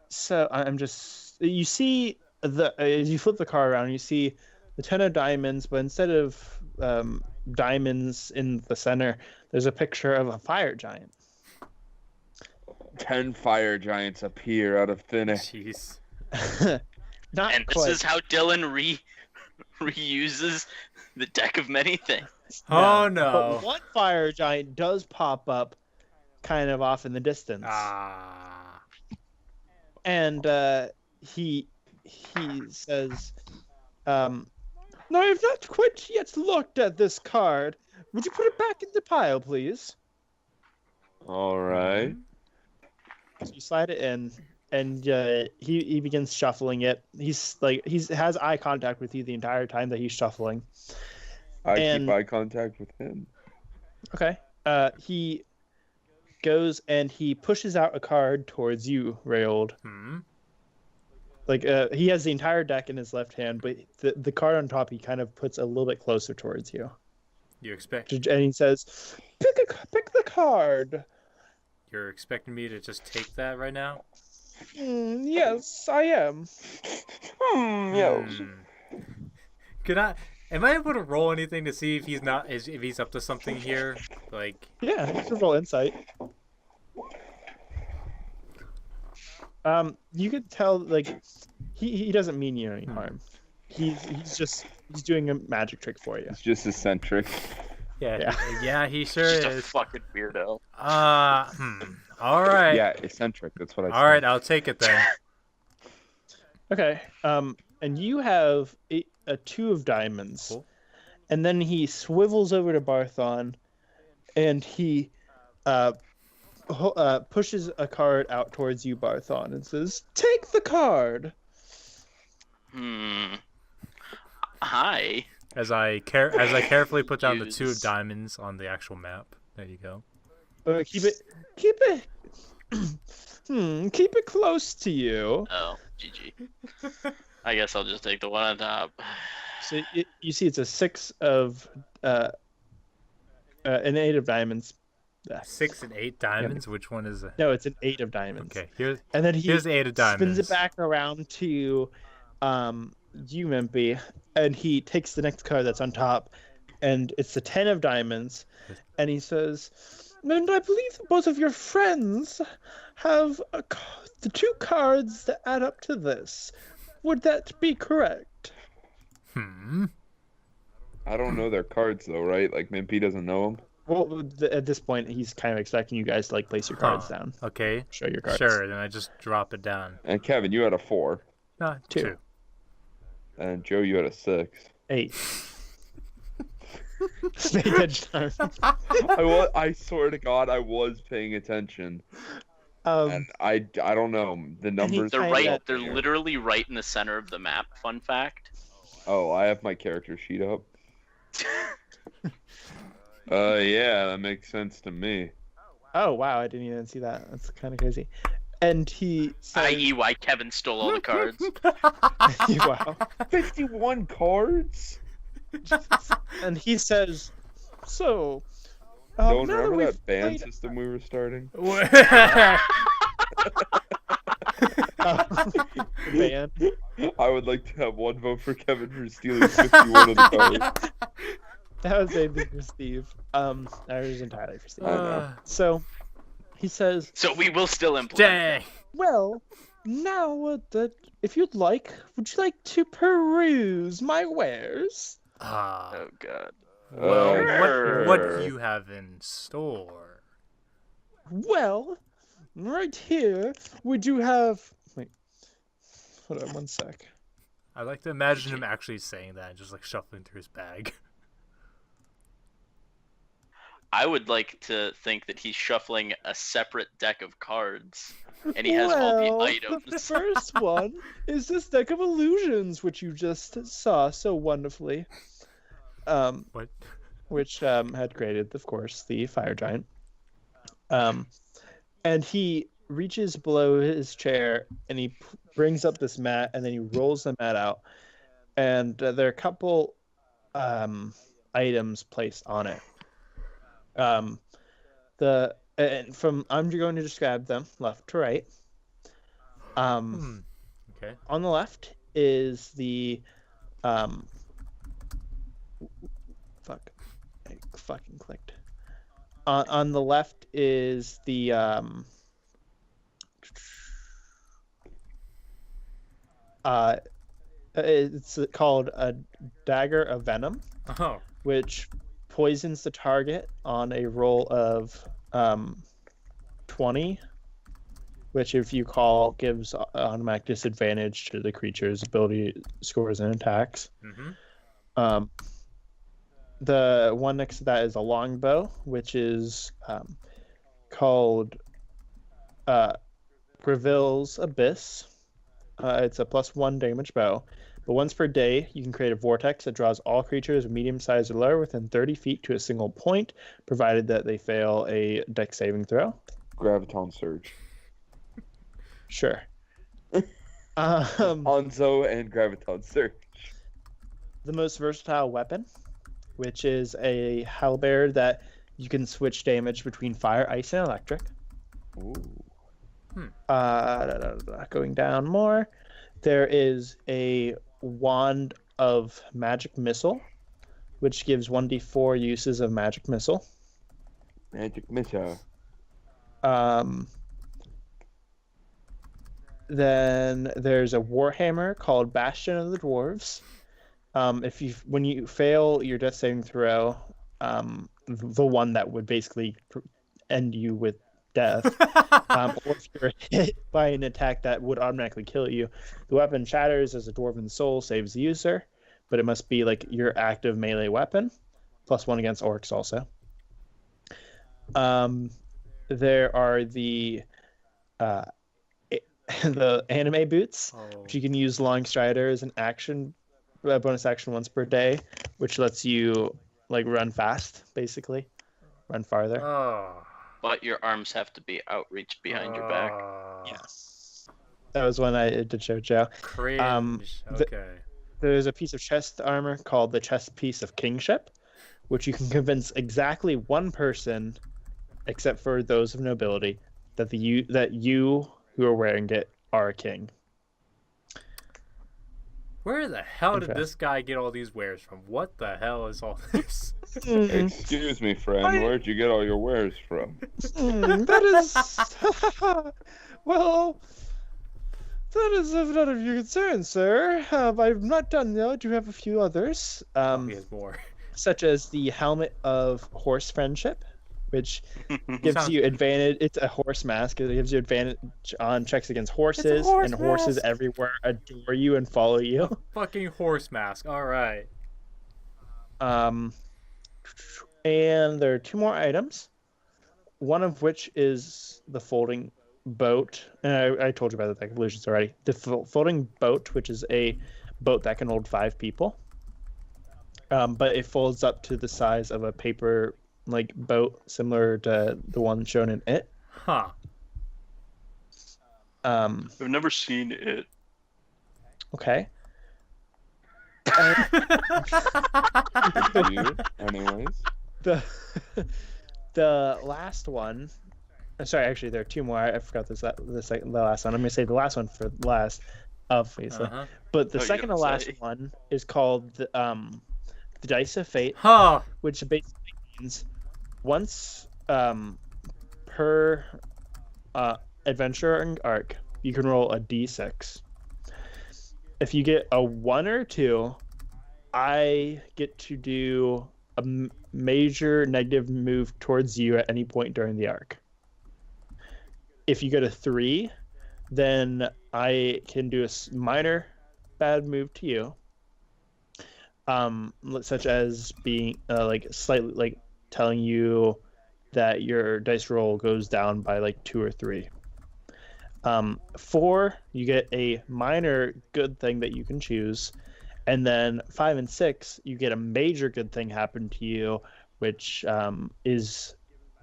S2: So I'm just you see as you flip the card around, you see the 10 of diamonds, but instead of diamonds in the center, there's a picture of a fire giant.
S1: 10 fire giants appear out of thin air.
S3: Jeez.
S2: Not
S4: And
S2: quite.
S4: this is how Dylan reuses the deck of many things.
S3: Oh
S2: But
S3: no.
S2: one fire giant does pop up, kind of off in the distance.
S3: Ah.
S2: And he says, "No, I've not quite yet looked at this card. Would you put it back in the pile, please?"
S1: All right.
S2: So you slide it in, and he begins shuffling it. He's has eye contact with you the entire time that he's shuffling.
S1: I
S2: And-
S1: keep eye contact with him.
S2: Okay. He goes and he pushes out a card towards you, Rayold. Like he has the entire deck in his left hand, but the card on top he kind of puts a little bit closer towards you.
S3: You expect?
S2: And he says, "Pick the card."
S3: You're expecting me to just take that right now?
S2: Yes, I am.
S3: Could I? Am I able to roll anything to see if he's up to something here? Like.
S2: Yeah, you can roll insight. You could tell like he doesn't mean you any harm. He's doing a magic trick for you.
S1: It's just eccentric.
S3: Yeah, he sure
S4: Just a
S3: is.
S4: fucking weirdo.
S3: All right.
S1: Yeah, eccentric. That's what I said.
S3: All right, I'll take it then.
S2: Okay. And you have a 2 of diamonds.
S3: Cool.
S2: And then he swivels over to Barthon, and he pushes a card out towards you, Barthon, and says, "Take the card."
S4: Hi.
S3: As I carefully put down the 2 of
S4: Use.
S3: diamonds on the actual map. There you go.
S2: Keep it keep it close to you.
S4: Oh, GG. I guess I'll just take the one on top.
S2: So you see it's a 6 of an 8 of diamonds.
S3: 6 and 8 diamonds. Which one is it?
S2: No, it's an 8 of diamonds.
S3: Okay, here's
S2: And then he
S3: the 8 of diamonds.
S2: spins it back around to you, Mimpy, and he takes the next card that's on top, and it's the 10 of diamonds, and he says, "And I believe that both of your friends have the 2 cards that add up to this. Would that be correct?"
S1: I don't know their cards though, right? Like Mimpy doesn't know them.
S2: Well, at this point, he's kind of expecting you guys to like place your cards down.
S3: Okay.
S2: Show your cards.
S3: Sure, then I just drop it down.
S1: And Kevin, you had a 4,
S3: No,
S2: 2.
S3: 2.
S1: and Joe, you had a 6.
S2: 8. Snake edge charm.
S1: I swear to God, I was paying attention. And I don't know the numbers.
S4: They're
S2: kinda-
S4: right. They're literally right in the center of the map. Fun fact.
S1: Oh, I have my character sheet up. Yeah, that makes sense to me.
S2: Oh wow, I didn't even see that. That's kind of crazy. And he says,
S4: I.e., why Kevin stole all the cards.
S2: wow.
S1: 51 cards?
S2: And he says, so.
S1: Don't
S2: now
S1: remember
S2: we've
S1: that band
S2: played-
S1: system we were starting?
S2: Band.
S1: I would like to have one vote for Kevin for stealing 51 of the cards.
S2: That was maybe for Steve. That was entirely for Steve.
S1: I know.
S2: So he says,
S4: So we will still implement.
S3: Dang.
S2: well, now if you'd like, would you like to peruse my wares?
S4: Oh god.
S3: Well, what
S1: Sure.
S3: do you have in store?
S2: Well, right here we do have. Wait, hold on one sec.
S3: I like to imagine him actually saying that and just like shuffling through his bag.
S4: I would like to think that he's shuffling a separate deck of cards, and he has all the items.
S2: The first one is this deck of illusions, which you just saw so wonderfully.
S3: What?
S2: Which had created, of course, the fire giant. And he reaches below his chair and he brings up this mat, and then he rolls the mat out, and there are a couple items placed on it. I'm going to describe them left to right.
S3: Okay.
S2: On the left is the fuck, I fucking clicked. On the left is the it's called a dagger of venom,
S3: Oh.
S2: which poisons the target on a roll of 20, which, if you call, gives automatic disadvantage to the creature's ability scores and attacks.
S3: Mm-hmm.
S2: The one next to that is a longbow, which is called Gravil's Abyss. It's a +1 damage bow. But once per day, you can create a vortex that draws all creatures of medium size or lower within 30 feet to a single point, provided that they fail a dex saving throw.
S1: Graviton Surge.
S2: Sure.
S1: Hanzo and Graviton Surge.
S2: The most versatile weapon, which is a halberd that you can switch damage between fire, ice, and electric.
S1: Ooh.
S2: Going down more, there is a wand of magic missile, which gives 1d4 uses of magic missile.
S1: Magic missile.
S2: Then there's a warhammer called Bastion of the Dwarves. When you fail your death saving throw, the one that would basically end you with death, or if you're hit by an attack that would automatically kill you, the weapon shatters as a dwarven soul saves the user, but it must be like your active melee weapon, +1 against orcs also. There are the anime boots, which you can use long strider as an action, bonus action once per day, which lets you like run fast, basically, run farther.
S3: Oh.
S4: But your arms have to be outreached behind your back.
S2: Yes. That was one I did show Joe.
S3: Cringe. Okay.
S2: There's a piece of chest armor called the chest piece of kingship, which you can convince exactly one person, except for those of nobility, that you who are wearing it are a king.
S3: Where the hell did this guy get all these wares from? What the hell is all this?
S1: Excuse me, friend. Where'd you get all your wares from?
S2: That is... well... That is none of your concern, sir. I'm not done, though. I do have a few others.
S3: He has more.
S2: Such as the Helmet of Horse Friendship, which gives you advantage. It's a horse mask. It gives you advantage on checks against horses, and horses everywhere adore you and follow you.
S3: Fucking horse mask. All right.
S2: And there are two more items. One of which is the folding boat, and I told you about the deck of illusions already. The floating boat, which is a boat that can hold 5 people, but it folds up to the size of a paper like boat, similar to the one shown in It.
S3: Huh.
S4: I've never seen it.
S2: Okay.
S1: You, anyways.
S2: The last one. Sorry, actually, there are 2 more. I forgot the last one. I'm gonna say the last one for last, obviously.
S3: Uh-huh.
S2: But the
S4: Oh, you're
S2: second to
S4: gonna
S2: last
S4: say.
S2: one is called the Dice of Fate,
S3: Huh.
S2: which basically means once per adventure arc, you can roll a d6. If you get a 1 or 2, I get to do a major negative move towards you at any point during the arc. If you get a 3, then I can do a minor bad move to you, such as being like slightly like telling you that your dice roll goes down by like 2 or 3. 4, you get a minor good thing that you can choose, and then 5 and 6, you get a major good thing happen to you, which is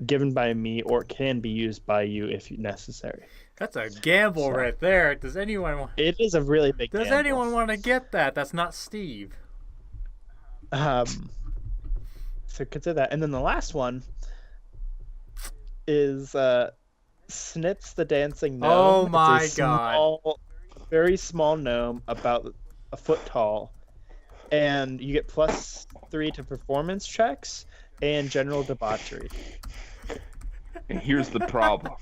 S2: given by me or can be used by you if necessary.
S3: That's a gamble
S2: So-
S3: right there. Does anyone
S2: It is a really big
S3: Does
S2: gamble.
S3: anyone want to get that? That's not Steve.
S2: So consider that. And then the last one is Snips the Dancing Gnome.
S3: Oh
S2: It's
S3: my
S2: a small, very small gnome, about a foot tall. And you get +3 to performance checks and general debauchery.
S1: And here's the problem.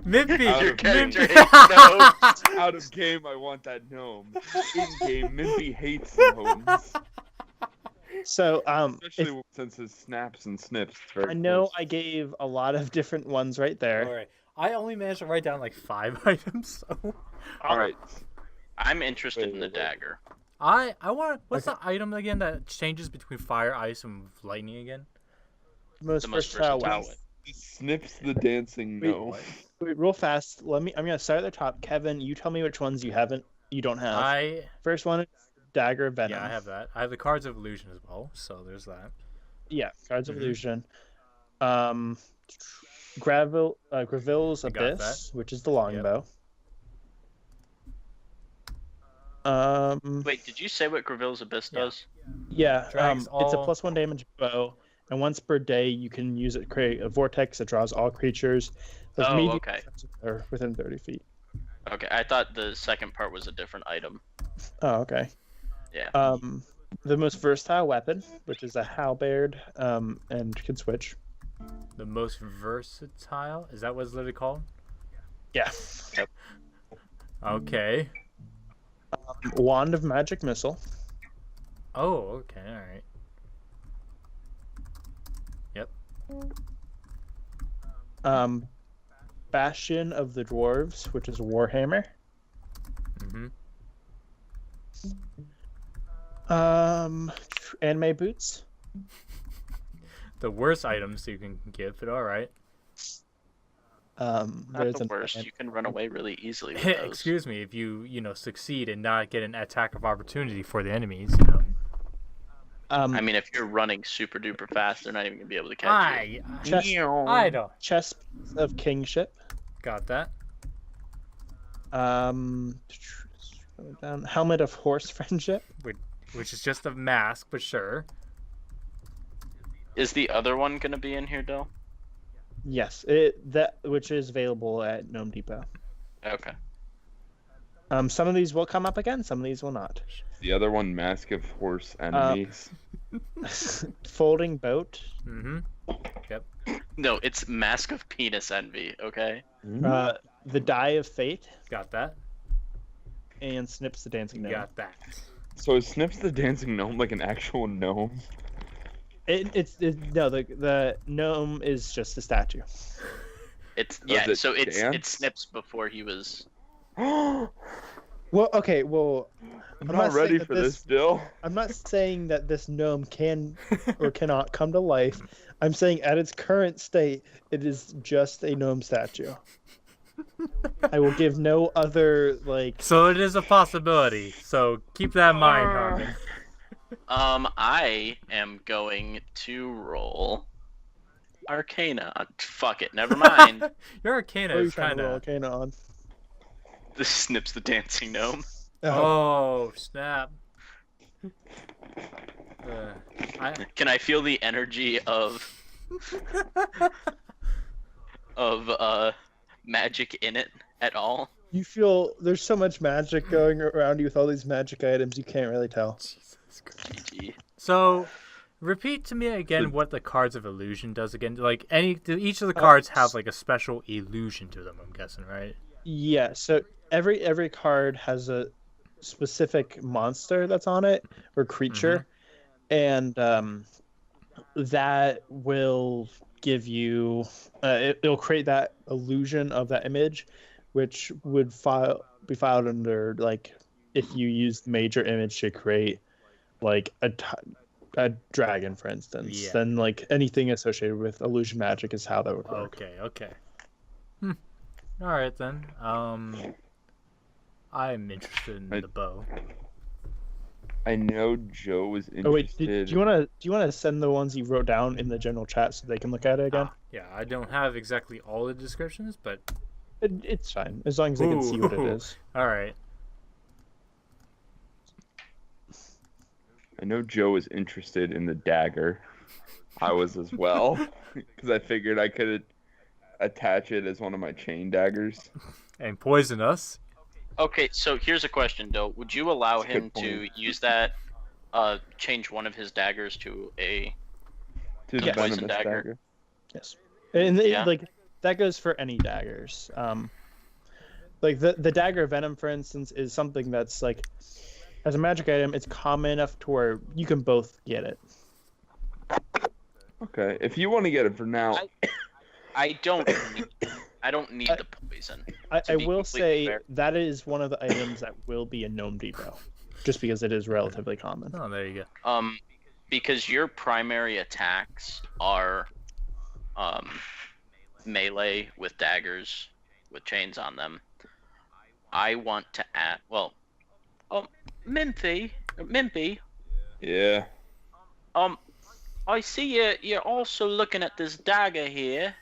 S3: Mimpy.
S1: Out
S4: Your
S1: of
S4: character
S1: Mimpy.
S4: hates gnomes.
S1: Out of game, I want that gnome. In game, Mimpy hates gnomes.
S2: So
S1: Especially since it snaps and snips. It's very
S2: I know
S1: close.
S2: I gave a lot of different ones right there.
S3: All right. I only managed to write down like 5 items. So
S1: All right.
S4: I'm interested in the
S1: Wait.
S4: dagger.
S3: I want. What's the item again that changes between fire, ice, and lightning again?
S2: Most
S4: The most
S2: versatile
S4: versatile
S2: weapon.
S1: It snips the dancing gnome.
S2: Wait, real fast. I'm gonna start at the top. Kevin, you tell me which ones you don't have. First one is Dagger of Venom.
S3: Yeah, I have that. I have the cards of illusion as well. So there's that.
S2: Yeah, Cards of
S3: Mhm.
S2: Illusion. Gravil's
S3: I got
S2: Abyss, which is the longbow.
S4: Wait, did you say what Graville's Abyss
S3: Yeah.
S4: does?
S2: Yeah,
S3: Drags
S2: it's a
S3: all-
S2: +1 damage bow, and once per day you can use it to create a vortex that draws all creatures with
S4: Oh,
S2: medium
S4: okay.
S2: or within 30 feet.
S4: Okay, I thought the second part was a different item.
S2: Oh, okay.
S4: Yeah.
S2: The most versatile weapon, which is a halberd, and can switch.
S3: The most versatile? Is that what it's literally called?
S2: Yeah.
S3: Okay.
S2: Wand of Magic Missile.
S3: Oh, okay, alright.
S2: Bastion of the Dwarves, which is a Warhammer.
S3: Mm-hmm.
S2: Anime boots.
S3: The worst items you can give, but alright.
S4: Not
S2: There's
S4: the
S2: an-
S4: worst. You can run away really easily with those.
S3: Excuse me, if you succeed and not get an attack of opportunity for the enemies,
S4: I mean, if you're running super duper fast, they're not even gonna be able to catch you.
S2: chest,
S3: I don't
S2: chest of Kingship.
S3: got that.
S2: Helmet of Horse Friendship.
S3: Which is just a mask, but sure.
S4: Is the other one gonna be in here, Dill?
S2: Yes, which is available at Gnome Depot.
S4: Okay.
S2: Some of these will come up again. Some of these will not.
S1: The other one, Mask of Horse Enemies.
S2: Folding boat.
S3: Mm-hmm.
S4: No, it's Mask of Penis Envy. Okay.
S2: The Die of Fate,
S3: Got that.
S2: and Snips the Dancing Gnome.
S3: Got that.
S1: So is Snips the dancing gnome like an actual gnome?
S2: No, the gnome is just a statue.
S4: It's
S1: Does
S4: yeah.
S1: it
S4: So it's
S1: dance?
S4: Snips before he was.
S1: I'm
S2: Well, okay, well,
S1: not ready for this, Dill.
S2: I'm not saying that this gnome can or cannot come to life. I'm saying at its current state, it is just a gnome statue. I will give no other like.
S3: So it is a possibility. So keep that in mind, Harmon.
S4: I am going to roll Arcana. Fuck it, never mind.
S3: Your Arcana
S2: What are you
S3: is
S2: trying
S3: kind
S2: to roll
S3: of.
S2: Arcana on?
S4: This Snips the Dancing Gnome.
S3: Oh snap!
S4: Can I feel the energy of magic in it at all?
S2: You feel there's so much magic going around you with all these magic items, you can't really tell.
S3: Jesus Christ.
S4: GG.
S3: So, repeat to me again what the Cards of Illusion does again. Like each of the cards have like a special illusion to them. I'm guessing, right?
S2: Yeah. So every card has a specific monster that's on it or creature, and that will give you. It'll create that illusion of that image, which would be filed under like if you use the major image to create like a dragon, for instance.
S3: Yeah.
S2: Then like anything associated with illusion magic is how that would work.
S3: Okay. All right then. I'm interested in the bow.
S1: I know Joe was interested.
S2: Oh wait, do you want to send the ones you wrote down in the general chat so they can look at it again?
S3: Yeah, I don't have exactly all the descriptions, but
S2: It's fine as long as they can see what it is.
S3: All right.
S1: I know Joe was interested in the dagger. I was as well, because I figured I could attach it as one of my chain daggers.
S3: And poison us.
S4: Okay, so here's a question, though. Would you allow
S1: That's a
S4: him
S1: good
S4: to
S1: point.
S4: use that, change one of his daggers to a
S1: To the
S2: Yes.
S1: venomous
S4: Poison dagger.
S1: dagger.
S2: Yes, and
S4: Yeah.
S2: like that goes for any daggers. Like the dagger of venom, for instance, is something that's like as a magic item, it's common enough to where you can both get it.
S1: Okay, if you want to get it for now,
S4: I don't need the poison.
S2: I
S4: To be
S2: will
S4: completely
S2: say
S4: fair.
S2: that is one of the items that will be a gnome depot, just because it is relatively common.
S3: Oh, there you go.
S4: Because your primary attacks are melee with daggers with chains on them. I want to add Mimpy,
S1: yeah.
S4: I see you're also looking at this dagger here.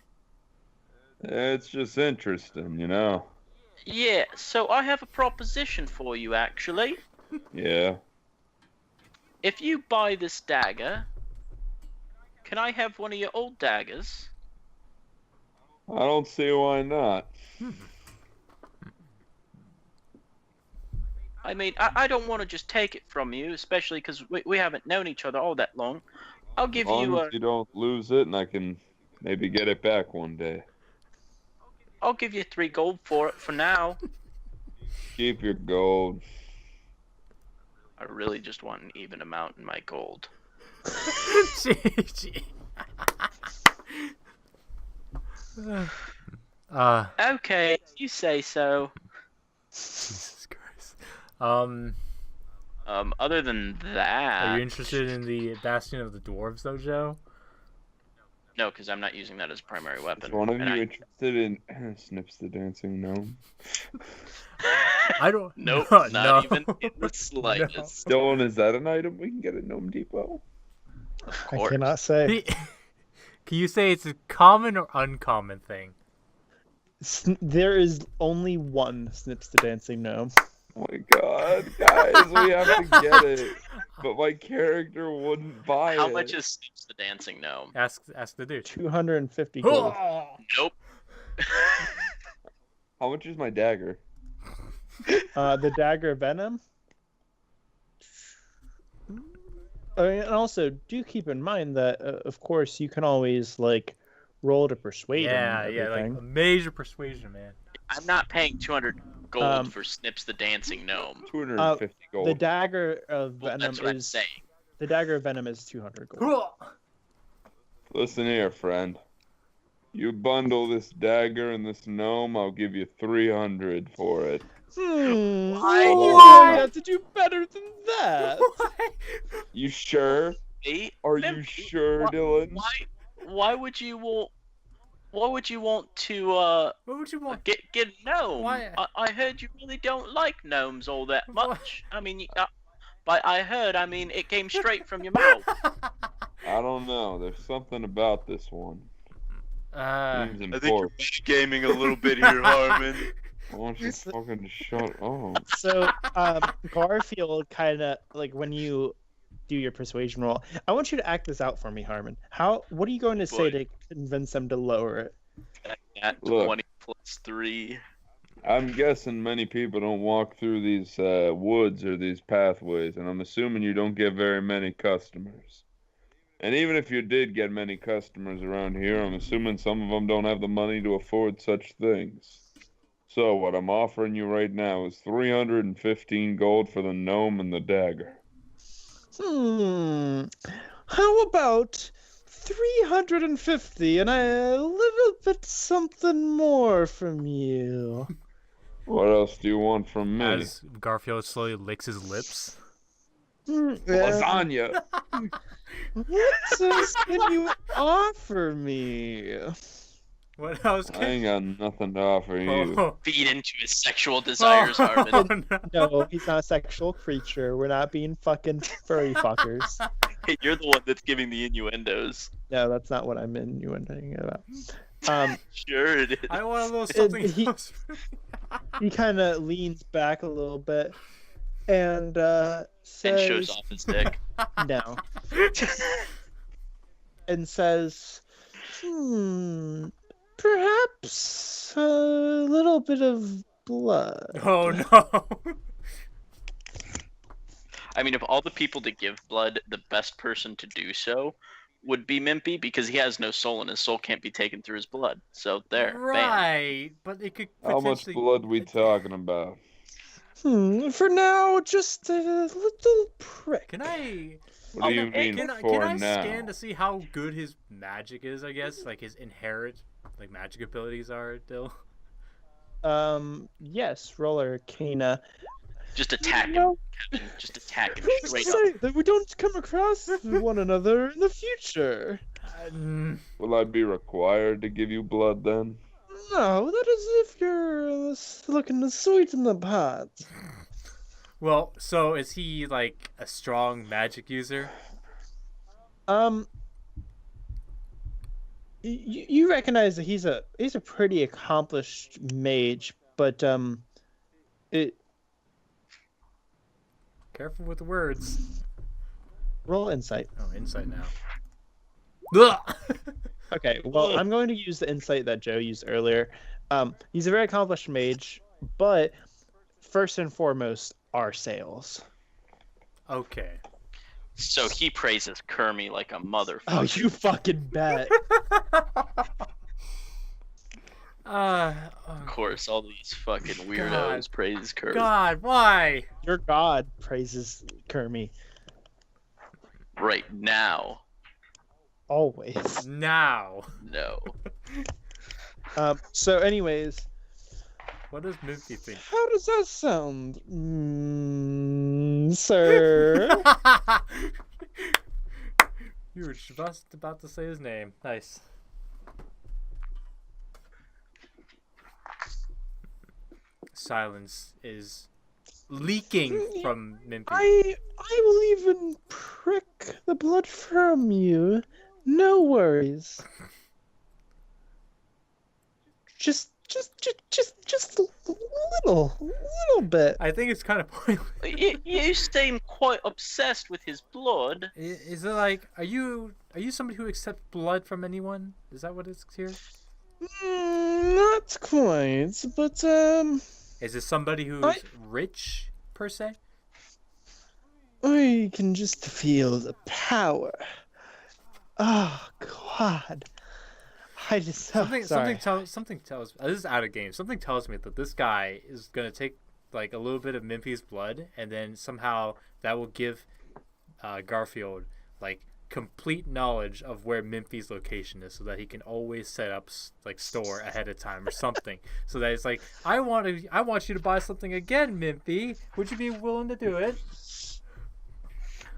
S1: It's just interesting, you know.
S4: Yeah, so I have a proposition for you, actually.
S1: Yeah.
S4: If you buy this dagger, can I have one of your old daggers?
S1: I don't see why not.
S4: I mean, I don't want to just take it from you, especially because we haven't known each other all that long. I'll give
S1: As long
S4: you
S1: as you don't lose it, and I can maybe get it back one day.
S4: I'll give you 3 gold for it for now.
S1: Keep your gold.
S4: I really just want an even amount in my gold.
S3: Gee.
S4: Okay, you say so.
S3: Jesus Christ.
S4: Other than that,
S3: Are you interested in the Bastion of the Dwarves, though, Joe?
S4: No, because I'm not using that as a primary weapon.
S1: Is one of
S4: and
S1: you
S4: I-
S1: interested in Snips the Dancing Gnome?
S3: I don't.
S4: Nope,
S3: no,
S4: not even
S3: no.
S4: in the slightest.
S1: Dylan, is that an item we can get at Gnome Depot?
S4: Of
S2: I
S4: course.
S2: cannot say.
S3: Can you say it's a common or uncommon thing?
S2: There is only one Snips the Dancing Gnome.
S1: Oh my god, guys, we have to get it. But my character wouldn't buy it.
S4: How much is Snips the Dancing Gnome?
S3: Ask the dude.
S2: 250 gold.
S4: Nope.
S1: How much is my dagger?
S2: The dagger of venom. And also, do keep in mind that, of course, you can always like roll to persuade him
S3: Yeah,
S2: and
S3: yeah, like
S2: everything.
S3: a major persuasion, man.
S4: I'm not paying 200 gold
S2: Um,
S4: for Snips the Dancing Gnome.
S1: 250 gold.
S2: The dagger of
S4: Well,
S2: venom
S4: that's what I'm
S2: is
S4: saying.
S2: the dagger of venom is 200 gold.
S1: Listen here, friend. You bundle this dagger and this gnome, I'll give you 300 for it.
S4: Why?
S2: You have to do better than that.
S1: You sure?
S4: Me?
S1: Are you
S4: Limpy?
S1: sure,
S4: Why-
S1: Dylan?
S4: Why would you want Why would you want to
S3: What would you want?
S4: get a gnome?
S3: Why?
S4: I heard you really don't like gnomes all that
S3: Why-
S4: much. I mean, but I heard. I mean, it came straight from your mouth.
S1: I don't know. There's something about this one. Seems important.
S4: gaming a little bit here, Harmon.
S1: Why don't you fucking shut up?
S2: So, Garfield kind of like when you do your persuasion roll. I want you to act this out for me, Harmon. What are you going to say to convince them to lower it?
S4: At
S1: Look.
S4: 20 plus 3.
S1: I'm guessing many people don't walk through these woods or these pathways, and I'm assuming you don't get very many customers. And even if you did get many customers around here, I'm assuming some of them don't have the money to afford such things. So what I'm offering you right now is 315 gold for the gnome and the dagger.
S2: How about 350 and a little bit something more from you?
S1: What else do you want from me?
S3: As Garfield slowly licks his lips.
S1: Lasagna!
S2: What else can you offer me?
S3: What else?
S1: I ain't got nothing to offer you.
S3: Oh.
S4: Feed into his sexual desires, Harmon.
S3: Oh, no.
S2: No, he's not a sexual creature. We're not being fucking furry fuckers.
S4: Hey, you're the one that's giving the innuendos.
S2: No, that's not what I'm innuendoing about.
S4: Sure it is.
S3: I want a little something
S2: he-
S3: else.
S2: He kind of leans back a little bit and says,
S4: And shows off his dick.
S2: no, and says, perhaps a little bit of blood.
S3: Oh no.
S4: I mean, of all the people to give blood, the best person to do so would be Mimpy because he has no soul and his soul can't be taken through his blood. So there, bam.
S3: Right, but it could
S1: How much
S3: potentially...
S1: blood we talking about?
S2: For now, just a little prick.
S3: Can I...
S1: What do you
S4: Oh, hey,
S1: mean
S3: Can
S1: for
S3: I
S1: now?
S3: scan to see how good his magic is, I guess? Like his inherent like magic abilities are, Dill?
S2: Yes, roll Arcana.
S4: Just attack him,
S2: No.
S4: Kevin. Just attack him
S2: Who's to
S4: straight up.
S2: say that we don't come across one another in the future?
S1: Will I be required to give you blood then?
S2: No, that is if you're looking to sweeten the pot.
S3: Well, so is he like a strong magic user?
S2: You recognize that he's a pretty accomplished mage, but
S3: Careful with the words.
S2: roll insight.
S3: Oh, insight now. Ugh!
S2: Okay, well, I'm going to use the insight that Joe used earlier. He's a very accomplished mage, but first and foremost are sales.
S3: Okay.
S4: So he praises Kermie like a motherfucker.
S2: Oh, you fucking bet.
S4: Of course, all these fucking weirdos praise Kermie.
S3: God, why?
S2: Your god praises Kermie.
S4: Right now,
S2: Always.
S3: Now.
S4: no.
S2: So anyways,
S3: What does Mimpy think?
S2: how does that sound, sir?
S3: You were just about to say his name. Nice. Silence is leaking from Mimpy.
S2: I will even prick the blood from you. No worries. Just a little bit.
S3: I think it's kind of pointless.
S4: You seem quite obsessed with his blood.
S3: Is it like, are you somebody who accepts blood from anyone? Is that what it's here?
S2: Not quite, but
S3: Is it somebody who's rich per se?
S2: I can just feel the power. Oh God. I just
S3: Something
S2: sorry.
S3: tells this is out of game. Something tells me that this guy is gonna take like a little bit of Mimpy's blood, and then somehow that will give Garfield like complete knowledge of where Mimpy's location is, so that he can always set up like store ahead of time or something. So that it's like, I want you to buy something again, Mimpy. Would you be willing to do it?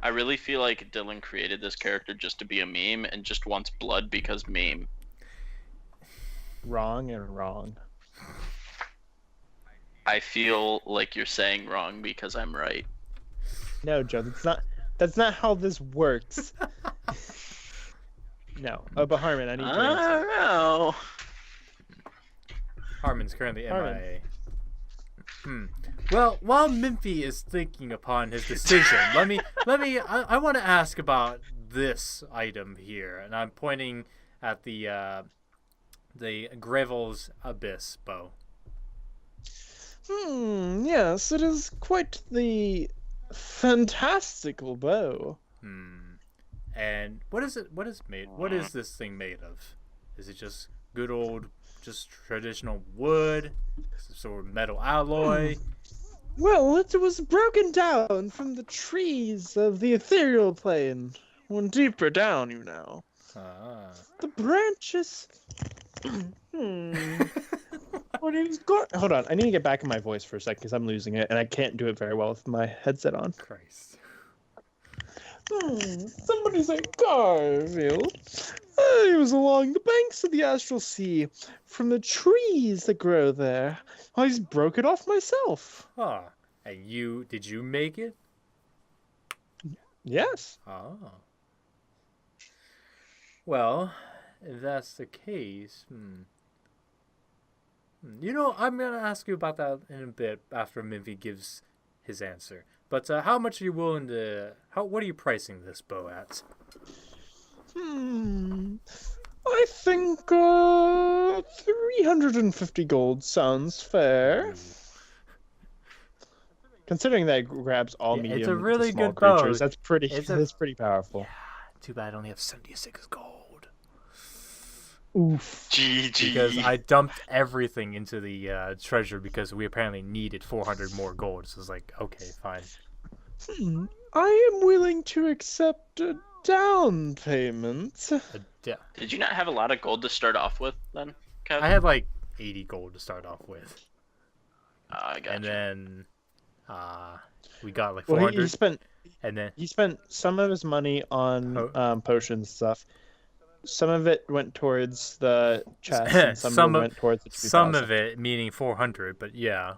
S4: I really feel like Dylan created this character just to be a meme and just wants blood because meme.
S2: wrong and wrong.
S4: I feel like you're saying wrong because I'm right.
S2: No, Joe, that's not how this works. No. Oh, but Harmon, I need your
S4: I
S2: answer.
S4: don't know.
S3: Harmon's currently
S2: Harmon.
S3: MIA. Well, while Mimphy is thinking upon his decision, I want to ask about this item here, and I'm pointing at the Gravel's Abyss bow.
S2: Yes, it is quite the fantastical bow.
S3: And what is it? What is made? What is this thing made of? Is it just good old, just traditional wood? Some sort of metal alloy?
S2: Well, it was broken down from the trees of the ethereal plane. One deeper down, you know. The branches. What is going? Hold on, I need to get back in my voice for a second because I'm losing it, and I can't do it very well with my headset on.
S3: Christ.
S2: Somebody say Garfield. I was along the banks of the astral sea, from the trees that grow there. I just broke it off myself.
S3: And did you make it?
S2: Yes.
S3: Well, if that's the case, you know, I'm gonna ask you about that in a bit after Mimphy gives his answer. But how much are you willing to? What are you pricing this bow at?
S2: I think 350 gold sounds fair. Considering that it grabs all medium
S3: it's a really
S2: to small
S3: good bow.
S2: creatures, that's pretty powerful.
S3: Yeah, too bad I only have 76 gold.
S2: Oof.
S4: GG.
S3: Because I dumped everything into the treasure because we apparently needed 400 more gold. So it's like, okay, fine.
S2: I am willing to accept a down payment.
S4: Did you not have a lot of gold to start off with then, Kev?
S3: I had like 80 gold to start off with.
S4: I got
S3: And
S4: you.
S3: then we got like 400.
S2: Well, he spent some of his money on potions stuff. Some of it went towards the chest, and some of it went towards the 2000.
S3: Some of it meaning 400, but yeah.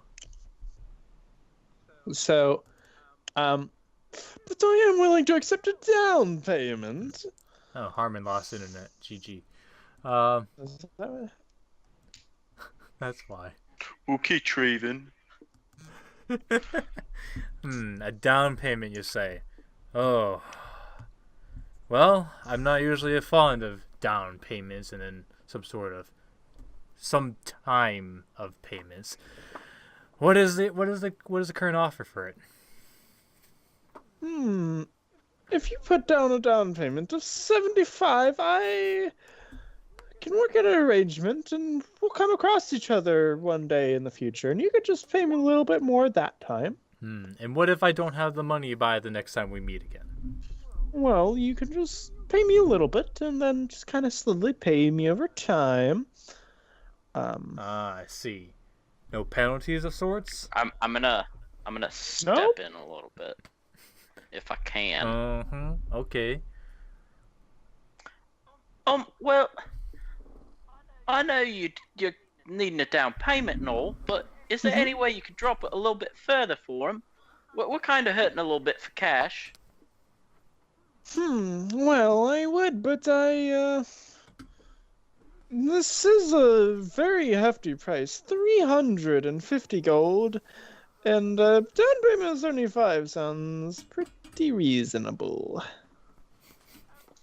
S2: So, but I am willing to accept a down payment.
S3: Oh, Harmon lost internet. GG. That's why.
S4: Okay, Traven.
S3: A down payment, you say? Oh. Well, I'm not usually fond of down payments and then some time of payments. What is the current offer for it?
S2: If you put down a down payment of 75, I can work out an arrangement, and we'll come across each other one day in the future, and you could just pay me a little bit more that time.
S3: And what if I don't have the money by the next time we meet again?
S2: Well, you can just pay me a little bit, and then just kind of slowly pay me over time.
S3: I see. No penalties of sorts?
S4: I'm gonna step in a little bit, if I can.
S3: Okay.
S4: Well, I know you're needing a down payment and all, but is there any way you could drop it a little bit further for him? We're kind of hurting a little bit for cash.
S2: Well, I would, but this is a very hefty price. 350 gold, and down payment of 75 sounds pretty reasonable.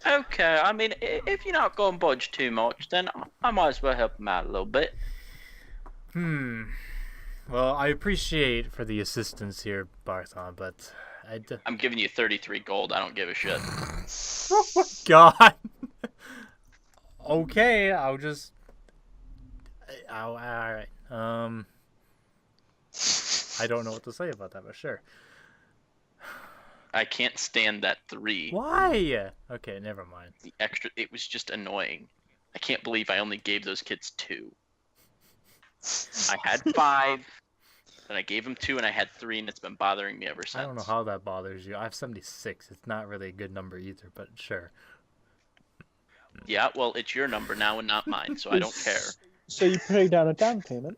S4: Okay, I mean, if you're not going to budge too much, then I might as well help him out a little bit.
S3: Well, I appreciate for the assistance here, Barthon, but
S4: I'm giving you 33 gold. I don't give a shit.
S3: Oh my god. Okay, all right. I don't know what to say about that, but sure.
S4: I can't stand that 3.
S3: Why? Okay, never mind.
S4: The extra, it was just annoying. I can't believe I only gave those kids 2. I had 5, then I gave them 2, and I had 3, and it's been bothering me ever since.
S3: I don't know how that bothers you. I have 76. It's not really a good number either, but sure.
S4: Yeah, well, it's your number now and not mine, so I don't care.
S2: So you're putting down a down payment?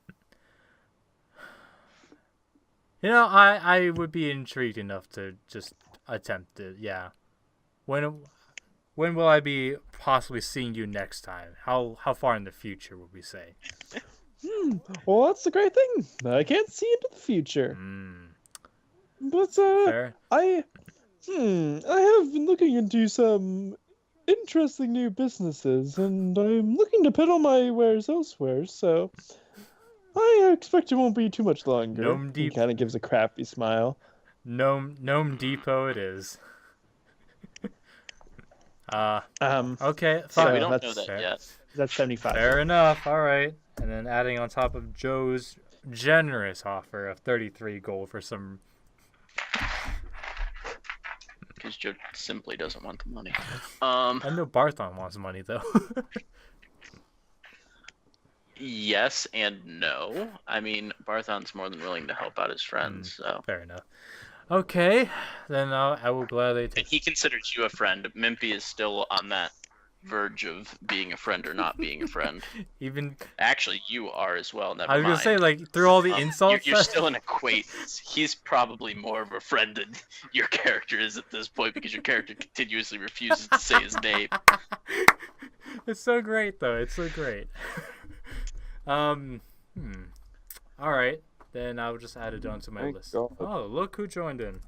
S3: You know, I would be intrigued enough to just attempt it. Yeah. When will I be possibly seeing you next time? How far in the future would we say?
S2: Well, that's the great thing. I can't see into the future. But
S3: Fair.
S2: I have been looking into some interesting new businesses, and I'm looking to peddle my wares elsewhere. So I expect it won't be too much longer.
S3: Gnome
S2: He
S3: Deep.
S2: kind of gives a crappy smile.
S3: Gnome Depot it is. Okay,
S2: So
S3: fine.
S4: We don't know
S2: that's
S4: that
S3: fair.
S4: yet.
S2: That's 75.
S3: Fair enough. All right. And then adding on top of Joe's generous offer of 33 gold for some.
S4: Because Joe simply doesn't want the money.
S3: I know Barthon wants money though.
S4: Yes and no. I mean, Barthon's more than willing to help out his friends, so.
S3: Fair enough. Okay, then I will gladly
S4: And
S3: take.
S4: he considers you a friend. Mimpy is still on that verge of being a friend or not being a friend.
S3: Even
S4: Actually, you are as well. Never
S3: I was
S4: mind.
S3: gonna say, like, through all the insults.
S4: You're still an acquaintance. He's probably more of a friend than your character is at this point because your character continuously refuses to say his name.
S3: It's so great though. It's so great. All right, then I'll just add it onto my
S1: Thank
S3: list.
S1: God.
S3: Oh, look who joined in.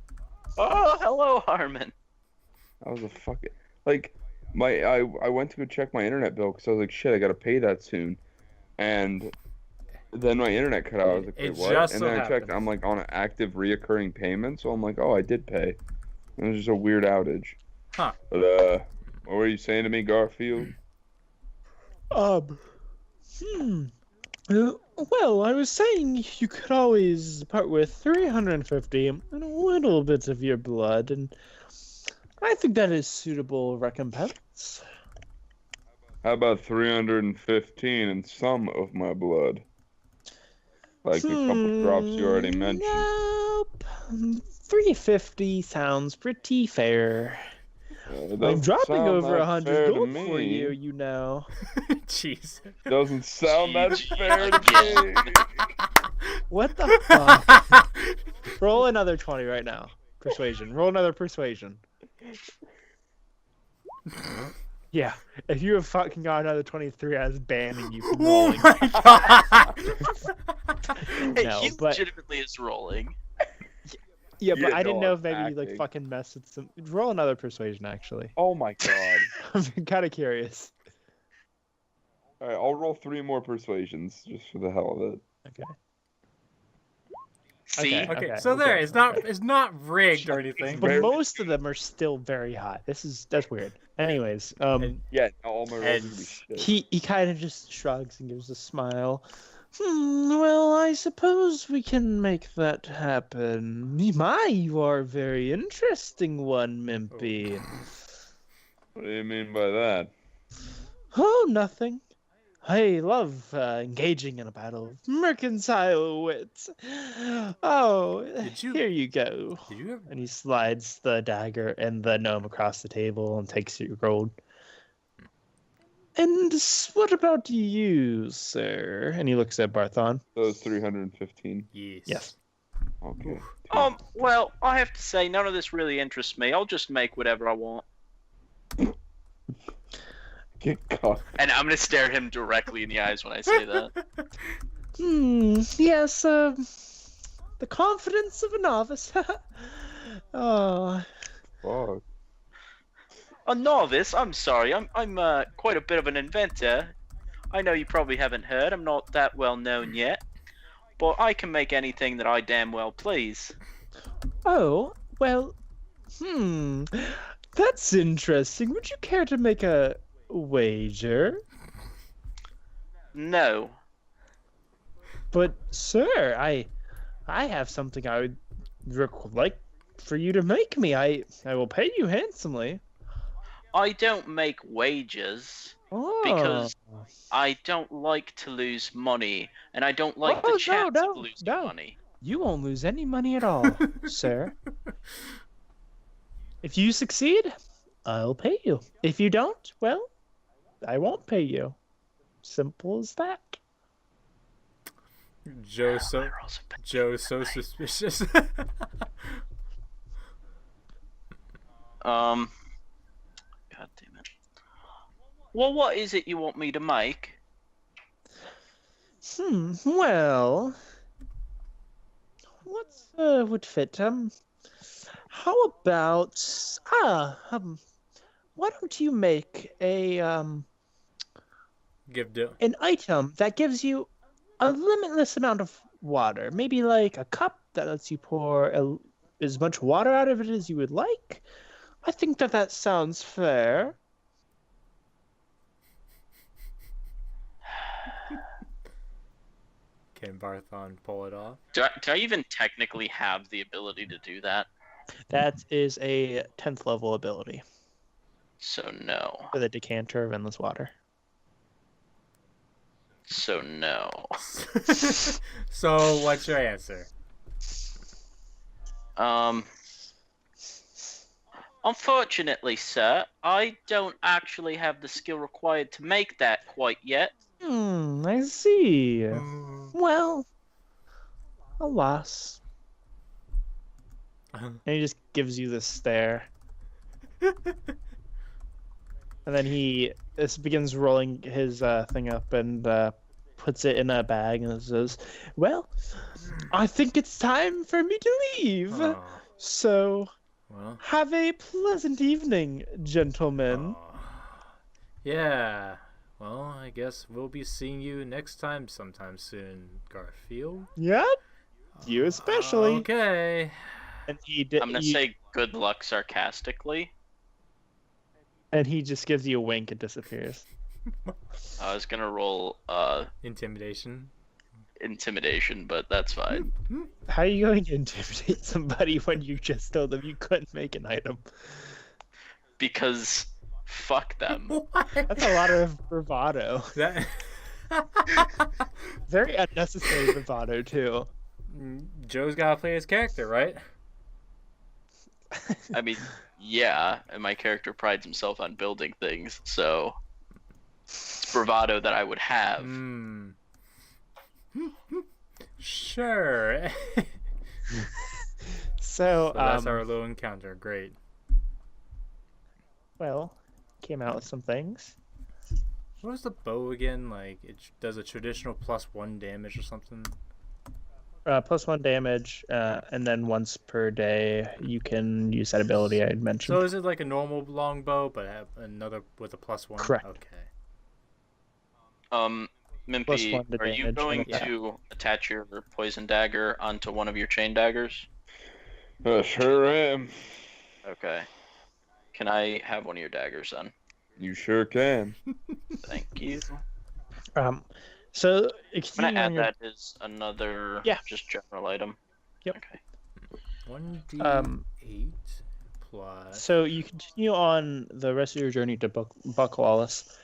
S4: Oh, hello, Harmon.
S1: That was a fucking like I went to go check my internet bill because I was like, shit, I gotta pay that soon, and then my internet cut out. I was like, wait,
S3: It
S1: what?
S3: just
S1: And
S3: so
S1: then I checked.
S3: happened.
S1: I'm like on an active reoccurring payment, so I'm like, oh, I did pay. It was just a weird outage.
S3: Huh.
S1: But what were you saying to me, Garfield?
S2: Well, I was saying you could always part with 350 and a little bit of your blood, and I think that is suitable recompense.
S1: How about 315 and some of my blood? Like the couple drops you already mentioned.
S2: Nope. 350 sounds pretty fair.
S1: It
S2: I'm
S1: doesn't
S2: dropping
S1: sound
S2: over
S1: that
S2: 100
S1: fair to
S2: gold for
S1: me.
S2: you, you know.
S3: Jeez.
S1: Doesn't sound that
S4: GG
S1: fair to me.
S2: What the fuck? Roll another 20 right now. Persuasion. Roll another persuasion. Yeah. If you have fucking got another 23, I was banning you from
S3: Oh
S2: rolling.
S3: my god.
S4: Hey,
S2: No,
S4: he
S2: but-
S4: legitimately is rolling.
S2: Yeah, but
S1: Yeah,
S2: I didn't
S1: no,
S2: know
S1: I'm
S2: if maybe you like
S1: acting.
S2: fucking mess with some. Roll another persuasion, actually.
S1: Oh my god.
S2: I'm kind of curious.
S1: Alright, I'll roll 3 more persuasions just for the hell of it.
S2: Okay.
S4: See?
S3: Okay, so there, it's not rigged or anything.
S2: But
S1: Very-
S2: most of them are still very hot. That's weird. Anyways,
S1: Yeah, no, all my rolls are gonna be
S3: And
S1: shit.
S2: he kind of just shrugs and gives a smile. Well, I suppose we can make that happen. My, you are a very interesting one, Mimpy.
S1: What do you mean by that?
S2: Oh, nothing. I love engaging in a battle of mercantile wit. Oh, here you go.
S3: Did you ever...
S2: And he slides the dagger and the gnome across the table and takes your gold. And what about you, sir? And he looks at Barthon.
S1: Those 315.
S3: Yes.
S2: Yes.
S1: Okay.
S4: Well, I have to say, none of this really interests me. I'll just make whatever I want.
S1: Get caught.
S4: And I'm gonna stare him directly in the eyes when I say that.
S2: Yes, the confidence of a novice. Oh,
S1: Fuck.
S4: A novice? I'm sorry. I'm quite a bit of an inventor. I know you probably haven't heard. I'm not that well known yet. But I can make anything that I damn well please.
S2: oh, well, that's interesting. Would you care to make a wager?
S4: No.
S2: But, sir, I have something I would like for you to make me. I will pay you handsomely.
S4: I don't make wages
S2: Oh.
S4: because I don't like to lose money, and I don't like the chance of losing money.
S2: You won't lose any money at all, sir. If you succeed, I'll pay you. If you don't, well, I won't pay you. Simple as that.
S3: Joe's so
S4: My rolls have been
S3: Joe's so suspicious.
S4: God damn it. Well, what is it you want me to make?
S2: Well, what would fit? How about why don't you make
S3: Give Joe.
S2: an item that gives you a limitless amount of water? Maybe like a cup that lets you pour as much water out of it as you would like. I think that sounds fair.
S3: Can Barthon pull it off?
S4: Do I even technically have the ability to do that?
S2: That is a 10th level ability
S4: So no.
S2: for the decanter of endless water.
S4: So no.
S3: So what's your answer?
S4: Unfortunately, sir, I don't actually have the skill required to make that quite yet.
S2: I see. Well, alas. And he just gives you this stare. And then he begins rolling his thing up and puts it in a bag and says, well, I think it's time for me to leave.
S3: Oh,
S2: So,
S3: well.
S2: have a pleasant evening, gentlemen.
S3: Oh. Yeah. Well, I guess we'll be seeing you next time sometime soon, Garfield.
S2: Yep. You especially.
S3: Okay.
S2: And
S4: I'm gonna say good luck sarcastically.
S2: And he just gives you a wink and disappears.
S4: I was gonna roll
S3: Intimidation.
S4: intimidation, but that's fine.
S2: How are you going to intimidate somebody when you just told them you couldn't make an item?
S4: Because fuck them.
S2: That's a lot of bravado.
S3: That...
S2: Very unnecessary bravado, too.
S3: Joe's gotta play his character, right?
S4: I mean, yeah, and my character prides himself on building things, so it's bravado that I would have.
S3: Sure.
S2: So,
S3: So that's our little encounter. Great.
S2: well, came out with some things.
S3: What was the bow again? Like, it does a traditional +1 damage or something?
S2: +1 damage, and then once per day you can use that ability I had mentioned.
S3: So is it like a normal longbow, but have another with a +1?
S2: Correct.
S3: Okay.
S4: Mimpy,
S2: +1 to
S4: are you
S2: damage
S4: going
S2: and attack.
S4: to attach your poison dagger onto one of your chain daggers?
S1: Sure am.
S4: Okay. Can I have one of your daggers then?
S1: You sure can.
S4: Thank you.
S2: So,
S4: I'm
S2: continuing
S4: gonna
S2: on
S4: add
S2: your...
S4: that as another just general item.
S2: Yep.
S4: Okay.
S3: 1d8 plus.
S2: So you continue on the rest of your journey to Buck Wallace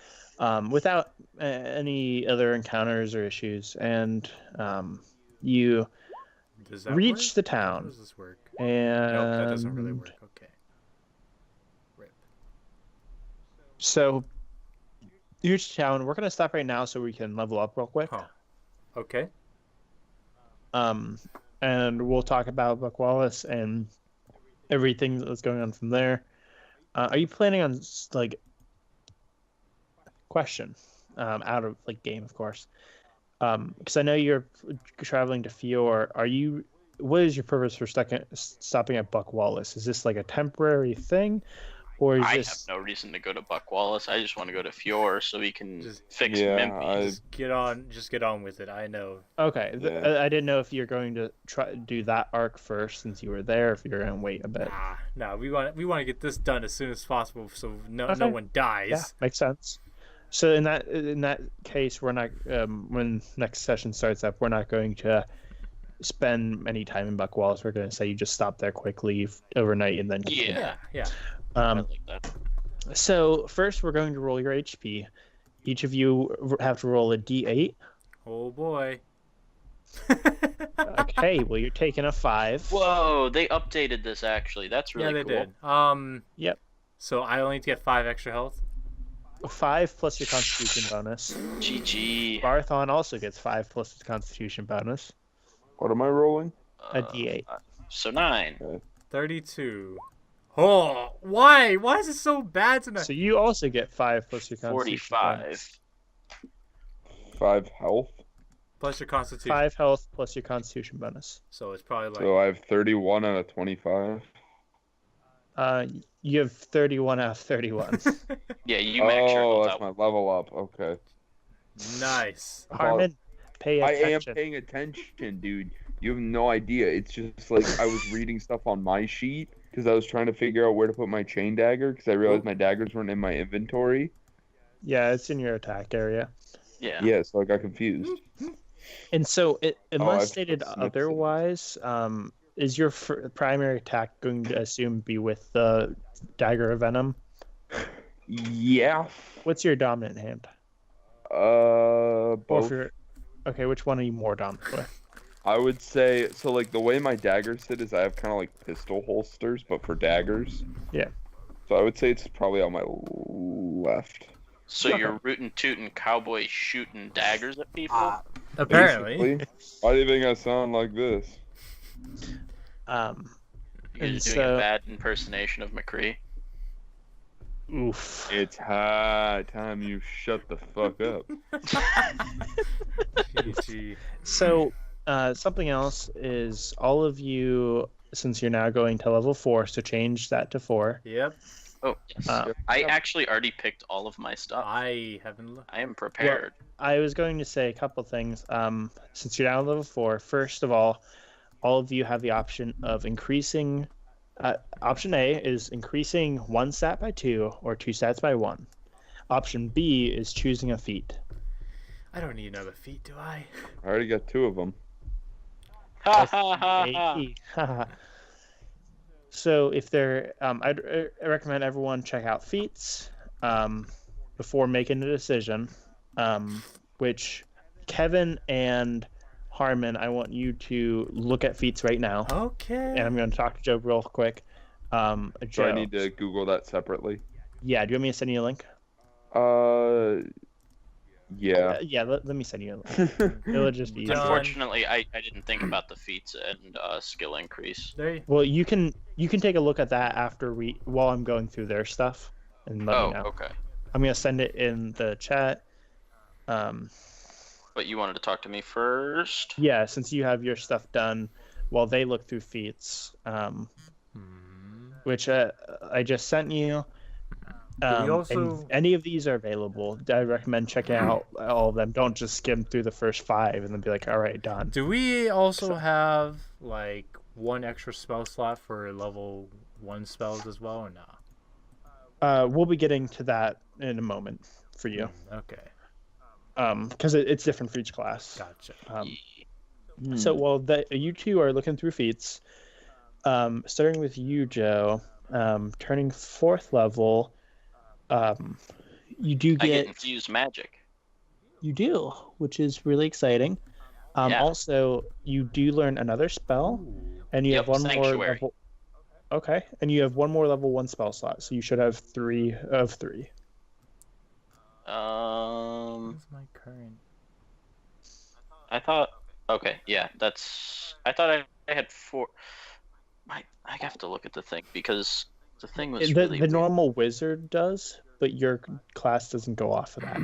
S2: without any other encounters or issues, and you
S3: Does that
S2: reach
S3: work?
S2: the
S3: How
S2: town.
S3: does this work?
S2: And
S3: Nope, that doesn't really work. Okay. Rip.
S2: So you reach town. We're gonna stop right now so we can level up real quick.
S3: Huh. Okay.
S2: And we'll talk about Buck Wallace and everything that's going on from there. Are you planning on like question out of like game, of course? Because I know you're traveling to Fior. What is your purpose for stopping at Buck Wallace? Is this like a temporary thing, or is
S4: I
S2: this...
S4: have no reason to go to Buck Wallace. I just want to go to Fior so we can
S3: Just-
S4: fix
S1: Yeah,
S4: Mimpy.
S3: Just get on with it. I know.
S2: Okay?
S1: Yeah.
S2: I didn't know if you're going to try do that arc first since you were there. If you're going to wait a bit.
S3: No, we want to get this done as soon as possible so no
S2: Okay.
S3: one dies.
S2: Yeah, makes sense. So in that case, we're not when next session starts up, we're not going to spend any time in Buck Wallace. We're going to say you just stop there quickly overnight and then continue.
S3: Yeah.
S4: I like that.
S2: So first, we're going to roll your HP. Each of you have to roll a D8.
S3: Oh boy.
S2: Okay, well you're taking a 5.
S4: Whoa, they updated this actually. That's really
S3: yeah, they
S4: cool.
S3: did.
S2: Yep.
S3: So I only get 5 extra health.
S2: 5 plus your Constitution bonus.
S4: GG.
S2: Barthon also gets 5 plus his Constitution bonus.
S1: What am I rolling?
S2: A D8.
S4: So 9.
S1: Okay.
S3: 32. Oh, why? Why is it so bad tonight?
S2: So you also get 5 plus your Constitution
S4: 45.
S2: bonus.
S1: 5 health.
S3: Plus your constitution.
S2: 5 health plus your Constitution bonus.
S3: So it's probably like.
S1: So I have 31 out of 25.
S2: You have 31 out of 31.
S4: Yeah, you max your
S1: Oh,
S4: health
S1: that's
S4: out.
S1: my level up. Okay.
S3: Nice.
S2: Harmon, pay
S1: I
S2: attention.
S1: am paying attention, dude. You have no idea. It's just like I was reading stuff on my sheet because I was trying to figure out where to put my chain dagger because I realized my daggers weren't in my inventory.
S2: Yeah, it's in your attack area.
S4: Yeah.
S1: Yeah, so I got confused.
S2: And so, unless
S1: I've
S2: stated
S1: put snips in.
S2: otherwise, is your primary attack going to assume be with the Dagger of Venom?
S1: Yeah.
S2: What's your dominant hand? Or if
S1: Both.
S2: you're... Okay, which one are you more dominant with?
S1: I would say so. Like the way my daggers sit is I have kind of like pistol holsters, but for daggers.
S2: Yeah.
S1: So I would say it's probably on my left.
S4: So you're rootin' tootin' cowboy shooting daggers at people?
S3: Apparently.
S1: Basically. Why do you think I sound like this?
S4: You're
S2: and
S4: doing
S2: so-
S4: a bad impersonation of McCree?
S2: Oof.
S1: It's high time you shut the fuck up.
S3: GG.
S2: So, something else is all of you, since you're now going to level 4, so change that to 4.
S3: Yep.
S4: Oh, yes.
S2: Uh,
S4: I actually already picked all of my stuff.
S3: I haven't looked.
S4: I am prepared.
S2: I was going to say a couple things. Since you're now level 4, first of all of you have the option of increasing. Option A is increasing 1 stat by 2 or 2 stats by 1. Option B is choosing a feat.
S3: I don't need another feat, do I?
S1: I already got 2 of them.
S4: Ha ha ha ha.
S2: Haha. So if they're, I recommend everyone check out feats before making a decision. Which Kevin and Harmon, I want you to look at feats right now,
S3: Okay.
S2: and I'm going to talk to Joe real quick.
S1: So
S2: Joe,
S1: I need to Google that separately.
S2: yeah, do you want me to send you a link?
S1: Yeah.
S2: Yeah, let me send you a link. It'll just be easier.
S3: Done.
S4: Unfortunately, I didn't think about the feats and skill increase.
S3: There you...
S2: Well, you can take a look at that after while I'm going through their stuff, and let me know.
S4: Okay.
S2: I'm gonna send it in the chat.
S4: But you wanted to talk to me first?
S2: Yeah, since you have your stuff done, while they look through feats, which I just sent you.
S3: also-
S2: And any of these are available. I recommend checking out all of them. Don't just skim through the first 5 and then be like, all right, done.
S3: Do we also have like 1 extra spell slot for level 1 spells as well, or not?
S2: We'll be getting to that in a moment for you.
S3: Okay.
S2: Because it's different for each class.
S3: Gotcha.
S2: So while you two are looking through feats, starting with you, Joe, turning 4th level, you do
S4: I
S2: get
S4: get infused magic.
S2: you do, which is really exciting.
S4: Yeah.
S2: Also, you do learn another spell, and you
S4: Yep,
S2: have one more
S4: Sanctuary.
S2: level. Okay, and you have one more level 1 spell slot, so you should have 3 of 3.
S3: What's my current?
S4: I thought. Okay, yeah, that's. I thought I had 4. I have to look at the thing because the thing was
S2: The
S4: really weird.
S2: normal wizard does, but your class doesn't go off of that.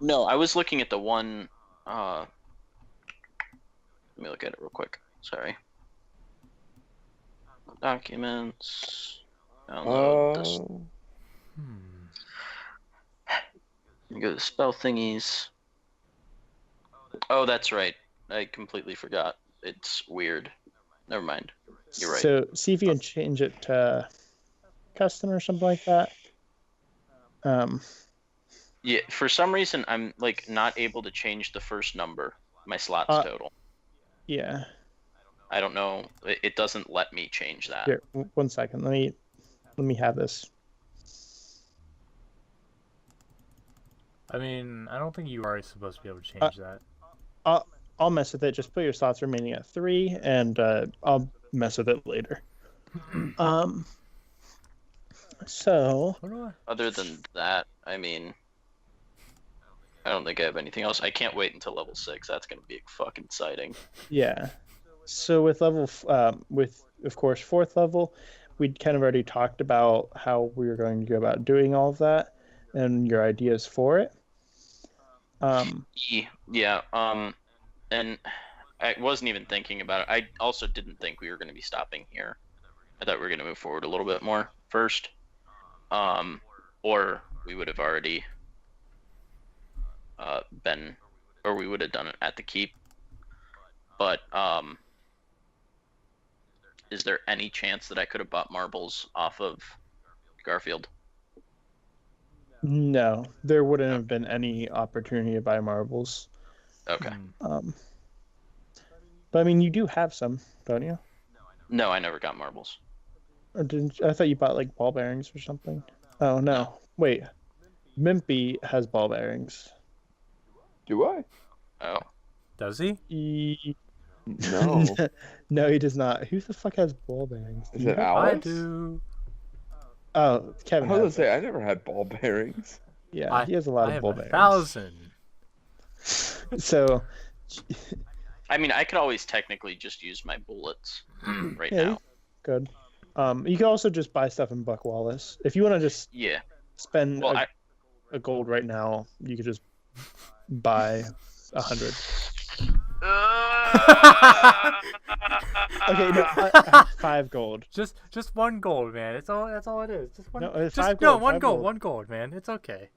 S4: No, I was looking at the one. Let me look at it real quick. Sorry. Documents. Download this. You go to spell thingies. Oh, that's right. I completely forgot. It's weird. Never mind. You're right.
S2: So see if you can change it to custom or something like that.
S4: Yeah, for some reason I'm like not able to change the first number, my slots total.
S2: Yeah.
S4: I don't know. It doesn't let me change that.
S2: Here, 1 second. Let me have this.
S3: I mean, I don't think you are supposed to be able to change that.
S2: I'll mess with it. Just put your slots remaining at 3, and I'll mess with it later. So,
S3: What do I?
S4: Other than that, I mean, I don't think I have anything else. I can't wait until level 6. That's gonna be fucking exciting.
S2: yeah. So with with of course fourth level, we'd kind of already talked about how we were going to go about doing all of that and your ideas for it.
S4: Yeah. And I wasn't even thinking about it. I also didn't think we were going to be stopping here. I thought we were going to move forward a little bit more first. Or we would have already been, or we would have done it at the keep. But is there any chance that I could have bought marbles off of Garfield?
S2: No, there wouldn't have been any opportunity to buy marbles.
S4: Okay.
S2: But I mean, you do have some, don't you?
S4: No, I never got marbles.
S2: Or didn't I thought you bought like ball bearings or something? Oh no.
S4: No.
S2: Wait. Mimpy has ball bearings.
S1: Do I?
S4: Oh.
S3: Does he?
S1: No.
S2: No, he does not. Who the fuck has ball bearings?
S1: Is it
S3: I
S1: Alex?
S3: do.
S2: Oh, Kevin.
S1: I was gonna
S2: has
S1: say
S2: it.
S1: I never had ball bearings.
S2: Yeah, he has a lot
S3: I
S2: of
S3: have
S2: ball bearings.
S3: 1,000.
S2: So,
S4: I mean, I could always technically just use my bullets right
S2: yeah,
S4: now.
S2: good. You can also just buy stuff in Buck Wallace if you want to just
S4: Yeah.
S2: spend
S4: Well,
S2: a gold right now. You could just buy 100. Okay, no, 5 gold.
S3: Just 1 gold, man. That's all it is. Just one.
S2: No,
S3: just,
S2: 5
S3: no,
S2: gold,
S3: 1
S2: 5
S3: gold.
S2: gold.
S3: 1 gold, man. It's okay.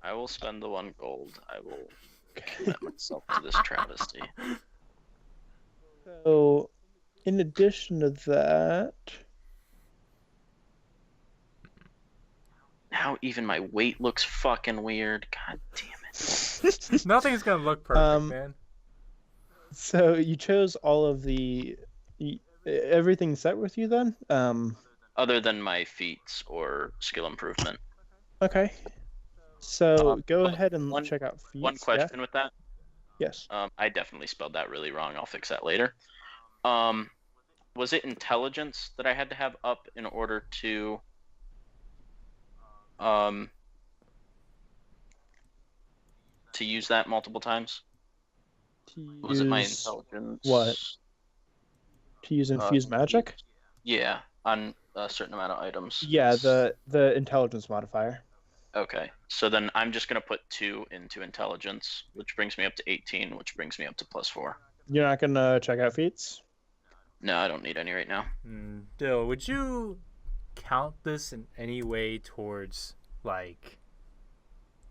S4: I will spend the 1 gold. I will commit myself to this travesty.
S2: So, in addition to that,
S4: Now even my weight looks fucking weird. God damn it.
S3: Nothing's gonna look perfect, man.
S2: so you chose all of everything set with you then?
S4: Other than my feats or skill improvement.
S2: Okay. So go
S4: but
S2: ahead and
S4: one-
S2: check out feats.
S4: One question with that.
S2: Yes.
S4: I definitely spelled that really wrong. I'll fix that later. Was it intelligence that I had to have up in order to use that multiple times? Was it my intelligence?
S2: What? To use infused magic?
S4: Yeah, on a certain amount of items.
S2: Yeah, the intelligence modifier.
S4: Okay, so then I'm just gonna put 2 into intelligence, which brings me up to 18, which brings me up to +4.
S2: You're not gonna check out feats?
S4: No, I don't need any right now.
S3: Dill, would you count this in any way towards like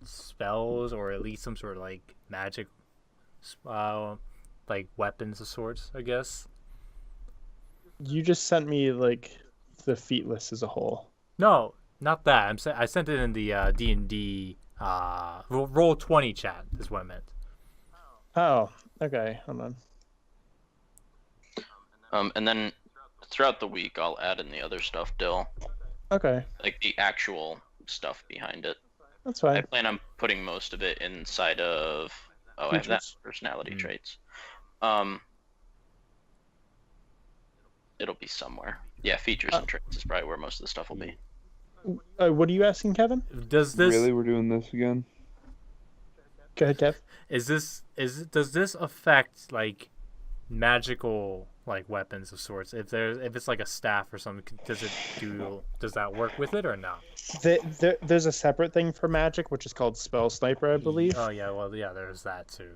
S3: spells or at least some sort of like magic, like weapons of sorts? I guess.
S2: You just sent me like the feat list as a whole.
S3: No, not that. I sent it in the DnD roll 20 chat. Is what I meant.
S2: Oh, okay. Hold on.
S4: And then throughout the week, I'll add in the other stuff, Dill.
S2: Okay,
S4: Like the actual stuff behind it.
S2: that's
S4: I
S2: fine.
S4: plan on putting most of it inside of. Oh, I have that
S2: Features?
S4: personality traits. It'll be somewhere. Yeah, features and traits is probably where most of the stuff will be.
S2: What are you asking, Kevin?
S3: Does this
S1: Really, we're doing this again?
S2: Go ahead, Kev.
S3: does this affect like magical like weapons of sorts? If it's like a staff or something, does that work with it or not?
S2: There's a separate thing for magic, which is called Spell Sniper, I believe.
S3: Oh yeah, well yeah, there's that too.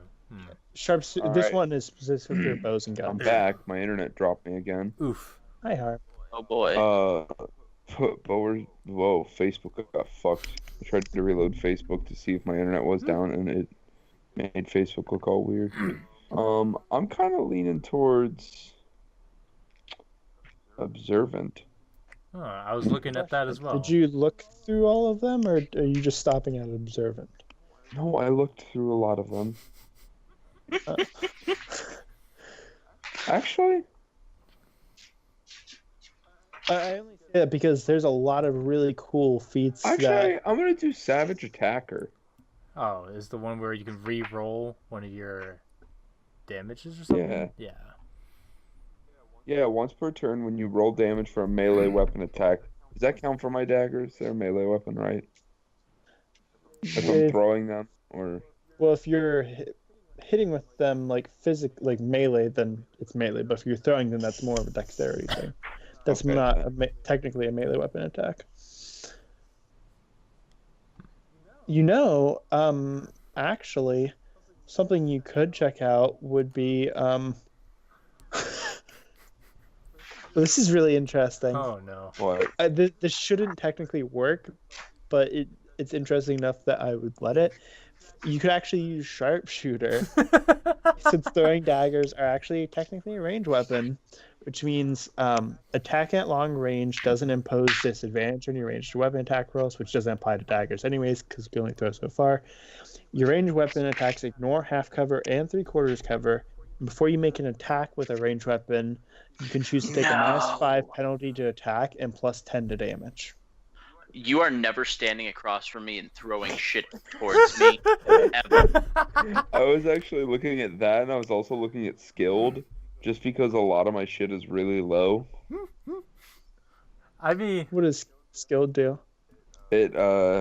S2: This
S1: right.
S2: one is specific for bows and
S1: I'm
S2: guns.
S1: back. My internet dropped me again.
S3: Oof.
S2: Hi, Harp.
S4: Oh boy.
S1: Whoa, Facebook got fucked. I tried to reload Facebook to see if my internet was down, and it made Facebook look all weird. I'm kind of leaning towards observant.
S3: Oh, I was looking at that as well.
S2: Did you look through all of them, or are you just stopping at observant?
S1: No, I looked through a lot of them. Actually,
S2: I only say that because there's a lot of really cool feats
S1: I'm
S2: that.
S1: gonna do Savage Attacker.
S3: Oh, is the one where you can re-roll one of your damages or something? Yeah.
S1: Yeah, once per turn, when you roll damage for a melee weapon attack, Does that count for my daggers? They're a melee weapon, right? If I'm
S2: If,
S1: throwing them, or
S2: well, if you're hitting with them like like melee, then it's melee. But if you're throwing them, that's more of a dexterity thing. That's
S1: okay,
S2: not
S1: then.
S2: technically a melee weapon attack. Actually, something you could check out would be this is really interesting.
S3: Oh no.
S1: What?
S2: This shouldn't technically work, but it's interesting enough that I would let it. You could actually use sharpshooter, since throwing daggers are actually technically a range weapon, which means attacking at long range doesn't impose disadvantage on your ranged weapon attack rolls, which doesn't apply to daggers anyways, because you can only throw so far. Your ranged weapon attacks ignore half cover and 3/4 cover. Before you make an attack with a ranged weapon, you can choose to take a -5 penalty to attack and +10 to damage.
S4: You are never standing across from me and throwing shit towards me ever.
S1: I was actually looking at that, and I was also looking at skilled, just because a lot of my shit is really low.
S3: I mean,
S2: What does skilled do?
S1: It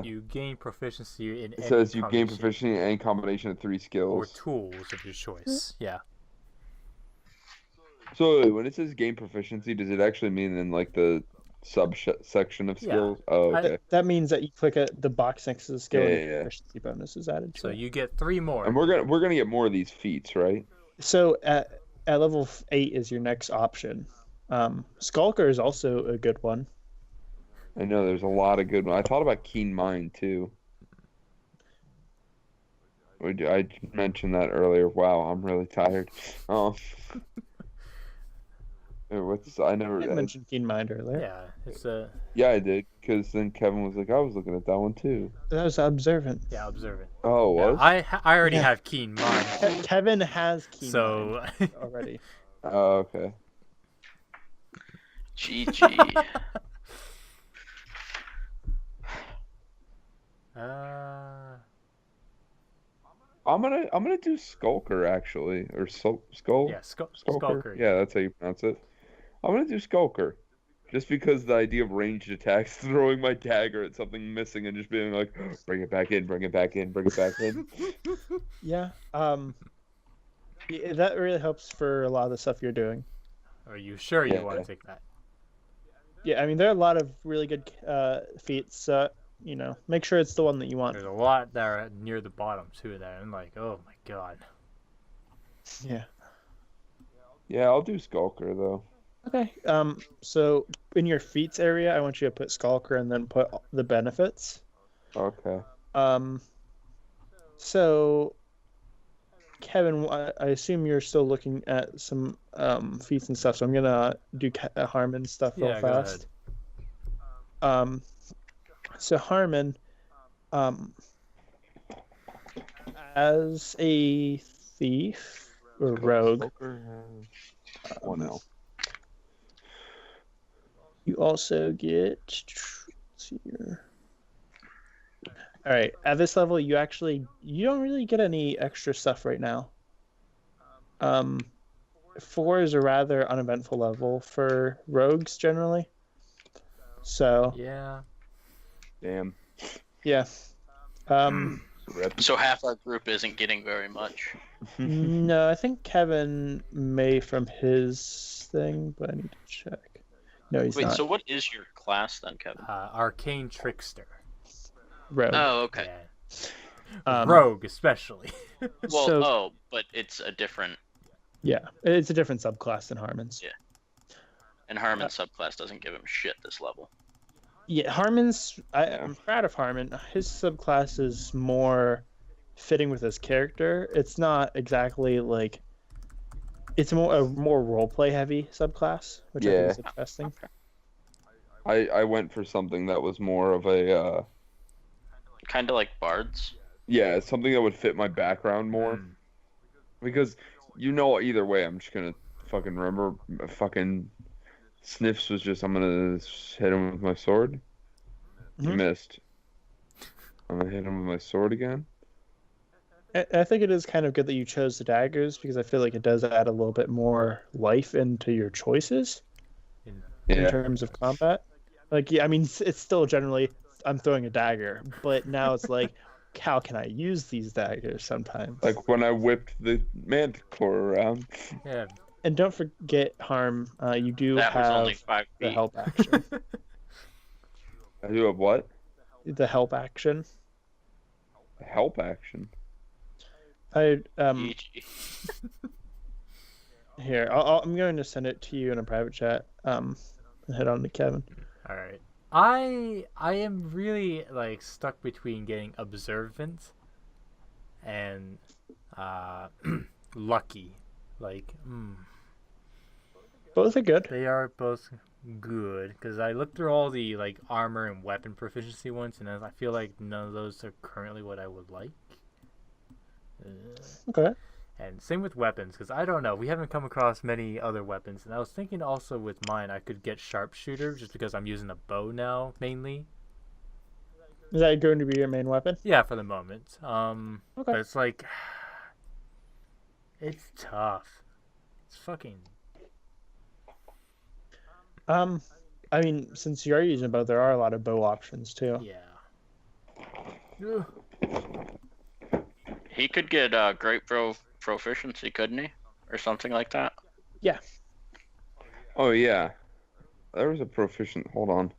S3: you gain proficiency in
S1: it
S3: any
S1: says you gain
S3: combination
S1: proficiency in any combination of 3
S3: or
S1: skills.
S3: tools of your choice. Yeah.
S1: So when it says gain proficiency, does it actually mean in like the section of
S3: Yeah.
S1: skills? Oh,
S3: I-
S1: okay.
S2: That means that you click the box next to the skill and
S1: Yeah,
S2: your
S1: yeah.
S2: proficiency bonus is added to
S3: So
S2: it.
S3: you get 3 more.
S1: And we're gonna get more of these feats, right?
S2: So at level 8 is your next option. Skulker is also a good one.
S1: I know there's a lot of good ones. I thought about Keen Mind too. I mentioned that earlier. Wow, I'm really tired. I never.
S2: I mentioned Keen Mind earlier.
S3: Yeah, it's a
S1: Yeah, I did, because then Kevin was like, I was looking at that one too.
S2: That was Observant.
S3: observant.
S1: Oh, it
S3: Yeah,
S1: was?
S3: I already
S2: Yeah.
S3: have keen mind,
S2: Kevin has Keen
S3: so
S2: Mind already.
S1: Oh, okay.
S4: GG.
S3: uh,
S1: I'm gonna do Skulker actually, or Skull.
S3: yeah,
S1: Skulker.
S3: Skulker.
S1: Yeah, that's how you pronounce it. I'm gonna do Skulker, just because the idea of ranged attacks, throwing my dagger at something missing and just being like, bring it back in, bring it back in, bring it back in.
S2: Yeah. That really helps for a lot of the stuff you're doing.
S3: Are you sure you
S1: Yeah.
S3: want to take that?
S2: Yeah, I mean, there are a lot of really good feats. Make sure it's the one that you want.
S3: There's a lot that are near the bottom too. That I'm like, oh my god.
S2: Yeah.
S1: Yeah, I'll do Skulker though.
S2: Okay. So in your feats area, I want you to put Skulker and then put the benefits.
S1: Okay.
S2: So Kevin, I assume you're still looking at some feats and stuff. So I'm gonna do Harmon stuff real
S3: Yeah, go
S2: fast. So Harmon, as a thief or rogue,
S1: Skulker has 1L.
S2: you also get. Let's see here. All right, at this level, you don't really get any extra stuff right now. 4 is a rather uneventful level for rogues generally. So
S3: Yeah.
S1: Damn.
S2: yeah.
S1: Rip.
S4: So half our group isn't getting very much.
S2: No, I think Kevin may from his thing, but I need to check. No, he's
S4: Wait,
S2: not.
S4: so what is your class then, Kevin?
S3: Arcane trickster.
S2: Rogue.
S4: Oh, okay.
S3: Yeah.
S2: Um,
S3: Rogue especially.
S4: Well,
S2: so-
S4: but it's a different,
S2: Yeah, it's a different subclass than Harmon's.
S4: Yeah. and Harmon's subclass doesn't give him shit this level.
S2: Yeah, Harmon's. I'm proud of Harmon. His subclass is more fitting with his character. It's not exactly like. It's a more roleplay heavy subclass, which I think is interesting.
S1: I went for something that was more of a
S4: Kind of like bards.
S1: yeah, something that would fit my background more. Because either way, I'm just gonna fucking remember fucking Sniffs was just, I'm gonna hit him with my sword. You
S2: Mhm.
S1: missed. I'm gonna hit him with my sword again.
S2: I think it is kind of good that you chose the daggers because I feel like it does add a little bit more life into your choices in
S1: Yeah.
S2: terms of combat. Like, yeah, I mean, it's still generally I'm throwing a dagger, but now it's like, how can I use these daggers sometimes?
S1: Like when I whipped the manticore around.
S3: Yeah.
S2: And don't forget, Harm, you do
S4: That was only
S2: have
S4: 5
S2: the
S4: feet.
S2: help action.
S1: I do have what?
S2: The help action.
S1: Help action.
S2: I
S4: GG.
S2: Here, I'm going to send it to you in a private chat. Head on to Kevin.
S3: All right. I am really like stuck between getting observant and lucky. Like,
S2: Both are good.
S3: they are both good because I looked through all the like armor and weapon proficiency ones, and I feel like none of those are currently what I would like.
S2: Okay.
S3: And same with weapons, because I don't know, we haven't come across many other weapons, and I was thinking also with mine I could get sharpshooter just because I'm using a bow now mainly.
S2: Is that going to be your main weapon?
S3: Yeah, for the moment.
S2: Okay.
S3: But it's like, it's tough. It's fucking.
S2: I mean, since you're using a bow, there are a lot of bow options too.
S3: Yeah. Ugh.
S4: He could get great proficiency, couldn't he? Or something like that.
S2: Yeah.
S1: Oh yeah. There was a proficient. Hold on.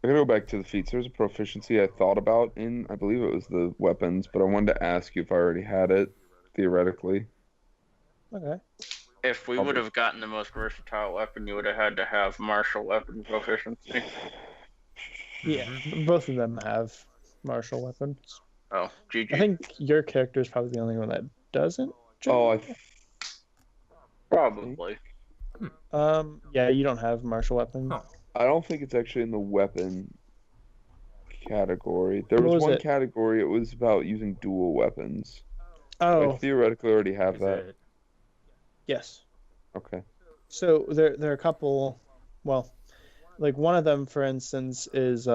S1: I gotta go back to the feats. There's a proficiency I thought about in. I believe it was the weapons, but I wanted to ask you if I already had it theoretically.
S2: Okay.
S4: If we
S1: Probably.
S4: would have gotten the most versatile weapon, you would have had to have martial weapon proficiency.
S2: Yeah, both of them have martial weapons.
S4: Oh, GG.
S2: I think your character is probably the only one that doesn't.
S1: Oh,
S4: Probably.
S2: Yeah, you don't have martial weapons.
S3: Huh.
S1: I don't think it's actually in the weapon category. There
S2: What
S1: was
S2: was
S1: one
S2: it?
S1: category. It was about using dual weapons.
S2: Oh,
S1: I theoretically already have
S3: Is
S1: that.
S3: it?
S2: yes.
S1: Okay.
S2: So there are a couple. Well, like one of them, for instance, is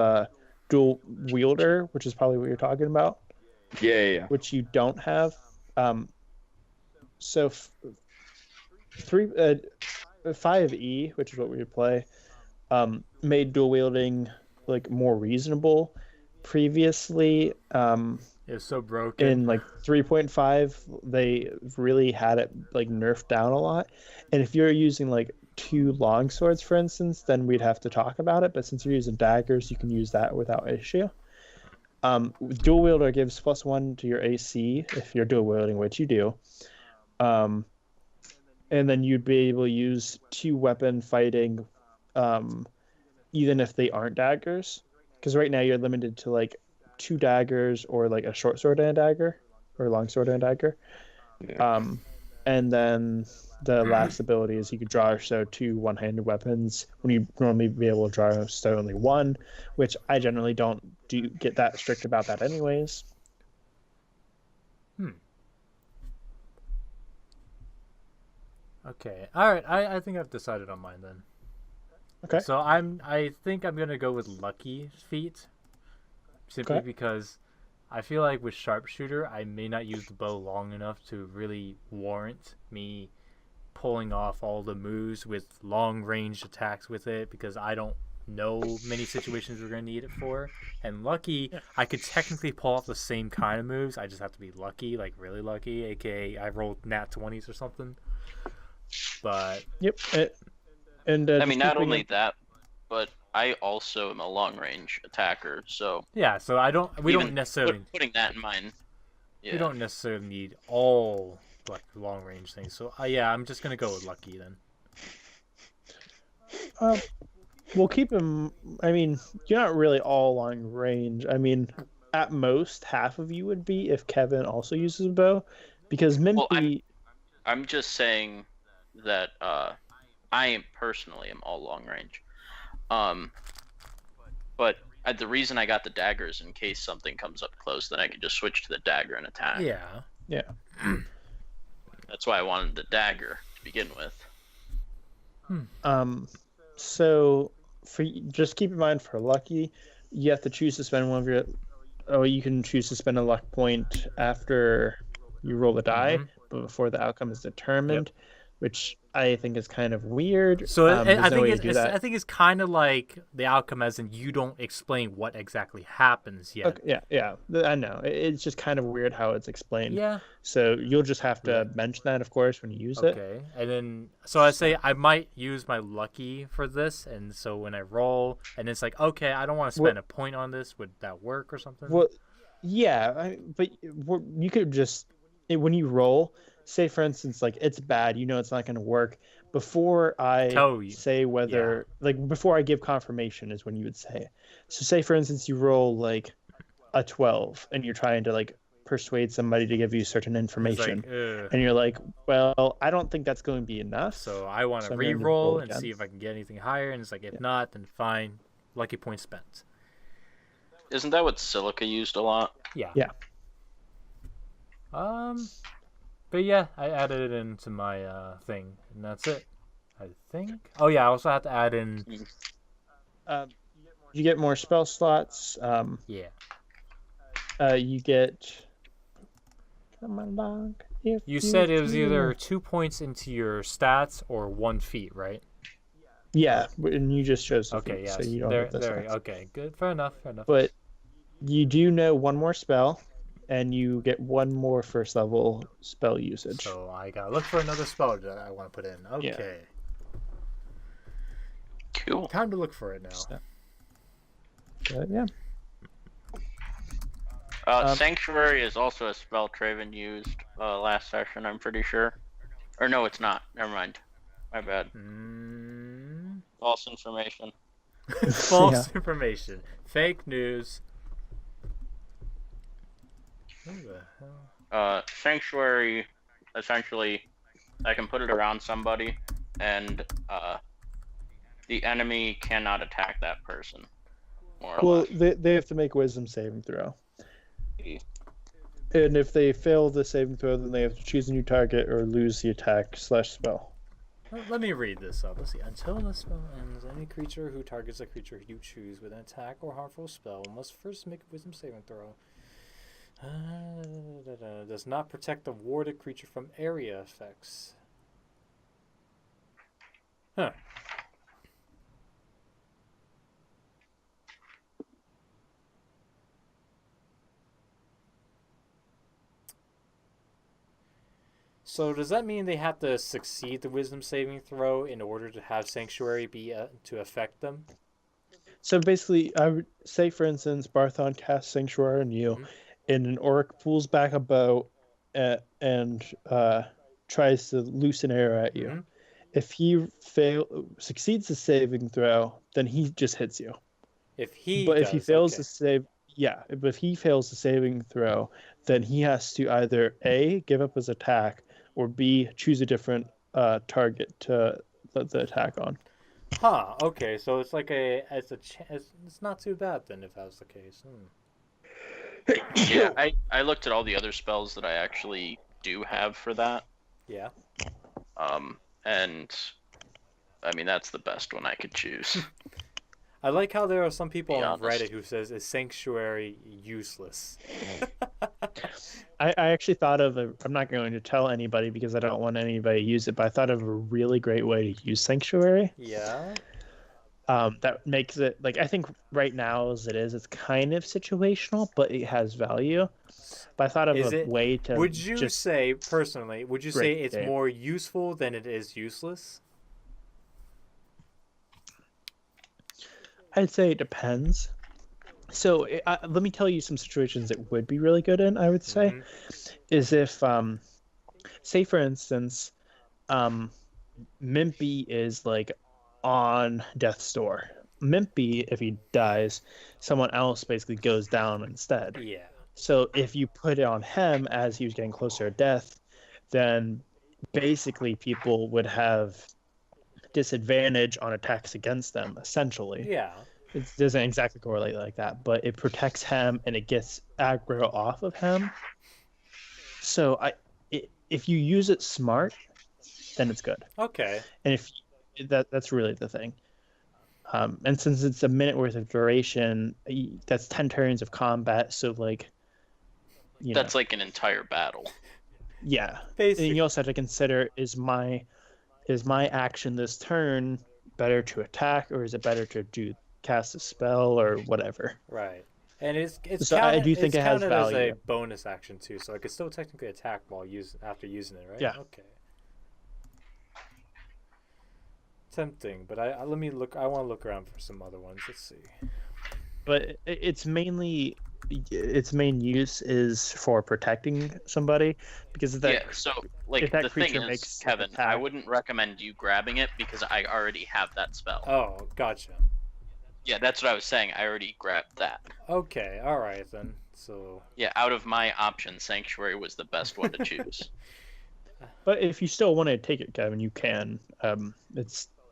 S2: dual wielder, which is probably what you're talking about,
S1: Yeah.
S2: which you don't have. So 5E, which is what we would play, made dual wielding like more reasonable. Previously,
S3: It was so broken.
S2: in like 3.5, they really had it like nerfed down a lot. And if you're using like 2 long swords, for instance, then we'd have to talk about it. But since you're using daggers, you can use that without issue. Dual wielder gives +1 to your AC if you're dual wielding, which you do. And then you'd be able to use 2 weapon fighting, even if they aren't daggers. Because right now you're limited to like 2 daggers or like a short sword and a dagger, or a long sword and a dagger.
S1: Yeah.
S2: And then the last ability is you could draw or stow 2 one-handed weapons when you normally be able to draw or stow only 1, which I generally don't get that strict about that anyways.
S3: Okay. All right. I think I've decided on mine then.
S2: Okay.
S3: So I think I'm gonna go with lucky feat, simply
S2: Okay.
S3: because I feel like with sharpshooter I may not use the bow long enough to really warrant me pulling off all the moves with long range attacks with it, because I don't know many situations we're gonna need it for. And lucky, I could technically pull off the same kind of moves. I just have to be lucky, like really lucky, aka I rolled nat 20s or something. But
S2: Yep. And
S4: I
S2: just
S4: mean, not
S2: keeping
S4: only
S2: in-
S4: that, but I also am a long range attacker, so
S3: yeah, so we don't
S4: even
S3: necessarily
S4: putting that in mind. Yeah.
S3: we don't necessarily need all like long range things. So yeah, I'm just gonna go with lucky then.
S2: We'll keep him. I mean, you're not really all long range. I mean, at most, half of you would be if Kevin also uses a bow, because
S4: Well,
S2: Minty.
S4: I'm just saying that I am personally am all long range. But the reason I got the dagger is in case something comes up close, then I can just switch to the dagger and attack.
S3: Yeah.
S4: That's why I wanted the dagger to begin with.
S2: So just keep in mind for lucky, you have to choose to spend one of your. Oh, you can choose to spend a luck point after you roll the die, but before the outcome is determined, which I think is kind of weird.
S3: So
S2: There's
S3: I
S2: no
S3: think
S2: way to do that.
S3: I think it's kind of like the outcome, as in you don't explain what exactly happens yet.
S2: Okay, yeah. I know. It's just kind of weird how it's explained.
S3: Yeah.
S2: So you'll just have to mention that, of course, when you use it.
S3: Okay. And then, so I say I might use my lucky for this, and so when I roll, and it's like, okay, I don't want to spend a point on this. Would that work or something?
S2: Well, yeah, but you could just when you roll, say for instance, like it's bad, you know it's not going to work. Before I
S3: Tell you.
S2: say whether, like before I give confirmation is when you would say it. So say for instance you roll like a 12 and you're trying to like persuade somebody to give you certain information,
S3: like,
S2: and you're like, well, I don't think that's going to be enough.
S3: So I want to re-roll and see if I can get anything higher, and it's like, if not, then fine, lucky point spent.
S4: Isn't that what Silica used a lot?
S3: Yeah.
S2: Yeah.
S3: But yeah, I added it into my thing, and that's it. I think. Oh yeah, I also have to add in.
S2: You get more spell slots.
S3: Yeah.
S2: You get. Come on, dog.
S3: You said it was either 2 points into your stats or 1 feat, right?
S2: Yeah, and you just chose the
S3: Okay,
S2: feat,
S3: yeah.
S2: so you don't get this.
S3: Okay, good. Fair enough.
S2: But you do know one more spell, and you get one more first level spell usage.
S3: So I gotta look for another spell that I want to put in. Okay.
S4: Cool.
S3: Time to look for it now.
S2: Yeah.
S4: Sanctuary is also a spell Traven used last session, I'm pretty sure. Or no, it's not. Never mind. My bad. False information.
S3: False information. Fake news. Who the hell?
S4: Sanctuary, essentially, I can put it around somebody, and the enemy cannot attack that person. More or less.
S2: They have to make wisdom saving throw. And if they fail the saving throw, then they have to choose a new target or lose the attack/spell.
S3: Let me read this up. Let's see. Until the spell ends, any creature who targets a creature you choose with an attack or harmful spell must first make a wisdom saving throw. Does not protect the warded creature from area effects. Huh. So does that mean they have to succeed the wisdom saving throw in order to have Sanctuary be to affect them?
S2: So basically, I would say, for instance, Barthon casts Sanctuary on you, and an orc pulls back a bow and tries to loose an arrow at you. If he succeeds the saving throw, then he just hits you.
S3: If he
S2: fails the saving throw, then he has to either A, give up his attack, or B, choose a different target to let the attack on.
S3: Huh. Okay. So it's like it's not too bad then if that's the case.
S4: Yeah, I looked at all the other spells that I actually do have for that.
S3: Yeah.
S4: And I mean that's the best one I could choose.
S3: I like how there are some people on Reddit who says is Sanctuary useless.
S2: I actually thought of I'm not going to tell anybody because I don't want anybody to use it, but I thought of a really great way to use Sanctuary.
S3: Yeah.
S2: That makes it, like, I think right now as it is, it's kind of situational, but it has value. But I thought of a way to
S3: would you say it's more useful than it is useless?
S2: I'd say it depends. So let me tell you some situations it would be really good in, I would say, is if, say for instance, Mimpy is like on death's door. Mimpy, if he dies, someone else basically goes down instead.
S3: Yeah.
S2: So if you put it on him as he was getting closer to death, then basically people would have disadvantage on attacks against them, essentially.
S3: Yeah.
S2: It doesn't exactly correlate like that, but it protects him and it gets aggro off of him. So if you use it smart, then it's good.
S3: Okay.
S2: And if that's really the thing. And since it's a minute worth of duration, that's 10 turns of combat. So like,
S4: that's like an entire battle.
S2: Yeah.
S3: Basically.
S2: And you also have to consider, is my is my action this turn better to attack, or is it better to cast a spell or whatever?
S3: Right. And it's
S2: So
S3: counted,
S2: I do think
S3: it's
S2: it has
S3: counted as a
S2: value.
S3: bonus action too, so I could still technically attack while after using it, right?
S2: Yeah.
S3: Okay. Tempting, but let me look. I want to look around for some other ones. Let's see.
S2: But its main use is for protecting somebody, because
S4: Yeah, so like
S2: if that
S4: the thing
S2: creature
S4: is,
S2: makes an
S4: Kevin, I
S2: attack-
S4: wouldn't recommend you grabbing it because I already have that spell.
S3: Oh, gotcha.
S4: Yeah, that's what I was saying. I already grabbed that.
S3: Okay, all right then. So
S4: Yeah, out of my options, Sanctuary was the best one to choose.
S2: But if you still want to take it, Kevin, you can.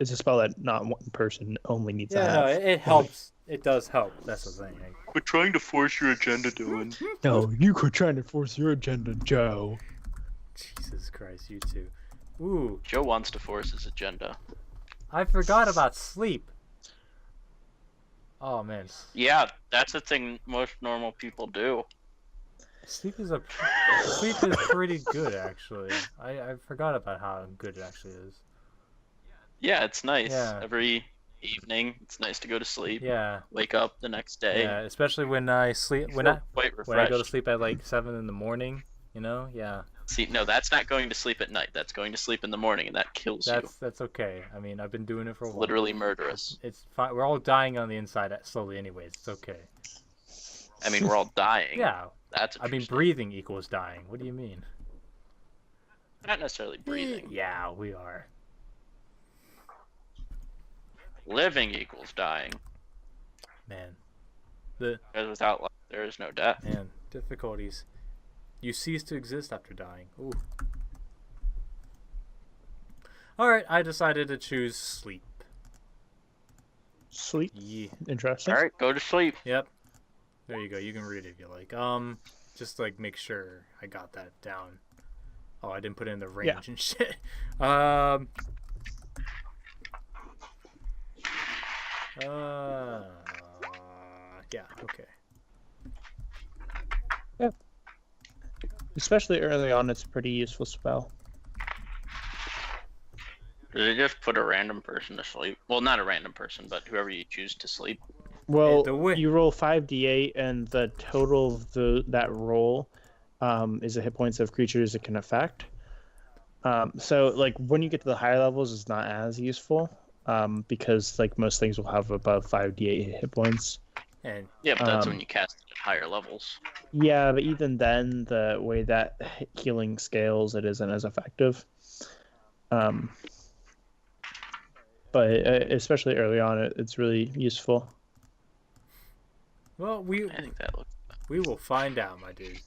S2: It's a spell that not one person only needs to
S3: yeah,
S2: have.
S3: no, it helps. It does help. That's the thing.
S4: Quit trying to force your agenda, Dylan.
S2: No, you quit trying to force your agenda, Joe.
S3: Jesus Christ, you two. Ooh,
S4: Joe wants to force his agenda.
S3: I forgot about sleep. Oh man,
S4: Yeah, that's a thing most normal people do.
S3: sleep is pretty good actually. I forgot about how good it actually is.
S4: Yeah, it's nice.
S3: Yeah.
S4: Every evening, it's nice to go to sleep.
S3: Yeah,
S4: Wake up the next day.
S3: yeah, especially when I sleep
S4: You
S3: when
S4: feel
S3: I
S4: quite
S3: when I go to
S4: refreshed.
S3: sleep at like 7 in the morning. You know, yeah,
S4: See, no, that's not going to sleep at night. That's going to sleep in the morning, and that kills you.
S3: that's okay. I mean, I've been doing it for a
S4: It's
S3: while.
S4: literally murderous.
S3: It's fine. We're all dying on the inside slowly, anyways. It's okay.
S4: I mean, we're all dying.
S3: Yeah,
S4: That's.
S3: I mean, breathing equals dying. What do you mean?
S4: Not necessarily breathing.
S3: Yeah, we are.
S4: Living equals dying.
S3: Man,
S4: Because without life, there is no death.
S3: man, difficulties. You cease to exist after dying. Ooh. Alright, I decided to choose sleep.
S2: Sleep.
S3: Yeah.
S2: Interesting.
S4: All right, go to sleep.
S3: Yep. There you go. You can read it if you like. Just like make sure I got that down. Oh, I didn't put in the range and shit. Yeah, okay.
S2: Especially early on, it's a pretty useful spell.
S4: Does it just put a random person to sleep? Well, not a random person, but whoever you choose to sleep.
S2: Well,
S3: the way-
S2: you roll 5d8, and the total of that roll is the hit points of creatures it can affect. So, like, when you get to the higher levels, it's not as useful because, like, most things will have above 5d8 hit points.
S3: And
S4: Yeah, but that's
S2: Um,
S4: when you cast it at higher levels.
S2: Yeah, but even then, the way that healing scales, it isn't as effective. But especially early on, it's really useful.
S3: well,
S4: I think that looks.
S3: we will find out, my dude.